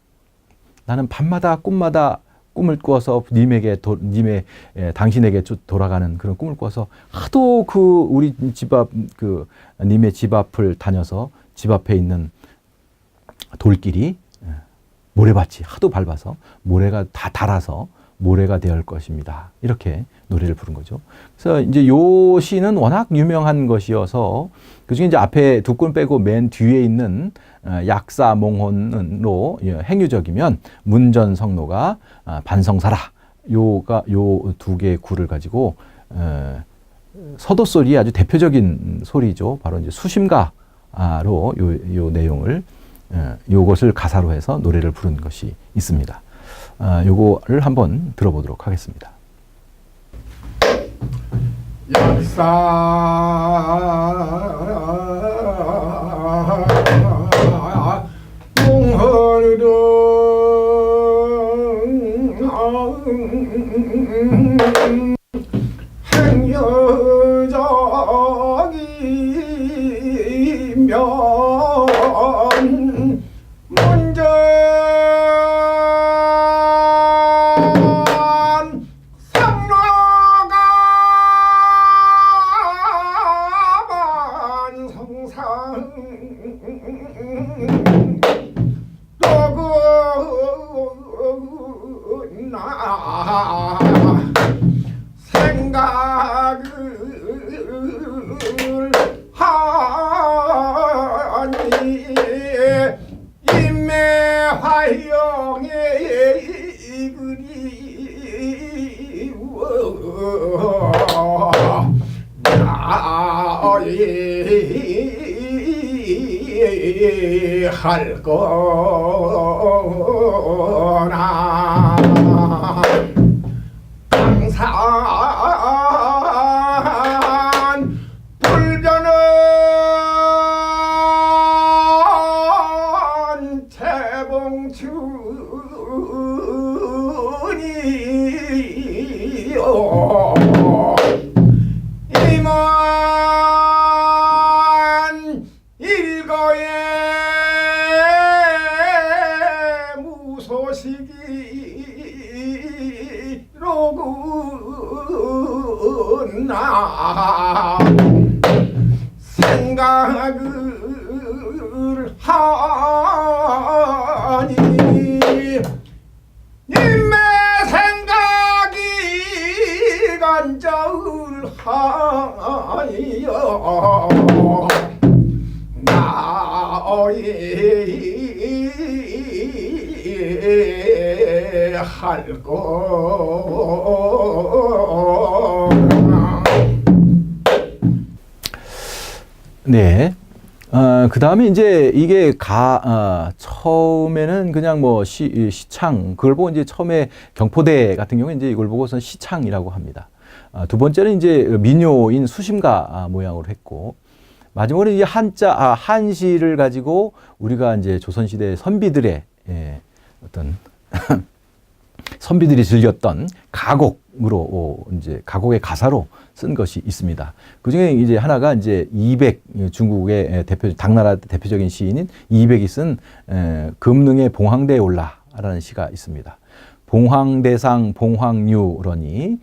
나는 밤마다 꿈마다 꿈을 꾸어서 당신에게 돌아가는 그런 꿈을 꾸어서 하도 우리 집 앞 님의 집 앞을 다녀서 집 앞에 있는 돌길이 모래밭이 하도 밟아서 모래가 다 닳아서 모래가 되어 것입니다. 이렇게 노래를 부른 거죠. 그래서 이제 요 시는 워낙 유명한 것이어서 그중에 이제 앞에 두 꾼 빼고 맨 뒤에 있는 약사 몽혼으로 행유적이면 문전성로가 반성사라. 요 두 개의 구를 가지고 서도 소리의 아주 대표적인 소리죠. 바로 이제 수심가로 요 내용을 요것을 가사로 해서 노래를 부른 것이 있습니다. 요거를 한번 들어보도록 하겠습니다. 약사 몽헌으로 행여적이면 문전 상로가 반성 인매화영의 그리워 나의 할 거나 강산 불변은 재봉춘이요 임원 일거에 무소식이로구나 생각을 하니 님의 생각이 간절하여 나의 할 거나 네. 그 다음에 이제 이게 처음에는 그냥 뭐 시창, 그걸 보고 이제 처음에 경포대 같은 경우에 이제 이걸 보고선 시창이라고 합니다. 두 번째는 이제 민요인 수심가 모양으로 했고, 마지막으로 이제 한시를 가지고 우리가 이제 조선시대 선비들의 어떤 선비들이 즐겼던 가곡으로 이제 가곡의 가사로 쓴 것이 있습니다. 그 중에 이제 하나가 이제 이백, 중국의 당나라 대표적인 시인인 이백이 쓴 금능의 봉황대에 올라라는 시가 있습니다. 봉황대상 봉황류러니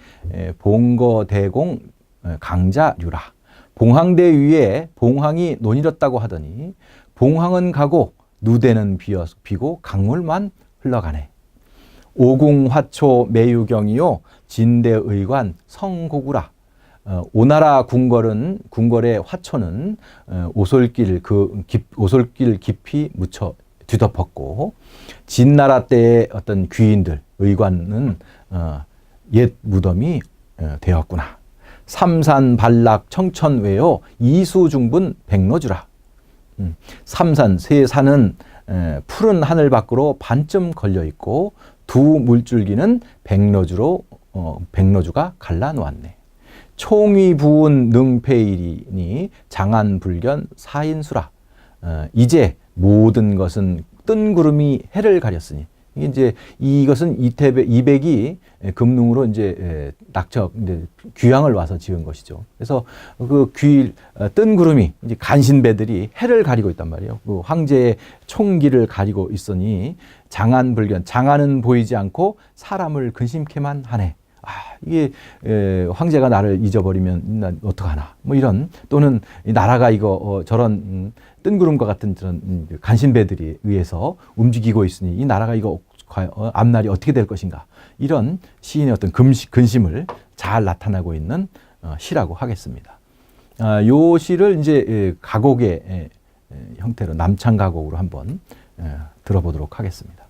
봉거대공 강자류라. 봉황대 위에 봉황이 논이었다고 하더니 봉황은 가고 누대는 비고 강물만 흘러가네. 오궁화초 매유경이요 진대의관 성고구라. 오나라 궁궐의 화초는 오솔길 깊이 묻혀 뒤덮었고, 진나라 때의 어떤 귀인들 의관은 옛 무덤이 되었구나. 삼산 발락 청천외요 이수중분 백로주라. 삼산 세 산은 푸른 하늘 밖으로 반쯤 걸려 있고 두 물줄기는 백로주가 갈라놓았네. 총위 부운 능패일이니 장안불견 사인수라. 이제 모든 것은 뜬 구름이 해를 가렸으니, 이제 이것은 이백이 금능으로 이제 이제 귀향을 와서 지은 것이죠. 그래서 그 뜬 구름이 이제 간신배들이 해를 가리고 있단 말이에요. 그 황제의 총기를 가리고 있으니 장안불견, 장안은 보이지 않고 사람을 근심케만 하네. 이게 황제가 나를 잊어버리면 난 어떡하나, 뭐 이런, 또는 나라가 이거 저런 뜬구름과 같은 저런 간신배들이 의해서 움직이고 있으니 이 나라가 이거 앞날이 어떻게 될 것인가, 이런 시인의 어떤 근심을 잘 나타나고 있는 시라고 하겠습니다. 요 시를 이제 가곡의 형태로 남창 가곡으로 한번 들어보도록 하겠습니다.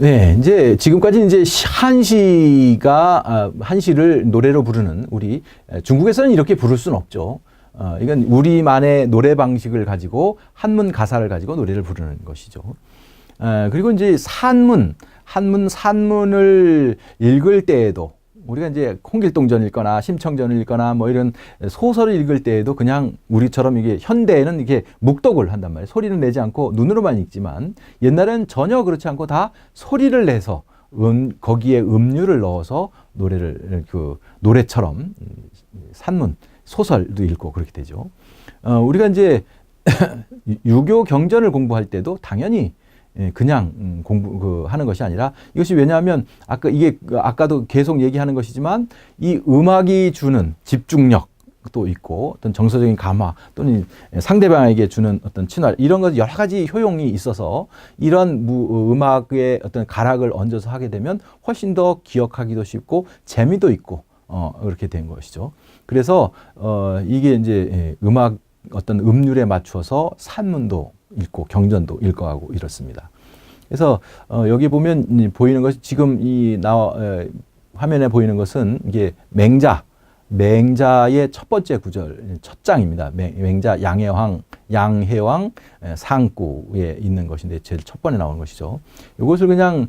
네, 이제 지금까지 이제 한시를 노래로 부르는 우리 중국에서는 이렇게 부를 수는 없죠. 이건 우리만의 노래 방식을 가지고 한문 가사를 가지고 노래를 부르는 것이죠. 그리고 이제 산문을 읽을 때에도 우리가 이제 홍길동전 읽거나 심청전을 읽거나 뭐 이런 소설을 읽을 때에도 그냥 우리처럼 이게 현대에는 이게 묵독을 한단 말이에요. 소리는 내지 않고 눈으로만 읽지만 옛날에는 전혀 그렇지 않고 다 소리를 내서 거기에 음률을 넣어서 노래처럼 산문 소설도 읽고 그렇게 되죠. 우리가 이제 유교 경전을 공부할 때도 당연히 그냥 하는 것이 아니라 이것이 왜냐하면 아까도 계속 얘기하는 것이지만 이 음악이 주는 집중력도 있고 어떤 정서적인 감화 또는 상대방에게 주는 어떤 친화 이런 것 여러 가지 효용이 있어서 이런 음악의 어떤 가락을 얹어서 하게 되면 훨씬 더 기억하기도 쉽고 재미도 있고 그렇게 된 것이죠. 그래서 이게 이제 음악 어떤 음률에 맞춰서 산문도 읽고 경전도 읽어가고 이렇습니다. 그래서 여기 보면 보이는 것이 지금 화면에 보이는 것은 이게 맹자의 첫 번째 구절 첫 장입니다. 맹자 양해왕 상구에 있는 것인데 제일 첫 번에 나오는 것이죠. 이것을 그냥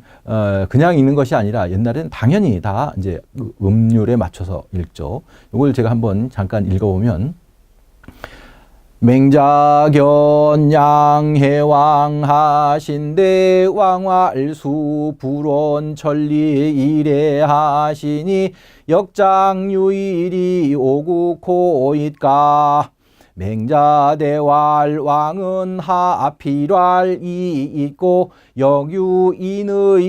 읽는 것이 아니라 옛날에는 당연히 다 이제 음률에 맞춰서 읽죠. 이걸 제가 한번 잠깐 읽어보면. 맹자견 양해왕 하신대 왕활수 불원 천리 이래 하시니 역장유일이 오국호잇가 맹자대왈 왕은 하필왈이 있고 역유인의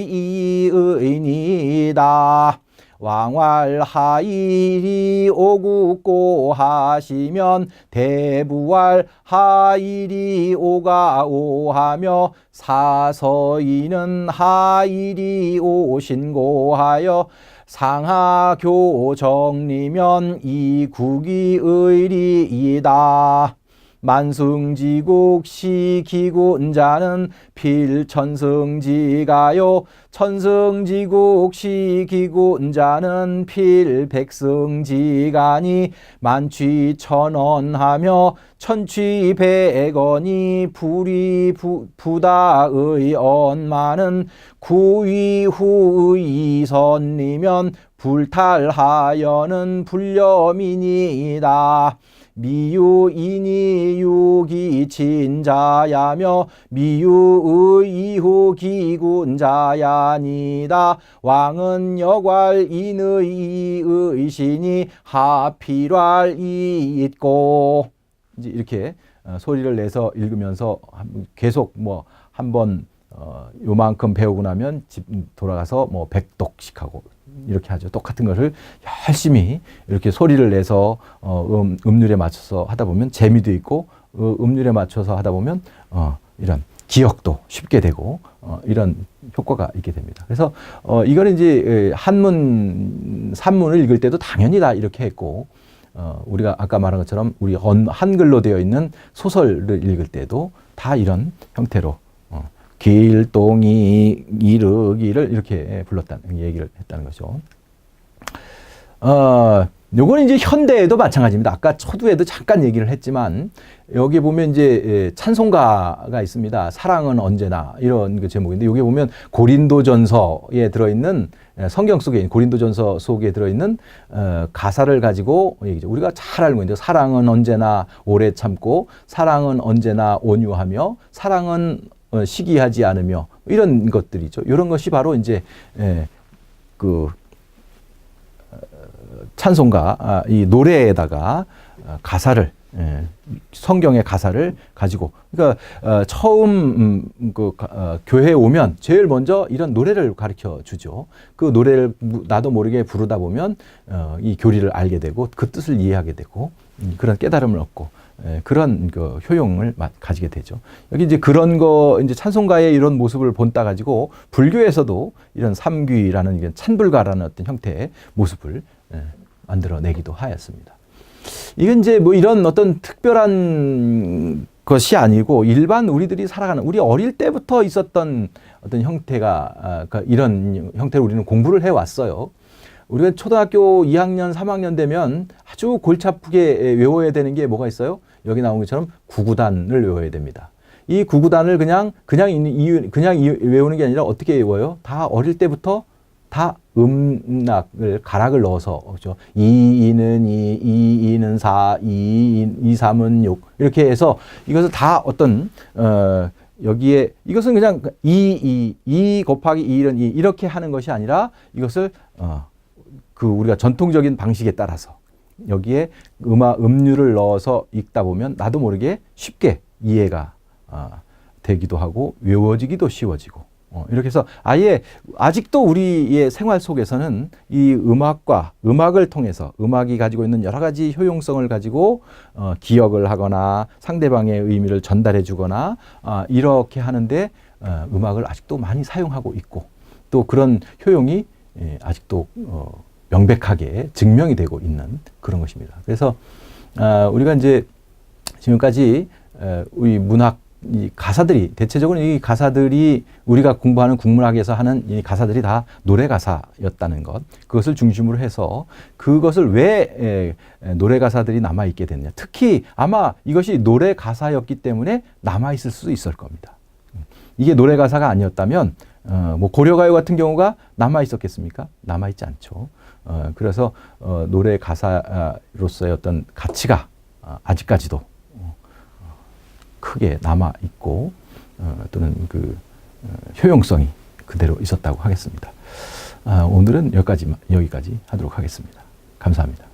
이의니다. 왕활하일이 오국고 하시면 대부활 하일이 오가오하며 사서이는 하일이 오신고하여 상하교 정리면 이국이 의리이다. 만승지국 시기군자는 필천승지가요 천승지국 시기군자는 필백승지가니 만취천원하며 천취백원이 불이 부다의 언마는 구위후의 선리면 불탈하여는 불념이니이다. 미유인이 유기 진자야며 미유의 이후 기군자야니다. 왕은 역왈인의 의신이 하필왈이 있고 이제 이렇게 소리를 내서 읽으면서 계속 한번 요만큼 배우고 나면 집 돌아가서 100독씩 하고 이렇게 하죠. 똑같은 것을 열심히 이렇게 소리를 내서 음률에 맞춰서 하다 보면 재미도 있고 음률에 맞춰서 하다 보면 이런 기억도 쉽게 되고 이런 효과가 있게 됩니다. 그래서 이거는 이제 산문을 읽을 때도 당연히 다 이렇게 했고 우리가 아까 말한 것처럼 우리 한글로 되어 있는 소설을 읽을 때도 다 이런 형태로 길동이 이르기를 이렇게 불렀다는 얘기를 했다는 거죠. 요거는 이제 현대에도 마찬가지입니다. 아까 초두에도 잠깐 얘기를 했지만 여기 보면 이제 찬송가가 있습니다. 사랑은 언제나 이런 그 제목인데 여기 보면 고린도전서에 들어있는 성경 속에 고린도전서 속에 들어있는 가사를 가지고 얘기죠. 우리가 잘 알고 있는데 사랑은 언제나 오래 참고 사랑은 언제나 온유하며 사랑은 시기하지 않으며 이런 것들이죠. 이런 것이 바로 이제 그 찬송가 이 노래에다가 가사를 성경의 가사를 가지고, 그러니까 처음 교회에 오면 제일 먼저 이런 노래를 가르쳐 주죠. 그 노래를 나도 모르게 부르다 보면 이 교리를 알게 되고 그 뜻을 이해하게 되고 그런 깨달음을 얻고 그런 그 효용을 가지게 되죠. 여기 이제 그런 거 이제 찬송가의 이런 모습을 본따 가지고 불교에서도 이런 삼귀라는 이런 찬불가라는 어떤 형태의 모습을 만들어내기도 하였습니다. 이건 이제 뭐 이런 어떤 특별한 것이 아니고 일반 우리들이 살아가는, 우리 어릴 때부터 있었던 어떤 형태가, 그러니까 이런 형태로 우리는 공부를 해왔어요. 우리가 초등학교 2학년, 3학년 되면 아주 골치 아프게 외워야 되는 게 뭐가 있어요? 여기 나온 것처럼 구구단을 외워야 됩니다. 이 구구단을 그냥 외우는 게 아니라 어떻게 외워요? 다 어릴 때부터 다 음락을 가락을 넣어서, 그렇죠? 2는 2, 2는 4, 2, 3은 6 이렇게 해서 이것을 다 어떤 여기에 이것은 그냥 2 곱하기 2는 2 이렇게 하는 것이 아니라 이것을 그 우리가 전통적인 방식에 따라서 여기에 음률을 넣어서 읽다 보면 나도 모르게 쉽게 이해가 되기도 하고 외워지기도 쉬워지고, 이렇게 해서 아예 아직도 우리의 생활 속에서는 이 음악을 통해서 음악이 가지고 있는 여러 가지 효용성을 가지고 기억을 하거나 상대방의 의미를 전달해 주거나 이렇게 하는데 음악을 아직도 많이 사용하고 있고, 또 그런 효용이 아직도 명백하게 증명이 되고 있는 그런 것입니다. 그래서 우리가 이제 지금까지 우리 문학 이 가사들이, 대체적으로 이 가사들이 우리가 공부하는 국문학에서 하는 이 가사들이 다 노래 가사였다는 것, 그것을 중심으로 해서 그것을 왜 노래 가사들이 남아있게 됐냐, 특히 아마 이것이 노래 가사였기 때문에 남아있을 수도 있을 겁니다. 이게 노래 가사가 아니었다면 뭐 고려가요 같은 경우가 남아있었겠습니까? 남아있지 않죠. 그래서 노래 가사로서의 어떤 가치가 아직까지도 크게 남아 있고 또는 그 효용성이 그대로 있었다고 하겠습니다. 오늘은 여기까지 하도록 하겠습니다. 감사합니다.